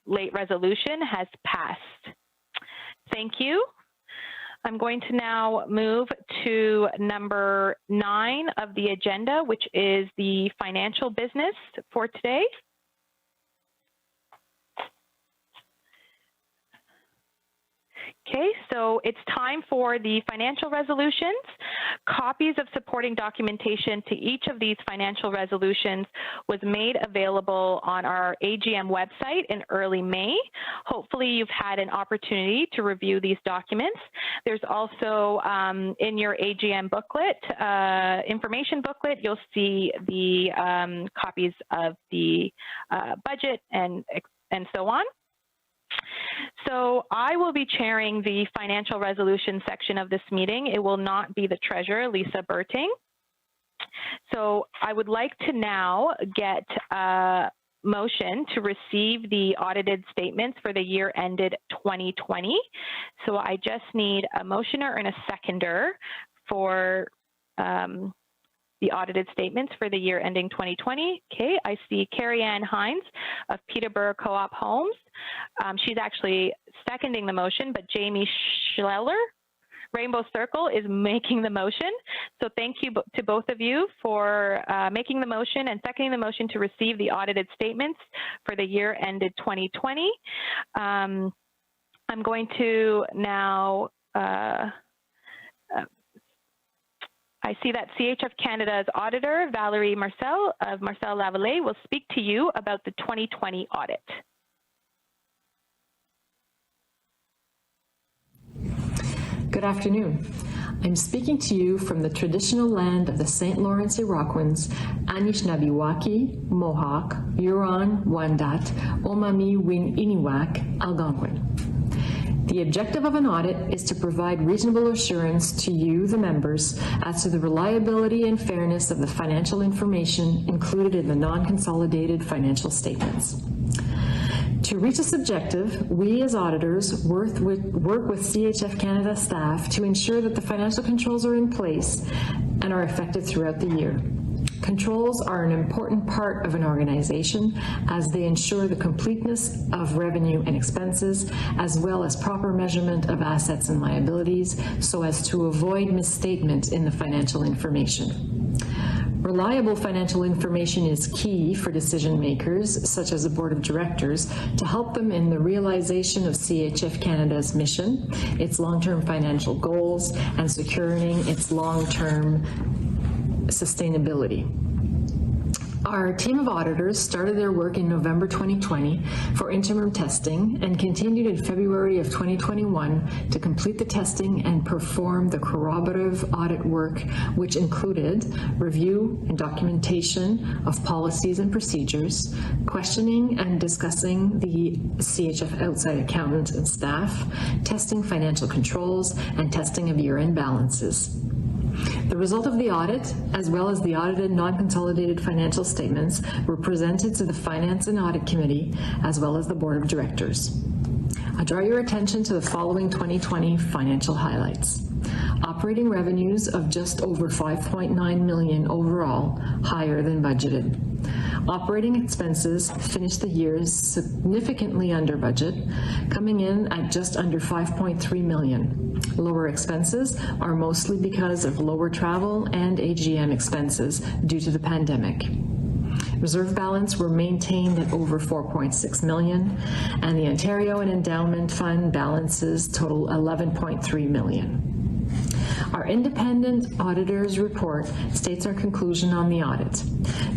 late resolution has passed. Thank you. I'm going to now move to number 9 of the agenda, which is the financial business for today. Okay, so it's time for the financial resolutions. Copies of supporting documentation to each of these financial resolutions was made available on our AGM website in early May. Hopefully you've had an opportunity to review these documents. There's also in your AGM booklet, information booklet, you'll see the copies of the budget and so on. So I will be chairing the financial resolution section of this meeting. It will not be the treasurer, Lisa Berting. So I would like to now get a motion to receive the audited statements for the year ended 2020. So I just need a motioner and a seconder for the audited statements for the year ending 2020. Okay, I see Carrie Ann Hines of Peterborough Co-op Homes. She's actually seconding the motion, but Jamie Schleller, Rainbow Circle, is making the motion. So thank you to both of you for making the motion and seconding the motion to receive the audited statements for the year ended 2020. I'm going to now I see that CHF Canada's auditor, Valerie Marcel of Marcel Lavallee, will speak to you about the 2020 audit. Good afternoon. I'm speaking to you from the traditional land of the St. Lawrence Iroquois, Anishinabe, Mohawk, Huron, Wendat, Omami, Win, Iniwak, Algonquin. The objective of an audit is to provide reasonable assurance to you, the members, as to the reliability and fairness of the financial information included in the non-consolidated financial statements. To reach this objective, we as auditors work with CHF Canada staff to ensure that the financial controls are in place and are effective throughout the year. Controls are an important part of an organization as they ensure the completeness of revenue and expenses, as well as proper measurement of assets and liabilities, so as to avoid misstatement in the financial information. Reliable financial information is key for decision makers, such as the Board of Directors, to help them in the realization of CHF Canada's mission, its long-term financial goals, and securing its long-term sustainability. Our team of auditors started their work in November 2020 for interim testing and continued in February of 2021 to complete the testing and perform the corroborative audit work, which included review and documentation of policies and procedures, questioning and discussing the CHF outside accountants and staff, testing financial controls, and testing of year-end balances. The result of the audit, as well as the audited non-consolidated financial statements, were presented to the Finance and Audit Committee, as well as the Board of Directors. I draw your attention to the following 2020 financial highlights. Operating revenues of just over $5.9 million overall, higher than budgeted. Operating expenses finished the year significantly under budget, coming in at just under $5.3 million. Lower expenses are mostly because of lower travel and AGM expenses due to the pandemic. Reserve balance were maintained at over $4.6 million, and the Ontario and Endowment Fund balances total $11.3 million. Our independent auditor's report states our conclusion on the audit.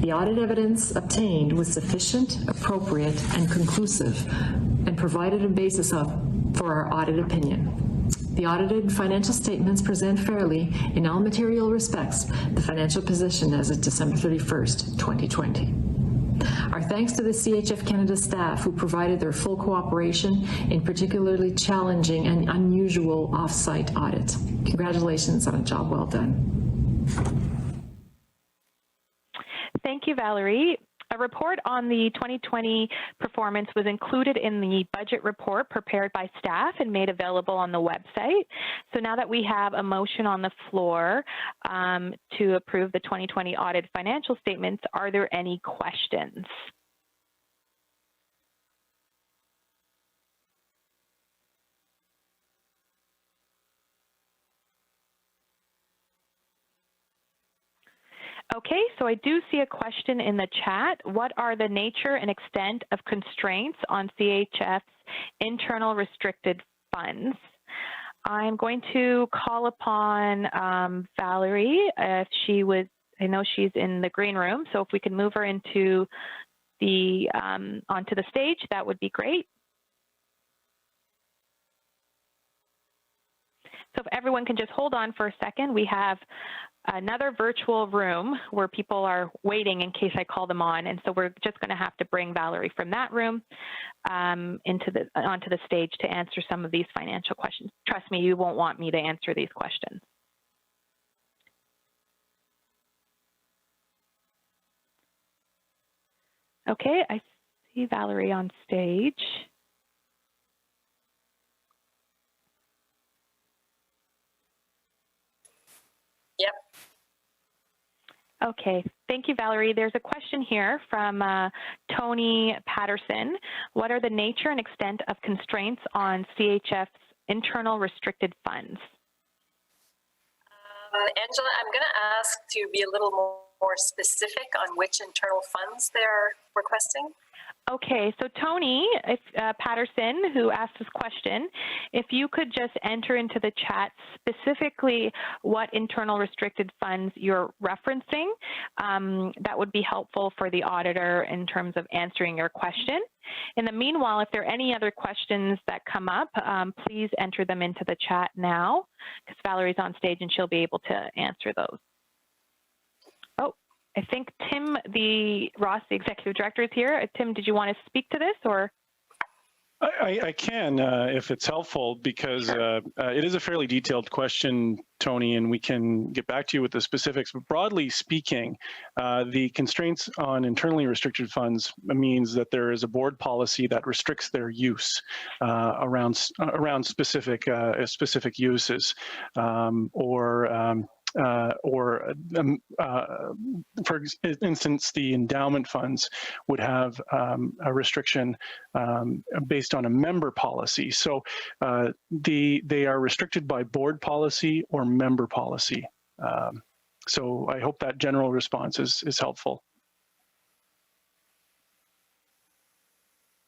The audit evidence obtained was sufficient, appropriate, and conclusive, and provided a basis for our audit opinion. The audited financial statements present fairly, in all material respects, the financial position as of December 31st, 2020. Our thanks to the CHF Canada staff who provided their full cooperation in particularly challenging and unusual off-site audit. Congratulations on a job well done. Thank you, Valerie. A report on the 2020 performance was included in the budget report prepared by staff and made available on the website. So now that we have a motion on the floor to approve the 2020 audited financial statements, are there any questions? Okay, so I do see a question in the chat. What are the nature and extent of constraints on CHF's internal restricted funds? I'm going to call upon Valerie if she would, I know she's in the green room, so if we can move her into the, onto the stage, that would be great. So if everyone can just hold on for a second, we have another virtual room where people are waiting in case I call them on. And so we're just going to have to bring Valerie from that room onto the stage to answer some of these financial questions. Trust me, you won't want me to answer these questions. Okay, I see Valerie on stage. Yep. Okay, thank you, Valerie. There's a question here from Tony Patterson. What are the nature and extent of constraints on CHF's internal restricted funds? Angela, I'm going to ask to be a little more specific on which internal funds they're requesting. Okay, so Tony Patterson, who asked this question, if you could just enter into the chat specifically what internal restricted funds you're referencing, that would be helpful for the auditor in terms of answering your question. In the meanwhile, if there are any other questions that come up, please enter them into the chat now, because Valerie's on stage and she'll be able to answer those. I think Tim Ross, the Executive Director, is here. Tim, did you want to speak to this, or? I can, if it's helpful, because it is a fairly detailed question, Tony, and we can get back to you with the specifics. But broadly speaking, the constraints on internally restricted funds means that there is a board policy that restricts their use around specific uses, for instance, the endowment funds would have a restriction based on a member policy. So they are restricted by board policy or member policy. So I hope that general response is helpful.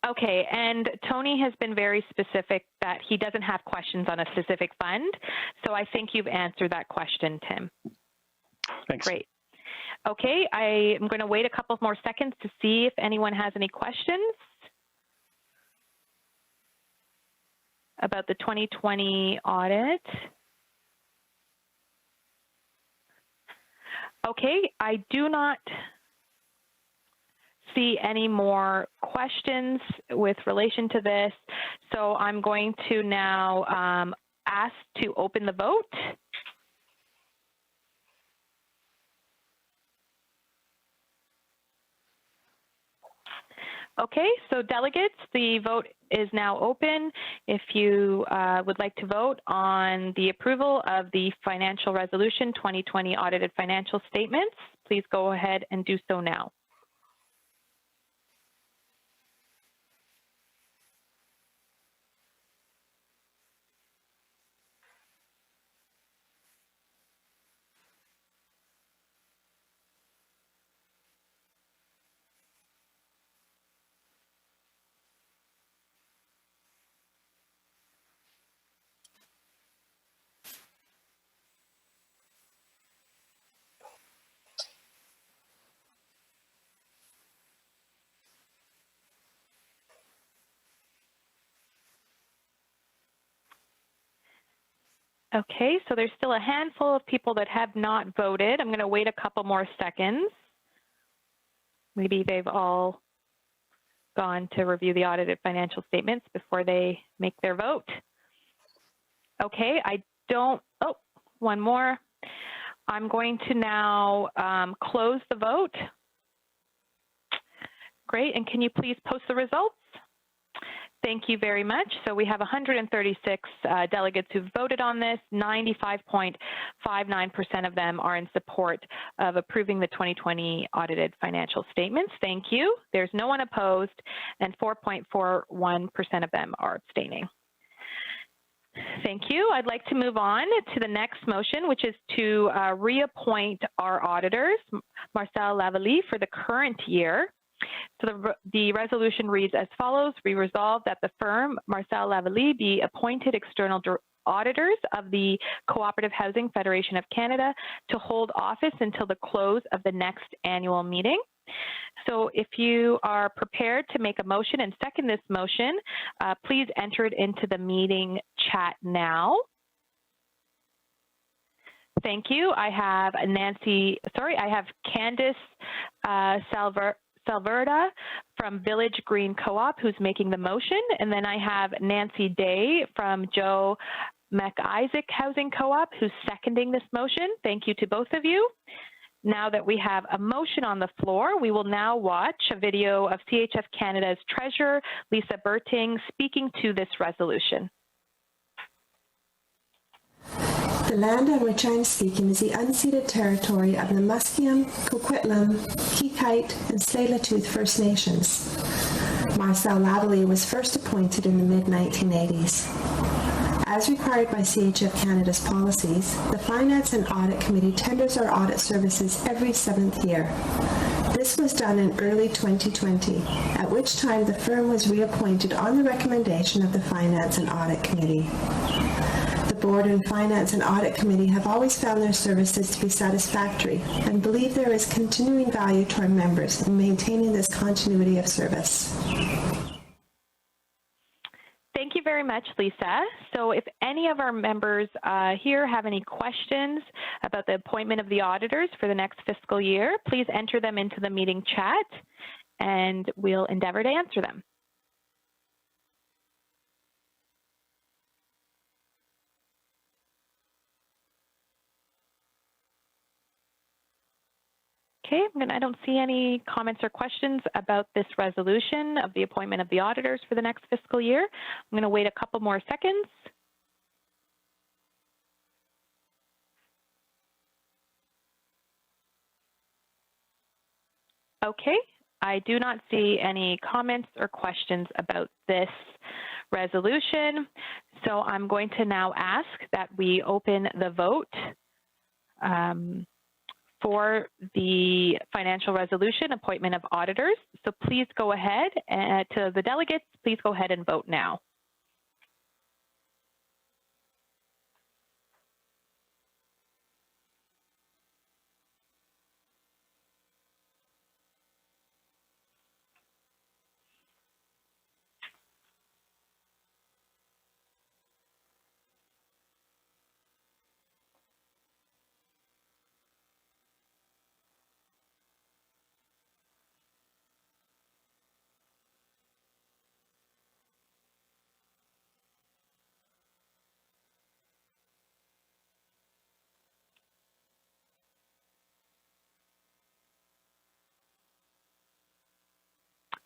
Okay, and Tony has been very specific that he doesn't have questions on a specific fund. So I think you've answered that question, Tim. Thanks. Great. Okay, I am going to wait a couple more seconds to see if anyone has any questions about the 2020 audit. Okay, I do not see any more questions with relation to this. So I'm going to now ask to open the vote. Okay, so delegates, the vote is now open. If you would like to vote on the approval of the financial resolution 2020 audited financial statements, please go ahead and do so now. Okay, so there's still a handful of people that have not voted. I'm going to wait a couple more seconds. Maybe they've all gone to review the audited financial statements before they make their vote. Okay, one more. I'm going to now close the vote. Great, and can you please post the results? Thank you very much. So we have 136 delegates who voted on this. 95.59% of them are in support of approving the 2020 audited financial statements. Thank you. There's no one opposed, and 4.41% of them are abstaining. Thank you. I'd like to move on to the next motion, which is to reappoint our auditors, Marcel Lavallee, for the current year. So the resolution reads as follows. We resolve that the firm, Marcel Lavallee, be appointed external auditors of the Cooperative Housing Federation of Canada to hold office until the close of the next annual meeting. So if you are prepared to make a motion and second this motion, please enter it into the meeting chat now. Thank you. I have Candice Salverda from Village Green Co-op who's making the motion, and then I have Nancy Day from Joe McIsaac Housing Co-op who's seconding this motion. Thank you to both of you. Now that we have a motion on the floor, we will now watch a video of CHF Canada's Treasurer, Lisa Berting, speaking to this resolution. The land on which I am speaking is the unceded territory of the Musqueam, Coquitlam, Kikite, and Tsleil-Waututh First Nations. Marcel Lavallee was first appointed in the mid-1980s. As required by CHF Canada's policies, the Finance and Audit Committee tenders our audit services every 7th year. This was done in early 2020, at which time the firm was reappointed on the recommendation of the Finance and Audit Committee. The Board and Finance and Audit Committee have always found their services to be satisfactory and believe there is continuing value to our members in maintaining this continuity of service. Thank you very much, Lisa. So if any of our members here have any questions about the appointment of the auditors for the next fiscal year, please enter them into the meeting chat and we'll endeavor to answer them. Okay, I don't see any comments or questions about this resolution of the appointment of the auditors for the next fiscal year. I'm going to wait a couple more seconds. Okay, I do not see any comments or questions about this resolution. So I'm going to now ask that we open the vote for the financial resolution, appointment of auditors. So please go ahead to the delegates, please go ahead and vote now.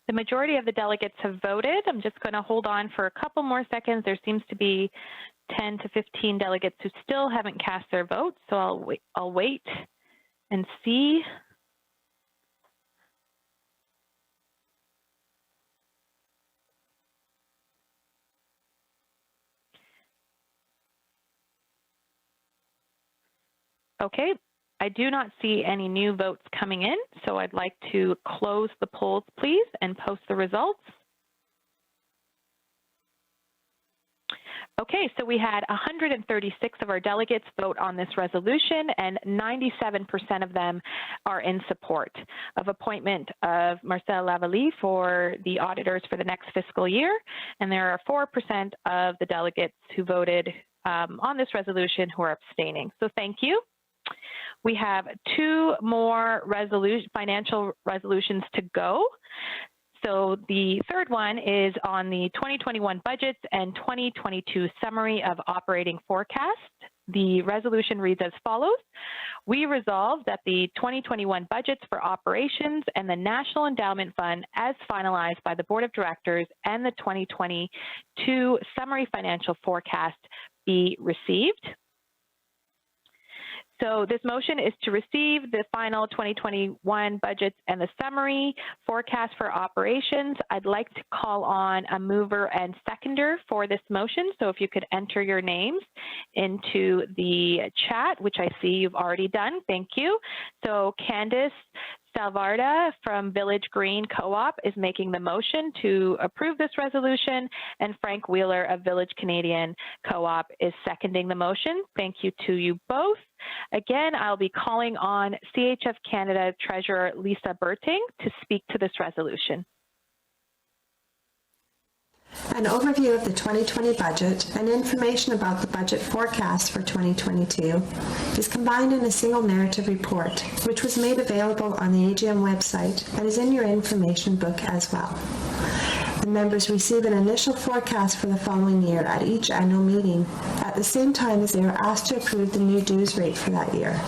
The majority of the delegates have voted. I'm just going to hold on for a couple more seconds. There seems to be 10 to 15 delegates who still haven't cast their votes, so I'll wait and see. Okay. I do not see any new votes coming in, so I'd like to close the polls, please, and post the results. Okay, so we had 136 of our delegates vote on this resolution, and 97% of them are in support of appointment of Marcel Lavallee for the auditors for the next fiscal year, and there are 4% of the delegates who voted on this resolution who are abstaining. So thank you. We have two more financial resolutions to go. So the third one is on the 2021 budgets and 2022 summary of operating forecast. The resolution reads as follows. We resolve that the 2021 budgets for operations and the National Endowment Fund as finalized by the Board of Directors and the 2022 summary financial forecast be received. So this motion is to receive the final 2021 budgets and the summary forecast for operations. I'd like to call on a mover and seconder for this motion. So if you could enter your names into the chat, which I see you've already done. Thank you. So Candice Salvarda from Village Green Co-op is making the motion to approve this resolution, and Frank Wheeler of Village Canadian Co-op is seconding the motion. Thank you to you both. Again, I'll be calling on CHF Canada Treasurer Lisa Berting to speak to this resolution. An overview of the 2020 budget and information about the budget forecast for 2022 is combined in a single narrative report, which was made available on the AGM website and is in your information book as well. The members receive an initial forecast for the following year at each annual meeting, at the same time as they are asked to approve the new dues rate for that year.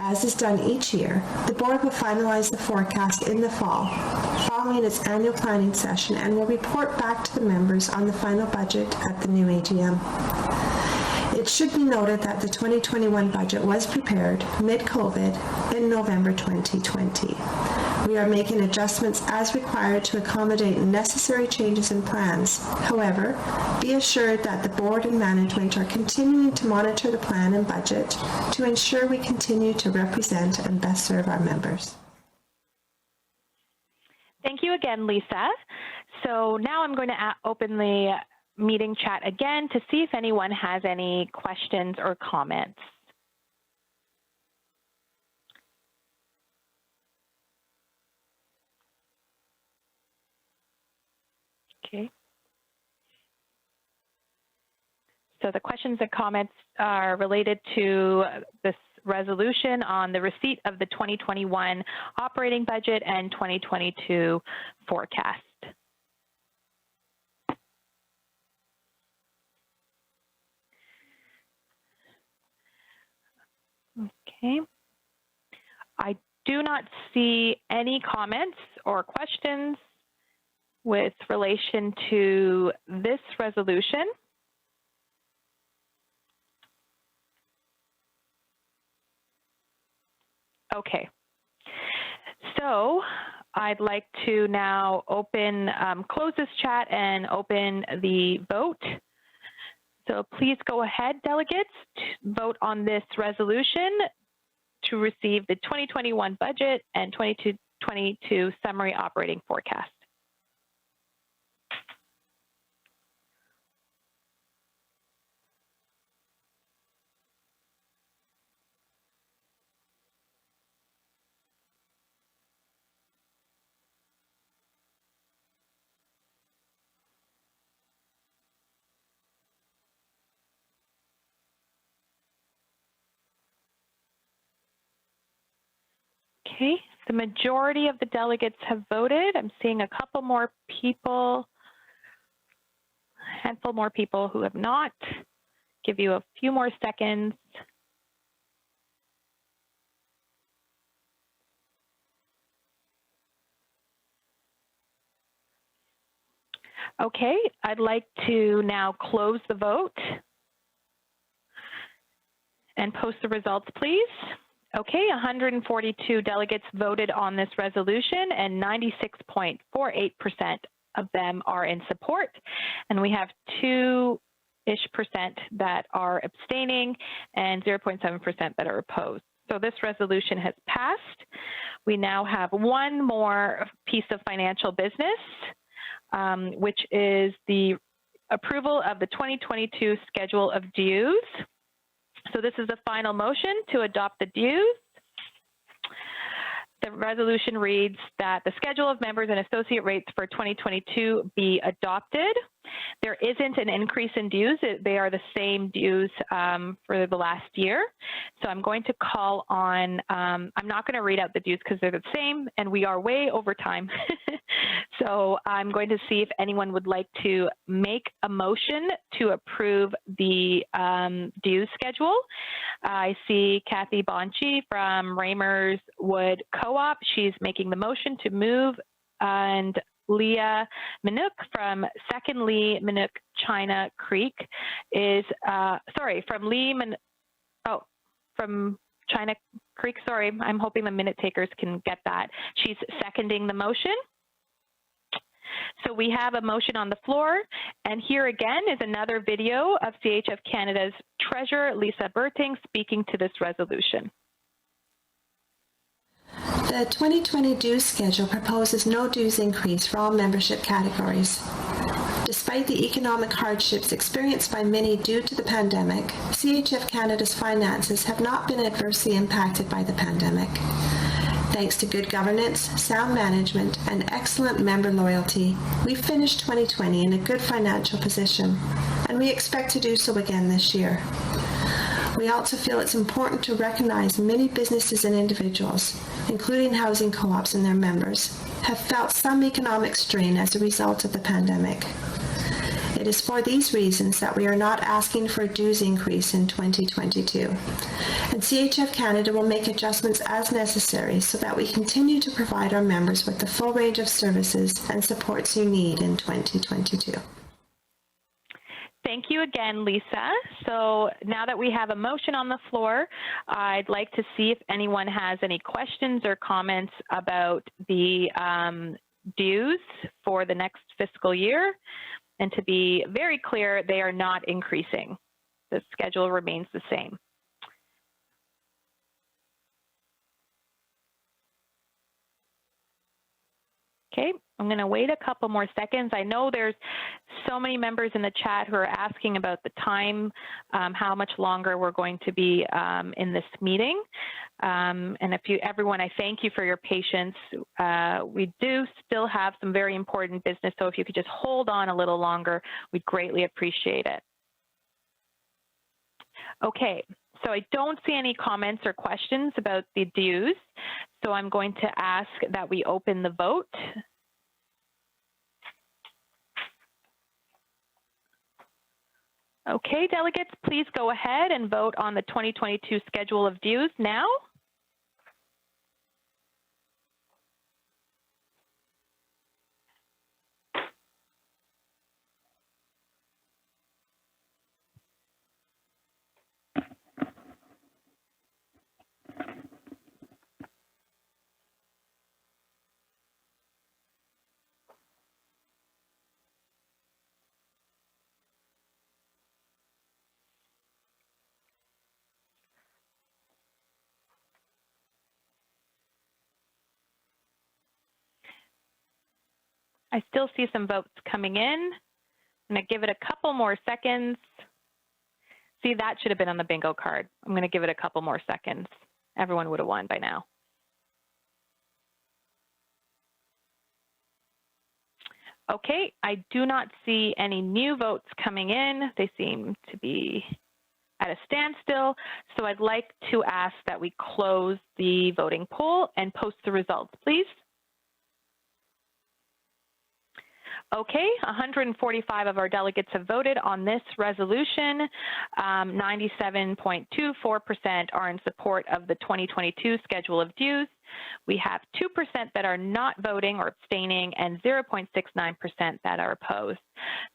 As is done each year, the board will finalize the forecast in the fall, following its annual planning session, and will report back to the members on the final budget at the new AGM. It should be noted that the 2021 budget was prepared mid-COVID in November 2020. We are making adjustments as required to accommodate necessary changes in plans. However, be assured that the board and management are continuing to monitor the plan and budget to ensure we continue to represent and best serve our members. Thank you again, Lisa. So now I'm going to open the meeting chat again to see if anyone has any questions or comments. Okay. So the questions and comments are related to this resolution on the receipt of the 2021 operating budget and 2022 forecast. Okay. I do not see any comments or questions with relation to this resolution. Okay, so I'd like to now close this chat and open the vote. So please go ahead, delegates, to vote on this resolution to receive the 2021 budget and 2022 summary operating forecast. Okay, the majority of the delegates have voted. I'm seeing a couple more people, a handful more people who have not. Give you a few more seconds. Okay, I'd like to now close the vote and post the results, please. Okay, 142 delegates voted on this resolution and 96.48% of them are in support. And we have 2-ish% that are abstaining and 0.7% that are opposed. So this resolution has passed. We now have one more piece of financial business, which is the approval of the 2022 schedule of dues. So this is the final motion to adopt the dues. The resolution reads that the schedule of members and associate rates for 2022 be adopted. There isn't an increase in dues. They are the same dues for the last year. So I'm going to call on, I'm not going to read out the dues because they're the same and we are way over time. So I'm going to see if anyone would like to make a motion to approve the dues schedule. I see Kathy Bonci from Ramers Wood Co-op. She's making the motion to move, and Leah Minook from Second Lee Minook China Creek is, from China Creek, sorry, I'm hoping the minute takers can get that. She's seconding the motion. So we have a motion on the floor, and here again is another video of CHF Canada's Treasurer, Lisa Berting, speaking to this resolution. The 2020 dues schedule proposes no dues increase for all membership categories. Despite the economic hardships experienced by many due to the pandemic, CHF Canada's finances have not been adversely impacted by the pandemic. Thanks to good governance, sound management, and excellent member loyalty, we finished 2020 in a good financial position, and we expect to do so again this year. We also feel it's important to recognize many businesses and individuals, including housing co-ops and their members, have felt some economic strain as a result of the pandemic. It is for these reasons that we are not asking for a dues increase in 2022. And CHF Canada will make adjustments as necessary so that we continue to provide our members with the full range of services and supports you need in 2022. Thank you again, Lisa. So now that we have a motion on the floor, I'd like to see if anyone has any questions or comments about the dues for the next fiscal year. And to be very clear, they are not increasing. The schedule remains the same. Okay, I'm going to wait a couple more seconds. I know there's so many members in the chat who are asking about the time, how much longer we're going to be in this meeting. And everyone, I thank you for your patience. We do still have some very important business, so if you could just hold on a little longer, we'd greatly appreciate it. Okay, so I don't see any comments or questions about the dues, so I'm going to ask that we open the vote. Okay, delegates, please go ahead and vote on the 2022 schedule of dues now. I still see some votes coming in. I'm going to give it a couple more seconds. See, that should have been on the bingo card. I'm going to give it a couple more seconds. Everyone would have won by now. Okay, I do not see any new votes coming in. They seem to be at a standstill. So I'd like to ask that we close the voting poll and post the results, please. Okay, 145 of our delegates have voted on this resolution. 97.24% are in support of the 2022 schedule of dues. We have 2% that are not voting or abstaining and 0.69% that are opposed.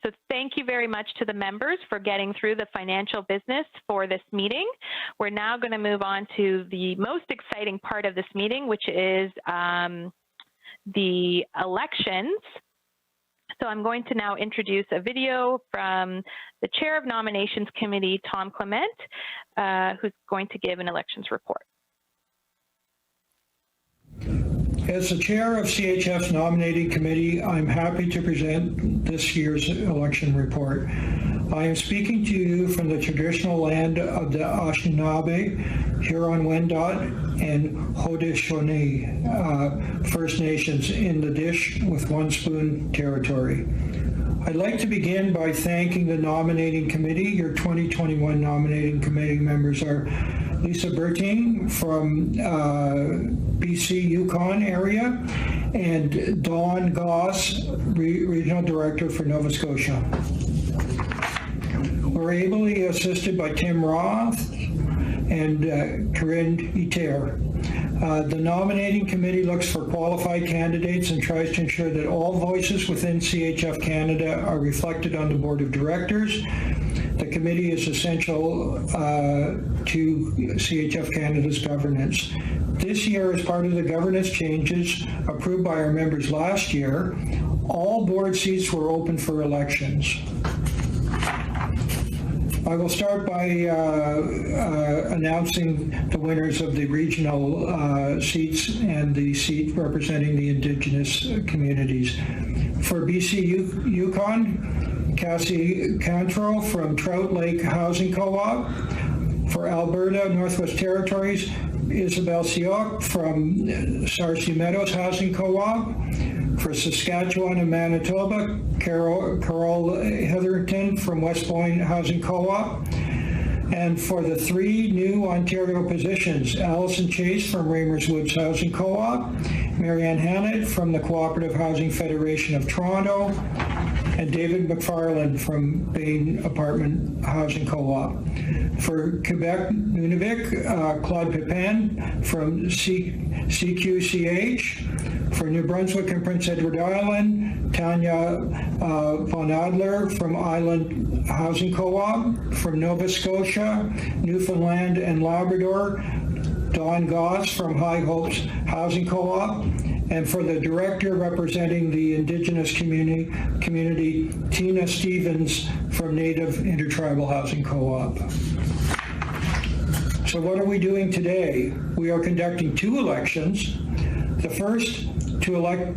So thank you very much to the members for getting through the financial business for this meeting. We're now going to move on to the most exciting part of this meeting, which is the elections. So I'm going to now introduce a video from the Chair of Nominations Committee, Tom Clement, who's going to give an elections report. As the Chair of CHF's Nominating Committee, I'm happy to present this year's election report. I am speaking to you from the traditional land of the Anishinabe, Huron-Wendat, and Haudenosaunee First Nations in the Dish with One Spoon territory. I'd like to begin by thanking the Nominating Committee. Your 2021 Nominating Committee members are Lisa Berting from BC Yukon area and Dawn Goss, Regional Director for Nova Scotia. We're ably assisted by Tim Roth and Corinne Iter. The Nominating Committee looks for qualified candidates and tries to ensure that all voices within CHF Canada are reflected on the Board of Directors. The committee is essential to CHF Canada's governance. This year, as part of the governance changes approved by our members last year, all board seats were open for elections. I will start by announcing the winners of the regional seats and the seat representing the Indigenous communities. For BC Yukon, Cassie Cantrell from Trout Lake Housing Co-op. For Alberta Northwest Territories, Isabel Sioc from Sarcee Meadows Housing Co-op. For Saskatchewan and Manitoba, Carol Heatherton from West Point Housing Co-op. And for the 3 new Ontario positions, Allison Chase from Ramers Woods Housing Co-op, Marianne Hannett from the Cooperative Housing Federation of Toronto, and David McFarland from Bain Apartment Housing Co-op. For Quebec Nunavik, Claude Pepin from CQCH. For New Brunswick and Prince Edward Island, Tanya Von Adler from Island Housing Co-op. From Nova Scotia, Newfoundland and Labrador, Dawn Goss from High Hopes Housing Co-op. And for the director representing the Indigenous community, Tina Stevens from Native Intertribal Housing Co-op. So what are we doing today? We are conducting 2 elections. The first, to elect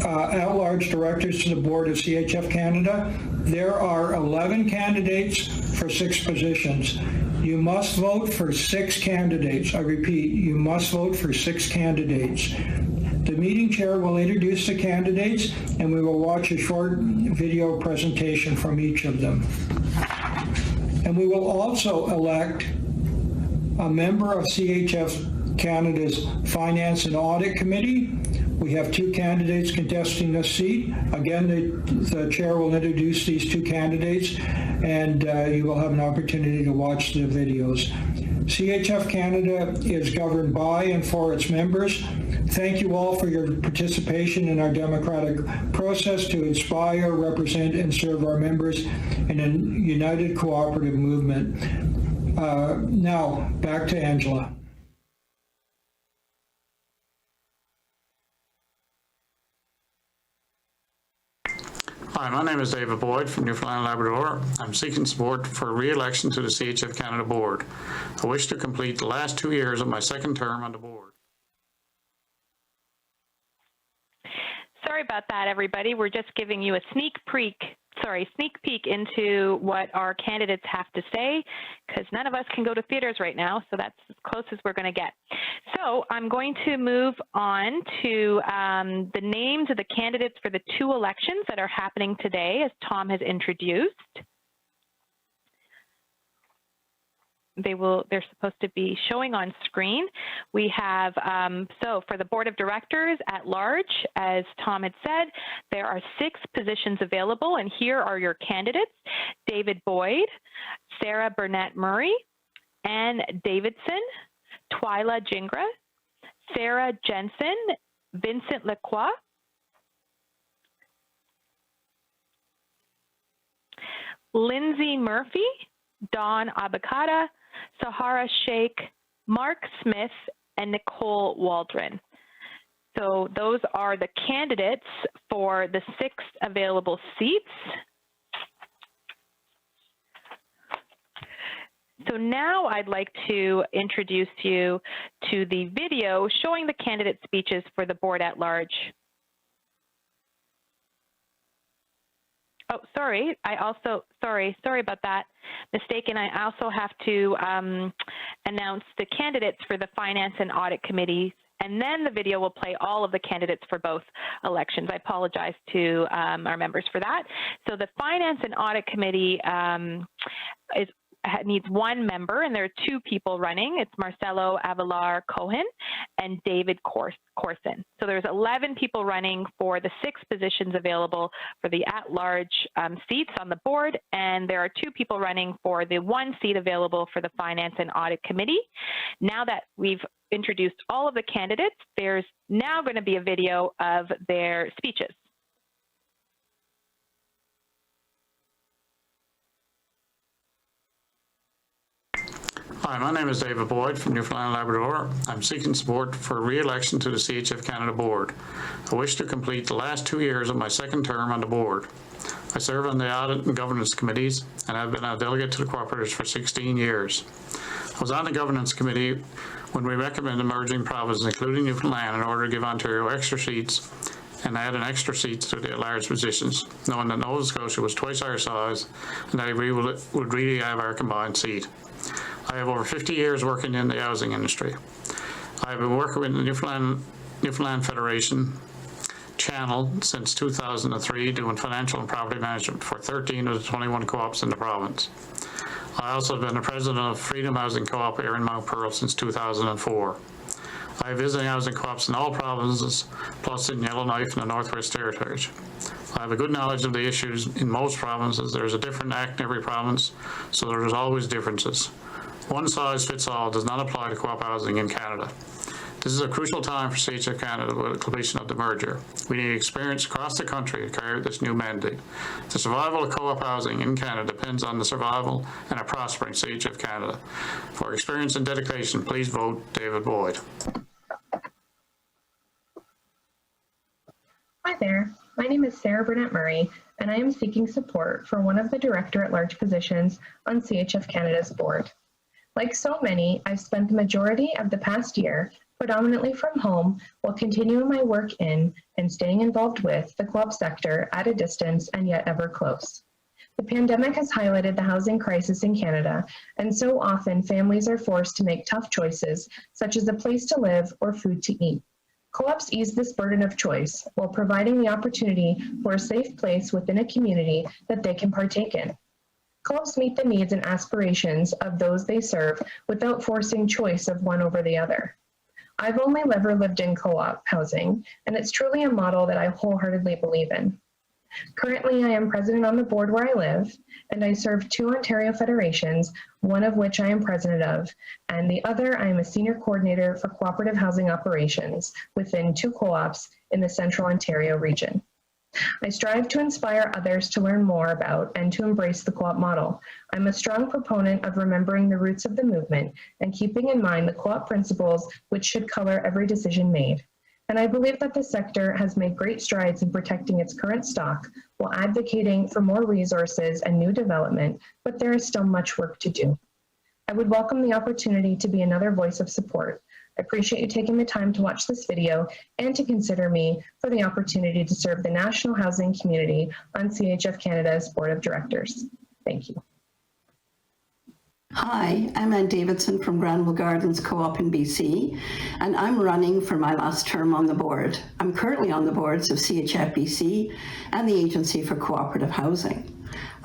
at-large directors to the board of CHF Canada. There are 11 candidates for 6 positions. You must vote for 6 candidates. I repeat, you must vote for 6 candidates. The meeting chair will introduce the candidates, and we will watch a short video presentation from each of them. And we will also elect a member of CHF Canada's Finance and Audit Committee. We have 2 candidates contesting this seat. Again, the chair will introduce these 2 candidates, and you will have an opportunity to watch the videos. CHF Canada is governed by and for its members. Thank you all for your participation in our democratic process to inspire, represent, and serve our members in a united cooperative movement. Now, back to Angela. Hi, my name is David Boyd from Newfoundland and Labrador. I'm seeking support for re-election to the CHF Canada Board. I wish to complete the last 2 years of my second term on the board. Sorry about that, everybody. We're just giving you a sneak peek into what our candidates have to say, because none of us can go to theaters right now, so that's as close as we're going to get. So I'm going to move on to the names of the candidates for the 2 elections that are happening today, as Tom has introduced. They're supposed to be showing on screen. We have, so for the Board of Directors at large, as Tom had said, there are 6 positions available, and here are your candidates: David Boyd, Sarah Burnett Murray, Ann Davidson, Twyla Gingras, Sarah Jensen, Vincent Lacroix, Lindsay Murphy, Dawn Abakata, Sahara Sheikh, Mark Smith, and Nicole Waldron. So those are the candidates for the 6 available seats. So now I'd like to introduce you to the video showing the candidate speeches for the board at large. Oh, sorry. Sorry about that. Mistaken. I also have to announce the candidates for the Finance and Audit Committees and then the video will play all of the candidates for both elections. I apologize to our members for that. So the Finance and Audit Committee needs one member, and there are two people running. It's Marcelo Avalar Cohen and David Corson. So there's 11 people running for the 6 positions available for the at-large seats on the board, and there are 2 people running for the 1 seat available for the Finance and Audit Committee. Now that we've introduced all of the candidates, there's now going to be a video of their speeches. Hi, my name is David Boyd from Newfoundland and Labrador. I'm seeking support for re-election to the CHF Canada Board. I wish to complete the last 2 years of my second term on the board. I serve on the Audit and Governance Committees, and I've been a delegate to the Cooperatives for 16 years. I was on the Governance Committee when we recommended merging provinces, including Newfoundland, in order to give Ontario extra seats and add an extra seat to the large positions, knowing that Nova Scotia was twice our size and that we would really have our combined seat. I have over 50 years working in the housing industry. I have been working with the Newfoundland Federation channel since 2003, doing financial and property management for 13 of the 21 co-ops in the province. I also have been the president of Freedom Housing Co-op here in Mount Pearl since 2004. I have visited housing co-ops in all provinces, plus in Yellowknife and the Northwest Territories. I have a good knowledge of the issues in most provinces. There's a different act in every province, so there's always differences. One size fits all does not apply to co-op housing in Canada. This is a crucial time for CHF Canada with the completion of the merger. We need experience across the country to carry out this new mandate. The survival of co-op housing in Canada depends on the survival and a prospering CHF Canada. For experience and dedication, please vote David Boyd. Hi there, my name is Sarah Burnett Murray, and I am seeking support for one of the Director-at-Large positions on CHF Canada's board. Like so many, I've spent the majority of the past year predominantly from home while continuing my work in and staying involved with the co-op sector at a distance and yet ever close. The pandemic has highlighted the housing crisis in Canada, and so often families are forced to make tough choices, such as a place to live or food to eat. Co-ops ease this burden of choice while providing the opportunity for a safe place within a community that they can partake in. Co-ops meet the needs and aspirations of those they serve without forcing choice of one over the other. I've only ever lived in co-op housing, and it's truly a model that I wholeheartedly believe in. Currently, I am president on the board where I live, and I serve 2 Ontario federations, one of which I am president of, and the other I am a senior coordinator for cooperative housing operations within 2 co-ops in the Central Ontario region. I strive to inspire others to learn more about and to embrace the co-op model. I'm a strong proponent of remembering the roots of the movement and keeping in mind the co-op principles which should color every decision made. And I believe that the sector has made great strides in protecting its current stock while advocating for more resources and new development, but there is still much work to do. I would welcome the opportunity to be another voice of support. I appreciate you taking the time to watch this video and to consider me for the opportunity to serve the national housing community on CHF Canada's Board of Directors. Thank you. Hi, I'm Ann Davidson from Granville Gardens Co-op in BC, and I'm running for my last term on the board. I'm currently on the boards of CHF BC and the Agency for Cooperative Housing.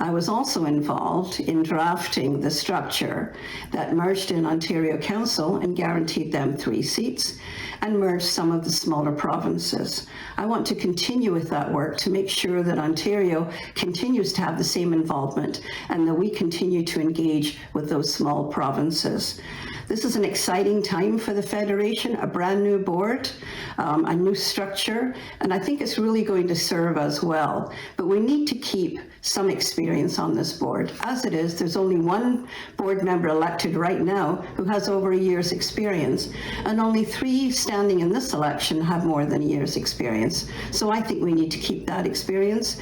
I was also involved in drafting the structure that merged in Ontario Council and guaranteed them 3 seats and merged some of the smaller provinces. I want to continue with that work to make sure that Ontario continues to have the same involvement and that we continue to engage with those small provinces. This is an exciting time for the Federation, a brand new board, a new structure, and I think it's really going to serve us well. But we need to keep some experience on this board. As it is, there's only 1 board member elected right now who has over a year's experience, and only 3 standing in this election have more than a year's experience. So I think we need to keep that experience.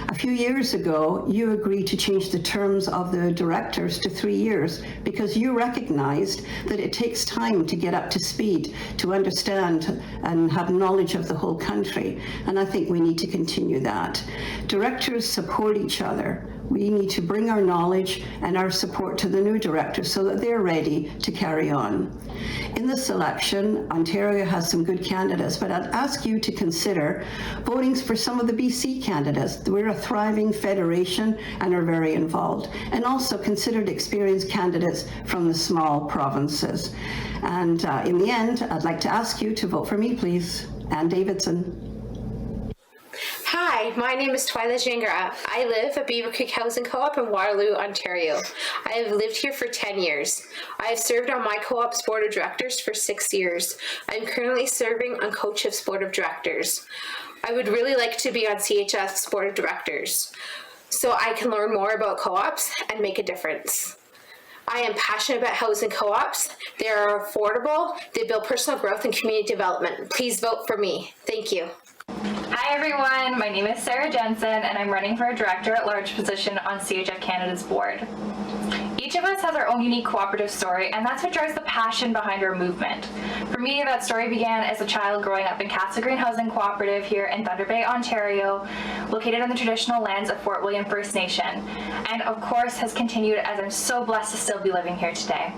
A few years ago, you agreed to change the terms of the directors to 3 years because you recognized that it takes time to get up to speed, to understand and have knowledge of the whole country. And I think we need to continue that. Directors support each other. We need to bring our knowledge and our support to the new directors so that they're ready to carry on. In this election, Ontario has some good candidates, but I'd ask you to consider voting for some of the BC candidates. We're a thriving federation and are very involved. And also considered experienced candidates from the small provinces. And in the end, I'd like to ask you to vote for me, please. Ann Davidson. Hi, my name is Twyla Gingras. I live at Beaver Creek Housing Co-op in Waterloo, Ontario. I have lived here for 10 years. I have served on my co-op's board of directors for 6 years. I'm currently serving on CHF's board of directors. I would really like to be on CHF's board of directors so I can learn more about co-ops and make a difference. I am passionate about housing co-ops. They are affordable, they build personal growth and community development. Please vote for me. Thank you. Hi everyone, my name is Sarah Jensen and I'm running for a Director at Large position on CHF Canada's board. Each of us has our own unique cooperative story, and that's what drives the passion behind our movement. For me, that story began as a child growing up in Castle Green Housing Cooperative here in Thunder Bay, Ontario, located on the traditional lands of Fort William First Nation, and of course has continued as I'm so blessed to still be living here today.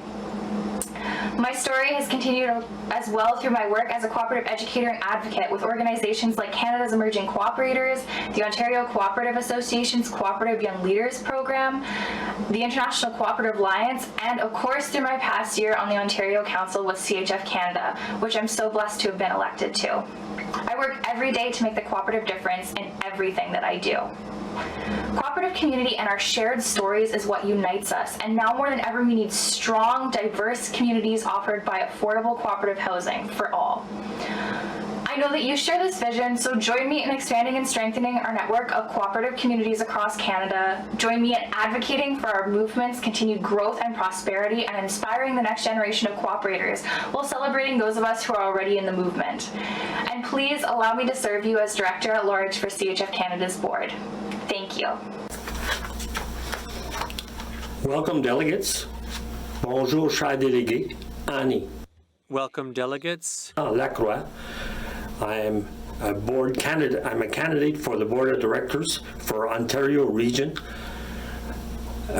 My story has continued as well through my work as a cooperative educator and advocate with organizations like Canada's Emerging Cooperators, the Ontario Cooperative Association's Cooperative Young Leaders Program, the International Cooperative Alliance, and of course through my past year on the Ontario Council with CHF Canada, which I'm so blessed to have been elected to. I work every day to make the cooperative difference in everything that I do. Cooperative community and our shared stories is what unites us, and now more than ever we need strong, diverse communities offered by affordable cooperative housing for all. I know that you share this vision, so join me in expanding and strengthening our network of cooperative communities across Canada. Join me in advocating for our movement's continued growth and prosperity and inspiring the next generation of cooperators while celebrating those of us who are already in the movement. And please allow me to serve you as Director at Large for CHF Canada's board. Thank you. Welcome, delegates. Bonjour, chers délégués. Annie. Welcome, delegates. Lacroix. I am I'm a candidate for the board of directors for Ontario region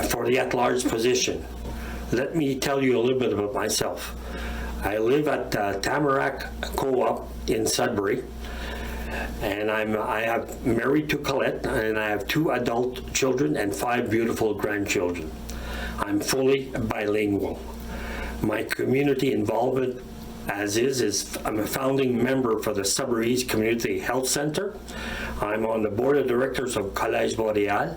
for the at-large position. Let me tell you a little bit about myself. I live at Tamarack Co-op in Sudbury, and I have married to Colette, and I have 2 adult children and 5 beautiful grandchildren. I'm fully bilingual. My community involvement is I'm a founding member for the Sudbury East Community Health Center. I'm on the board of directors of Collège Boréal.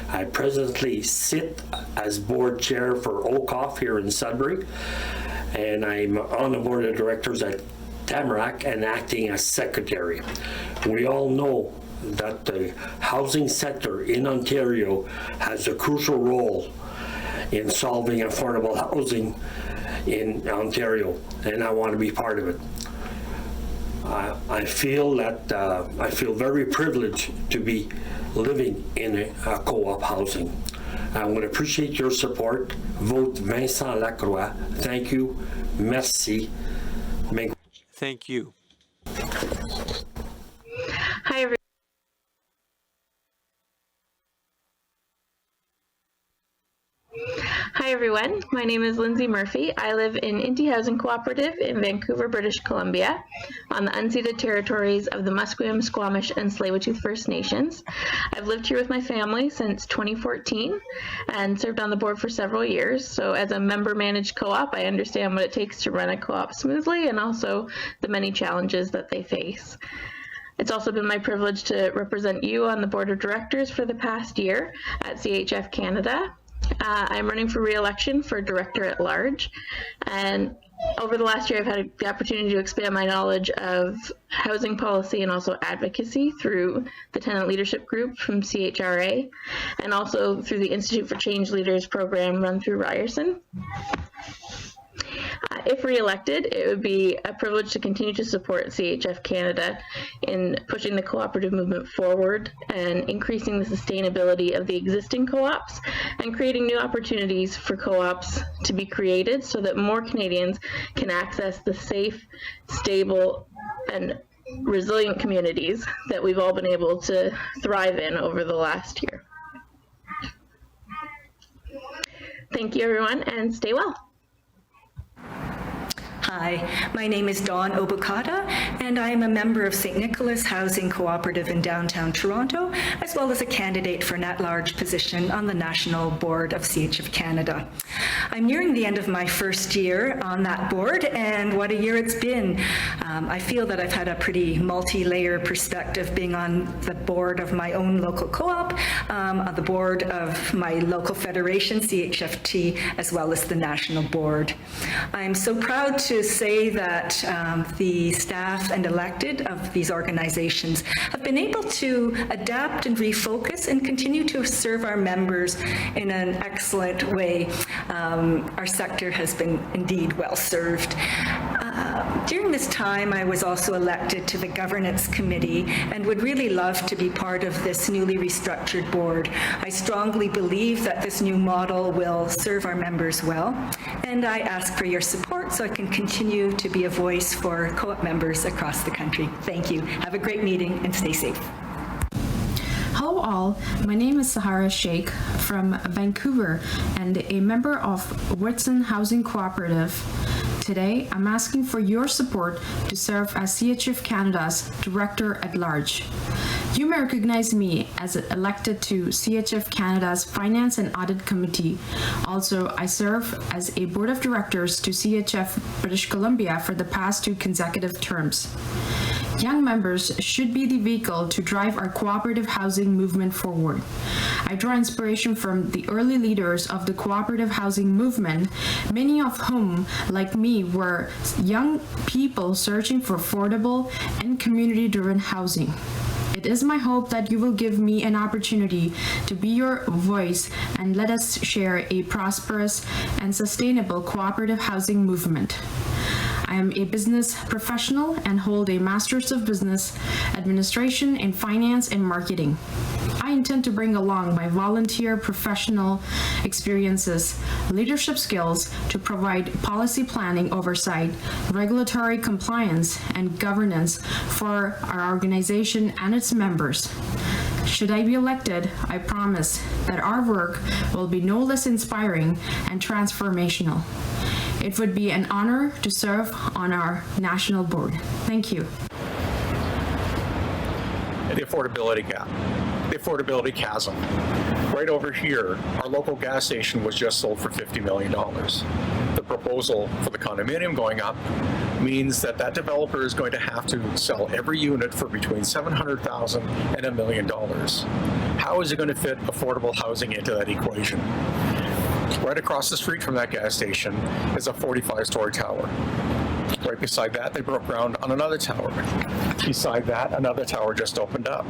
I presently sit as board chair for OCOF here in Sudbury, and I'm on the board of directors at Tamarack and acting as secretary. We all know that the housing sector in Ontario has a crucial role in solving affordable housing in Ontario, and I want to be part of it. I feel very privileged to be living in a co-op housing. I would appreciate your support. Vote Vincent Lacroix. Thank you. Merci. Thank you. Hi, everyone. Hi everyone, my name is Lindsay Murphy. I live in Inti Housing Cooperative in Vancouver, British Columbia, on the unceded territories of the Musqueam, Squamish, and Tsleil-Waututh First Nations. I've lived here with my family since 2014 and served on the board for several years. So as a member-managed co-op, I understand what it takes to run a co-op smoothly and also the many challenges that they face. It's also been my privilege to represent you on the board of directors for the past year at CHF Canada. I'm running for re-election for Director at Large, and over the last year I've had the opportunity to expand my knowledge of housing policy and also advocacy through the Tenant Leadership Group from CHRA, and also through the Institute for Change Leaders program run through Ryerson. If re-elected, it would be a privilege to continue to support CHF Canada in pushing the cooperative movement forward and increasing the sustainability of the existing co-ops and creating new opportunities for co-ops to be created so that more Canadians can access the safe, stable, and resilient communities that we've all been able to thrive in over the last year. Thank you, everyone, and stay well. Hi, my name is Dawn Obokata, and I am a member of St. Nicholas Housing Cooperative in downtown Toronto, as well as a candidate for an at-large position on the National Board of CHF Canada. I'm nearing the end of my first year on that board, and what a year it's been. I feel that I've had a pretty multi-layer perspective being on the board of my own local co-op, on the board of my local federation, CHFT, as well as the national board. I'm so proud to say that the staff and elected of these organizations have been able to adapt and refocus and continue to serve our members in an excellent way. Our sector has been indeed well served. During this time, I was also elected to the Governance Committee and would really love to be part of this newly restructured board. I strongly believe that this new model will serve our members well, and I ask for your support so I can continue to be a voice for co-op members across the country. Thank you. Have a great meeting and stay safe. Hello all, my name is Sahara Sheikh from Vancouver and a member of Whitson Housing Cooperative. Today, I'm asking for your support to serve as CHF Canada's Director at Large. You may recognize me as elected to CHF Canada's Finance and Audit Committee. Also, I serve as a Board of Directors to CHF British Columbia for the past 2 consecutive terms. Young members should be the vehicle to drive our cooperative housing movement forward. I draw inspiration from the early leaders of the cooperative housing movement, many of whom, like me, were young people searching for affordable and community-driven housing. It is my hope that you will give me an opportunity to be your voice and let us share a prosperous and sustainable cooperative housing movement. I am a business professional and hold a Master's of Business Administration in Finance and Marketing. I intend to bring along my volunteer professional experiences, leadership skills to provide policy planning oversight, regulatory compliance, and governance for our organization and its members. Should I be elected, I promise that our work will be no less inspiring and transformational. It would be an honor to serve on our national board. Thank you. The affordability gap, the affordability chasm. Right over here, our local gas station was just sold for $50 million. The proposal for the condominium going up means that that developer is going to have to sell every unit for between $700,000 and $1 million. How is it going to fit affordable housing into that equation? Right across the street from that gas station is a 45-story tower. Right beside that, they broke ground on another tower. Beside that, another tower just opened up.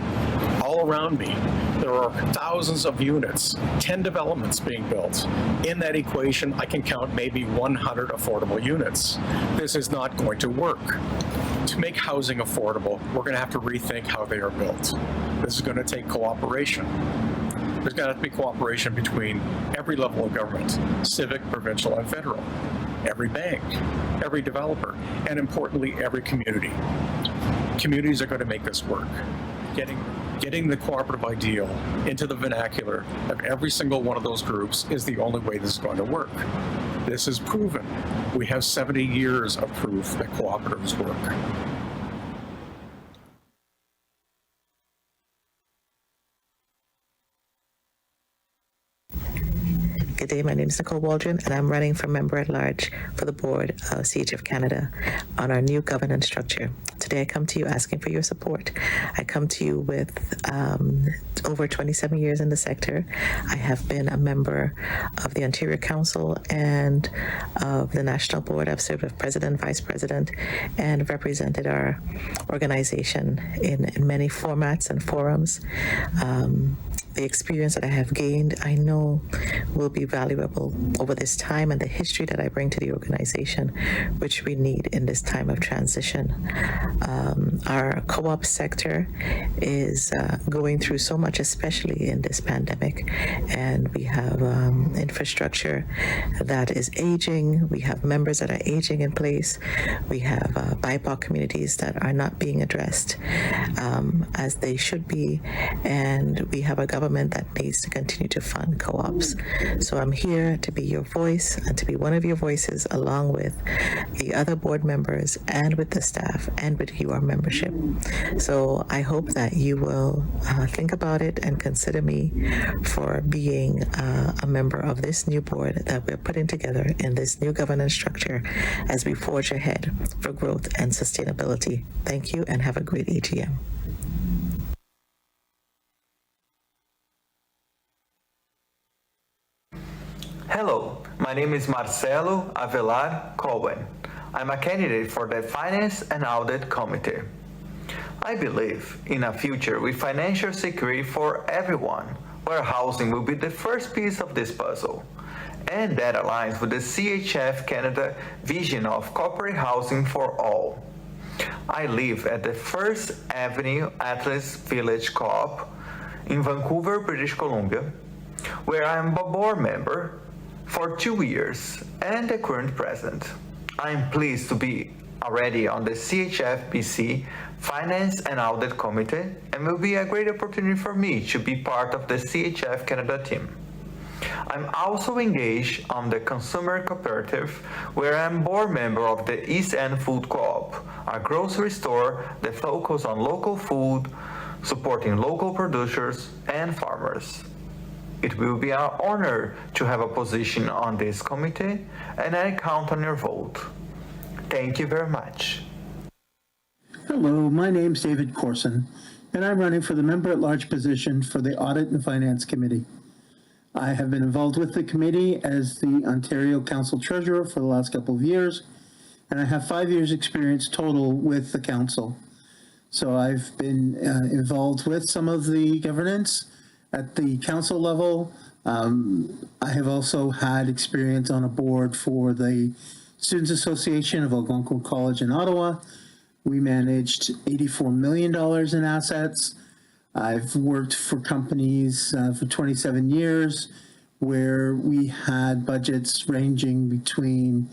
All around me, there are thousands of units, 10 developments being built. In that equation, I can count maybe 100 affordable units. This is not going to work. To make housing affordable, we're going to have to rethink how they are built. This is going to take cooperation. There's going to have to be cooperation between every level of government, civic, provincial, and federal, every bank, every developer, and importantly, every community. Communities are going to make this work. Getting the cooperative ideal into the vernacular of every single one of those groups is the only way this is going to work. This is proven. We have 70 years of proof that cooperatives work. Good day, my name is Nicole Waldron, and I'm running for Member at Large for the Board of CHF Canada on our new governance structure. Today I come to you asking for your support. I come to you with over 27 years in the sector. I have been a member of the Ontario Council and of the National Board. I've served as President, Vice President, and represented our organization in many formats and forums. The experience that I have gained, I know will be valuable over this time, and the history that I bring to the organization, which we need in this time of transition. Our co-op sector is going through so much much, especially in this pandemic. And we have infrastructure that is aging. We have members that are aging in place. We have BIPOC communities that are not being addressed as they should be. And we have a government that needs to continue to fund co-ops. So I'm here to be your voice and to be one of your voices, along with the other board members and with the staff and with your membership. So I hope that you will think about it and consider me for being a member of this new board that we're putting together in this new governance structure as we forge ahead for growth and sustainability. Thank you and have a great AGM. Hello, my name is Marcelo Avelar Cohen. I'm a candidate for the Finance and Audit Committee. I believe in a future with financial security for everyone, where housing will be the first piece of this puzzle, and that aligns with the CHF Canada vision of corporate housing for all. I live at the First Avenue Atlas Village Co-op in Vancouver, British Columbia, where I am a board member for 2 years and the current president. I am pleased to be already on the CHF BC Finance and Audit Committee, and will be a great opportunity for me to be part of the CHF Canada team. I'm also engaged on the Consumer Cooperative, where I'm board member of the East End Food Co-op, a grocery store that focuses on local food, supporting local producers and farmers. It will be an honor to have a position on this committee, and I count on your vote. Thank you very much. Hello, my name's David Corson, and I'm running for the member-at-large position for the Audit and Finance Committee. I have been involved with the committee as the Ontario Council Treasurer for the last couple of years, and I have 5 years' experience total with the Council. So I've been involved with some of the governance at the Council level. I have also had experience on a board for the Students Association of Algonquin College in Ottawa. We managed $84 million in assets. I've worked for companies for 27 years where we had budgets ranging between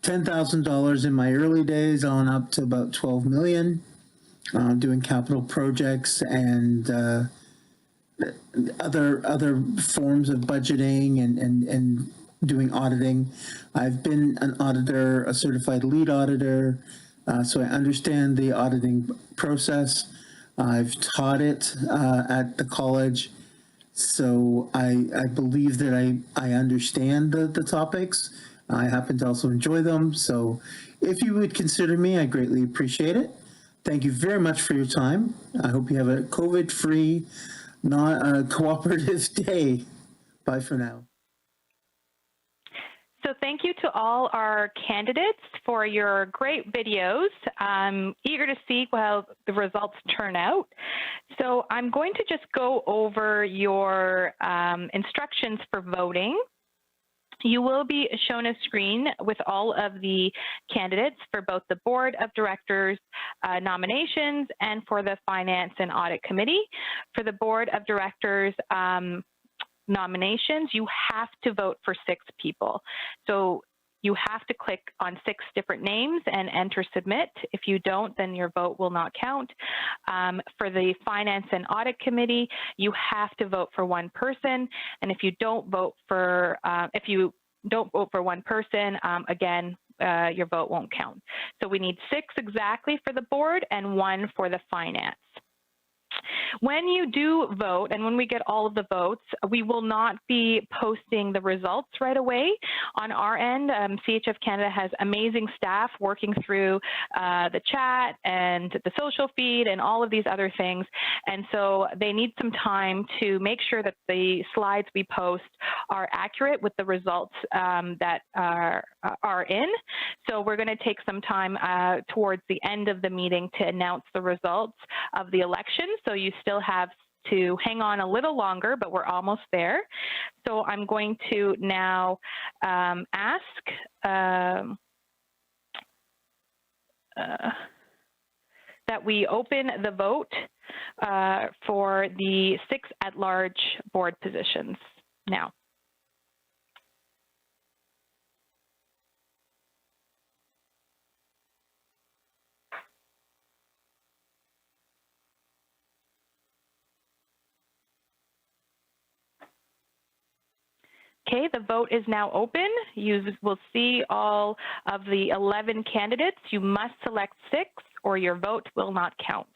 $10,000 in my early days on up to about $12 million, doing capital projects and other forms of budgeting and doing auditing. I've been an auditor, a certified lead auditor, so I understand the auditing process. I've taught it at the college, so I believe that I understand the topics. I happen to also enjoy them, so if you would consider me, I greatly appreciate it. Thank you very much for your time. I hope you have a COVID-free, cooperative day. Bye for now. So thank you to all our candidates for your great videos. I'm eager to see how the results turn out. So I'm going to just go over your instructions for voting. You will be shown a screen with all of the candidates for both the Board of Directors nominations and for the Finance and Audit Committee. For the Board of Directors nominations, you have to vote for 6 people. So you have to click on 6 different names and enter submit. If you don't, then your vote will not count. For the Finance and Audit Committee, you have to vote for 1 person. And if you don't vote for, one person, again, your vote won't count. So we need 6 exactly for the board and 1 for the finance. When you do vote, and when we get all of the votes, we will not be posting the results right away. On our end, CHF Canada has amazing staff working through the chat and the social feed and all of these other things. And so they need some time to make sure that the slides we post are accurate with the results that are in. So we're going to take some time towards the end of the meeting to announce the results of the election. So you still have to hang on a little longer, but we're almost there. So I'm going to now that we open the vote for the 6 at-large board positions now. Okay, the vote is now open. You will see all of the 11 candidates. You must select 6 or your vote will not count.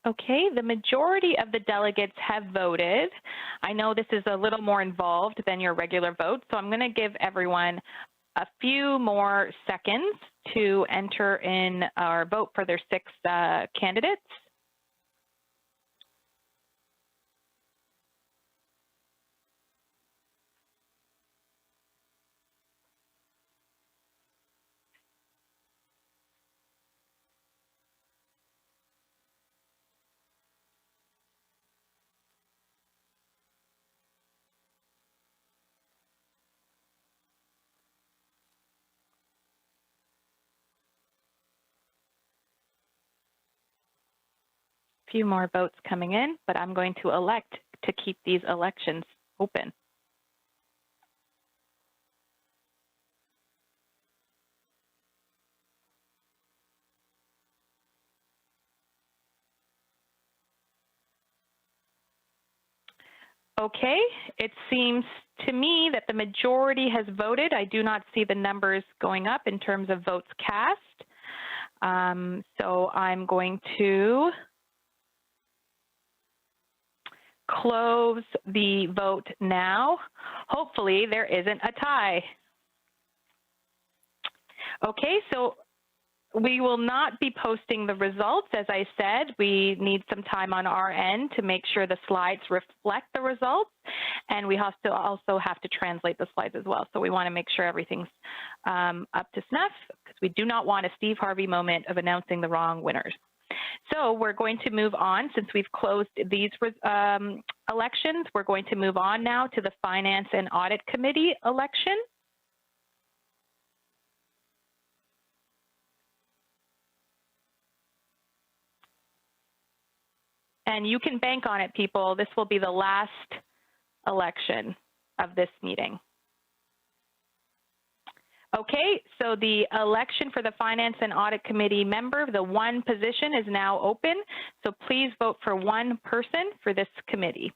Okay, the majority of the delegates have voted. I know this is a little more involved than your regular vote, so I'm going to give everyone a few more seconds to enter in or vote for their 6 candidates. Few more votes coming in, but I'm going to elect to keep these elections open. Okay, it seems to me that the majority has voted. I do not see the numbers going up in terms of votes cast. So I'm going to close the vote now. Hopefully there isn't a tie. Okay, so we will not be posting the results. As I said, we need some time on our end to make sure the slides reflect the results, and we also have to translate the slides as well. So we want to make sure everything's up to snuff, because we do not want a Steve Harvey moment of announcing the wrong winners. So we're going to move on. Since we've closed these elections, we're going to move on now to the Finance and Audit Committee election. And you can bank on it, people. This will be the last election of this meeting. Okay, so the election for the Finance and Audit Committee member, the 1 position is now open. So please vote for 1 person for this committee.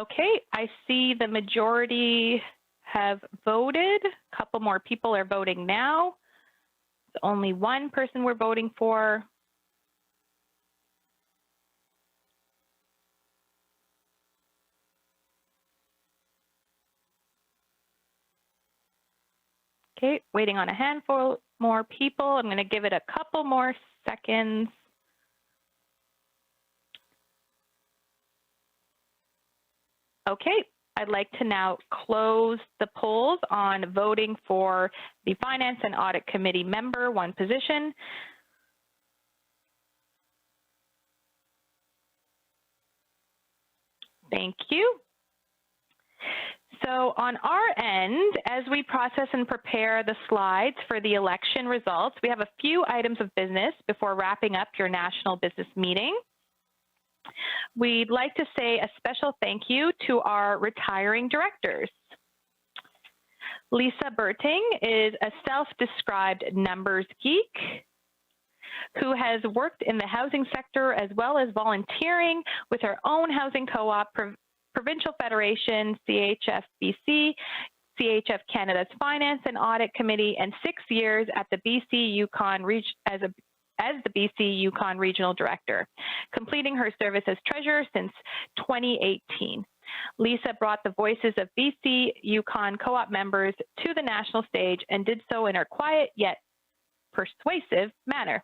Okay, I see the majority have voted. A couple more people are voting now. There's only one person we're voting for. Okay, waiting on a handful more people. I'm going to give it a couple more seconds. Okay, I'd like to now close the polls on voting for the Finance and Audit Committee member, one position. Thank you. So on our end, as we process and prepare the slides for the election results, we have a few items of business before wrapping up your national business meeting. We'd like to say a special thank you to our retiring directors. Lisa Berting is a self-described numbers geek who has worked in the housing sector as well as volunteering with her own housing co-op, Provincial Federation, CHF BC, CHF Canada's Finance and Audit Committee, and 6 years at the BC Yukon as the BC Yukon Regional Director, completing her service as treasurer since 2018. Lisa brought the voices of BC Yukon co-op members to the national stage and did so in her quiet yet persuasive manner.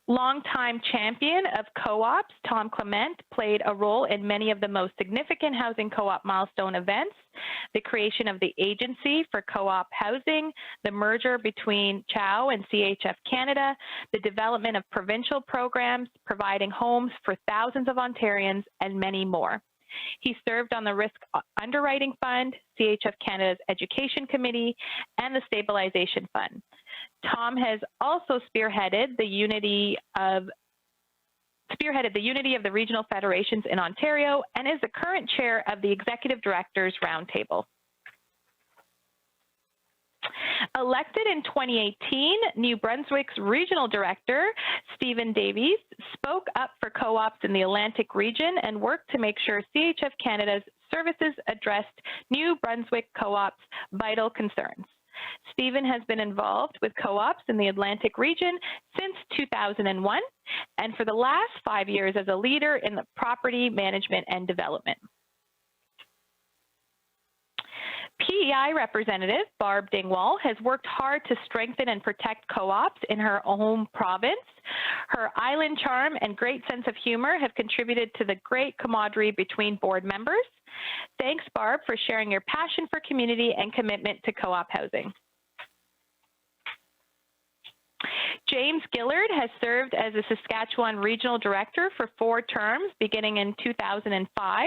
Longtime champion of co-ops, Tom Clement played a role in many of the most significant housing co-op milestone events, the creation of the Agency for Co-op Housing, the merger between CHOW and CHF Canada, the development of provincial programs, providing homes for thousands of Ontarians, and many more. He served on the Risk Underwriting Fund, CHF Canada's Education Committee, and the Stabilization Fund. Tom has also spearheaded the unity of the regional federations in Ontario and is the current chair of the Executive Directors Roundtable. Elected in 2018, New Brunswick's Regional Director, Stephen Davies, spoke up for co-ops in the Atlantic region and worked to make sure CHF Canada's services addressed New Brunswick co-ops' vital concerns. Stephen has been involved with co-ops in the Atlantic region since 2001, and for the last 5 years as a leader in the property management and development. PEI representative Barb Dingwall has worked hard to strengthen and protect co-ops in her home province. Her island charm and great sense of humor have contributed to the great camaraderie between board members. Thanks, Barb, for sharing your passion for community and commitment to co-op housing. James Gillard has served as a Saskatchewan Regional Director for 4 terms, beginning in 2005.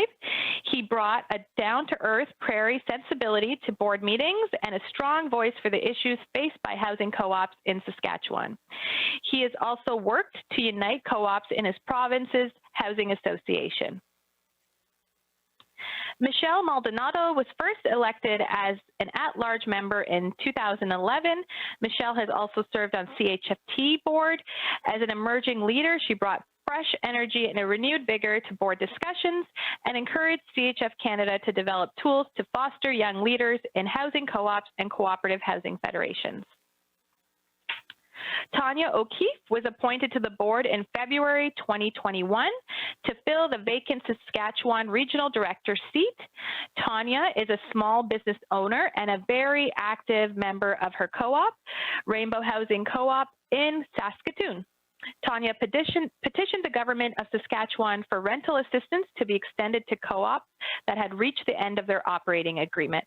He brought a down-to-earth prairie sensibility to board meetings and a strong voice for the issues faced by housing co-ops in Saskatchewan. He has also worked to unite co-ops in his province's housing association. Michelle Maldonado was first elected as an at-large member in 2011. Michelle has also served on CHFT board. As an emerging leader, she brought fresh energy and a renewed vigor to board discussions and encouraged CHF Canada to develop tools to foster young leaders in housing co-ops and cooperative housing federations. Tanya O'Keefe was appointed to the board in February 2021 to fill the vacant Saskatchewan Regional Director seat. Tanya is a small business owner and a very active member of her co-op, Rainbow Housing Co-op in Saskatoon. Tanya petitioned the government of Saskatchewan for rental assistance to be extended to co-ops that had reached the end of their operating agreement.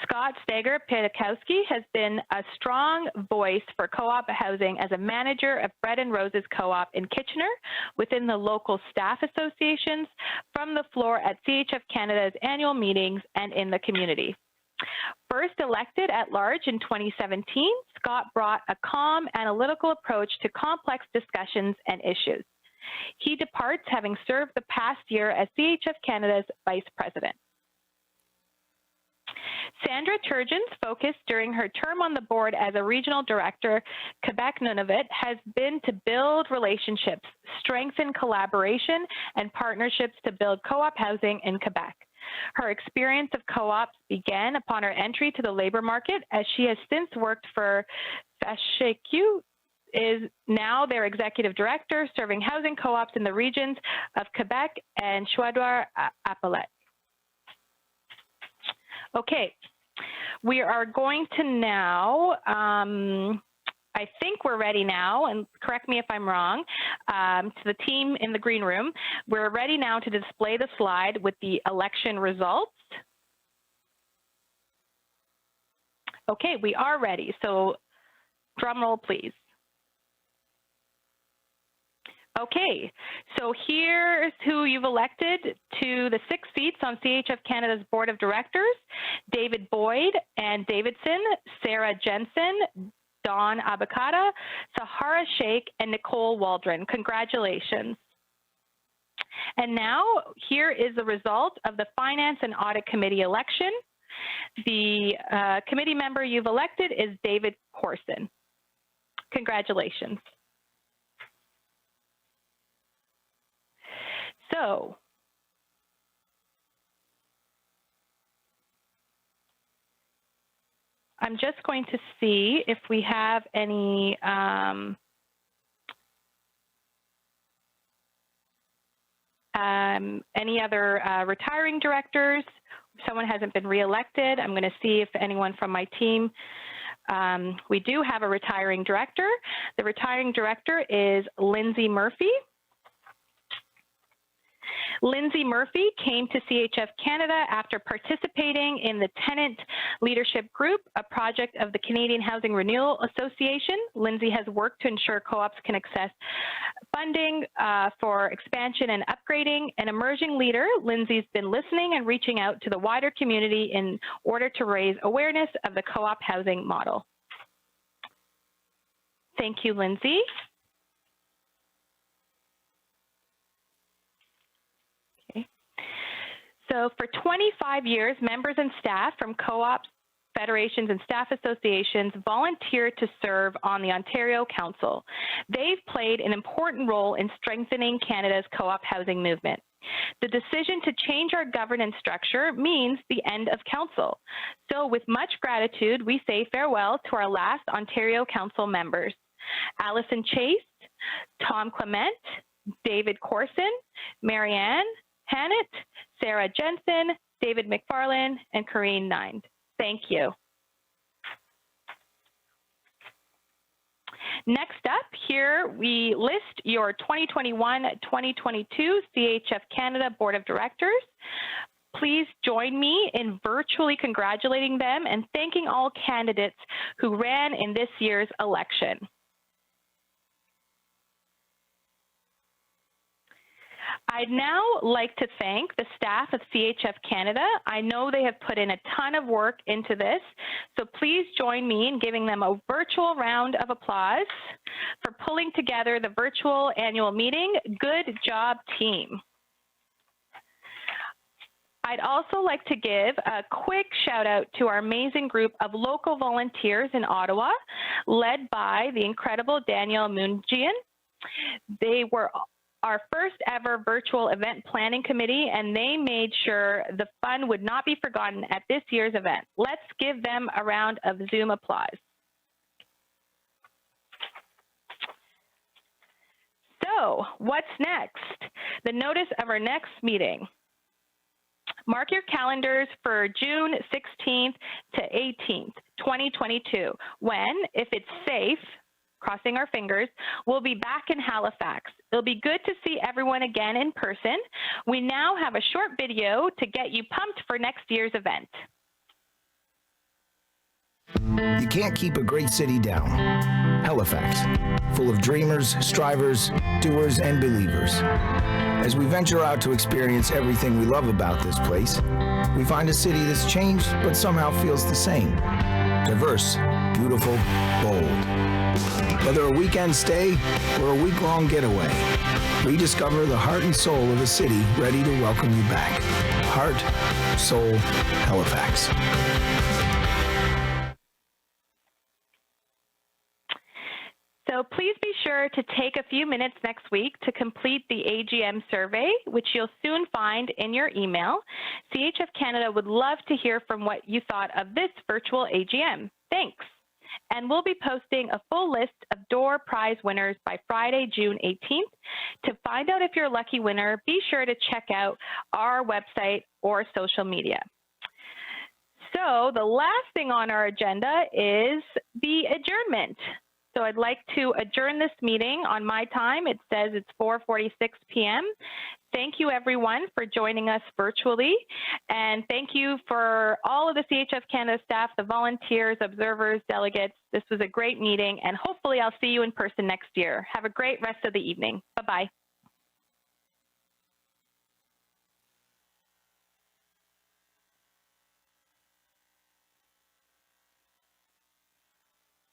Scott Stager-Pedakowski has been a strong voice for co-op housing as a manager of Bread and Roses Co-op in Kitchener within the local staff associations, from the floor at CHF Canada's annual meetings and in the community. First elected at large in 2017, Scott brought a calm, analytical approach to complex discussions and issues. He departs having served the past year as CHF Canada's Vice President. Sandra Turgeon's focus during her term on the board as a regional director, Quebec Nunavut, has been to build relationships, strengthen collaboration, and partnerships to build co-op housing in Quebec. Her experience of co-ops began upon her entry to the labor market, as she has since worked for FACHEQ, is now their executive director, serving housing co-ops in the regions of Quebec and Chaudière-Appalaches. Okay, we are going to now, I think we're ready now, and correct me if I'm wrong, to the team in the green room, we're ready now to display the slide with the election results. Okay, we are ready, so drum roll, please. Okay, so here's who you've elected to the 6 seats on CHF Canada's Board of Directors: David Boyd and Davidson, Sarah Jensen, Dawn Abakata, Sahara Sheikh, and Nicole Waldron. Congratulations. And now here is the result of the Finance and Audit Committee election. The committee member you've elected is David Corson. Congratulations. So, I'm just going to see if we have any other retiring directors. Someone hasn't been reelected. I'm going to see if anyone from my team. We do have a retiring director. The retiring director is Lindsay Murphy. Lindsay Murphy came to CHF Canada after participating in the Tenant Leadership Group, a project of the Canadian Housing Renewal Association. Lindsay has worked to ensure co-ops can access funding for expansion and upgrading. An emerging leader, Lindsay's been listening and reaching out to the wider community in order to raise awareness of the co-op housing model. Thank you, Lindsay. So for 25 years, members and staff from co-ops, federations, and staff associations volunteer to serve on the Ontario Council. They've played an important role in strengthening Canada's co-op housing movement. The decision to change our governance structure means the end of council. So with much gratitude, we say farewell to our last Ontario Council members: Allison Chase, Tom Clement, David Corson, Marianne Hannett, Sarah Jensen, David McFarlane, and Corrine Nine. Thank you. Next up, here we list your 2021-2022 CHF Canada Board of Directors. Please join me in virtually congratulating them and thanking all candidates who ran in this year's election. I'd now like to thank the staff of CHF Canada. I know they have put in a ton of work into this, so please join me in giving them a virtual round of applause for pulling together the virtual annual meeting. Good job, team. I'd also like to give a quick shout out to our amazing group of local volunteers in Ottawa, led by the incredible Danielle Mungian. They were our first ever virtual event planning committee, and they made sure the fun would not be forgotten at this year's event. Let's give them a round of Zoom applause. So, what's next? The notice of our next meeting. Mark your calendars for June 16th to 18th, 2022, when, if it's safe, crossing our fingers, we'll be back in Halifax. It'll be good to see everyone again in person. We now have a short video to get you pumped for next year's event. You can't keep a great city down. Halifax, full of dreamers, strivers, doers, and believers. As we venture out to experience everything we love about this place, we find a city that's changed but somehow feels the same. Diverse, beautiful, bold. Whether a weekend stay or a week-long getaway, rediscover the heart and soul of a city ready to welcome you back. heart, soul, Halifax. So please be sure to take a few minutes next week to complete the AGM survey, which you'll soon find in your email. CHF Canada would love to hear from what you thought of this virtual AGM. Thanks. And we'll be posting a full list of door prize winners by Friday, June 18th. To find out if you're a lucky winner, be sure to check out our website or social media. So the last thing on our agenda is the adjournment. So I'd like to adjourn this meeting on my time. It says it's 4:46 p.m. Thank you everyone for joining us virtually. And thank you for all of the CHF Canada staff, the volunteers, observers, delegates. This was a great meeting, and hopefully I'll see you in person next year. Have a great rest of the evening. Bye-bye.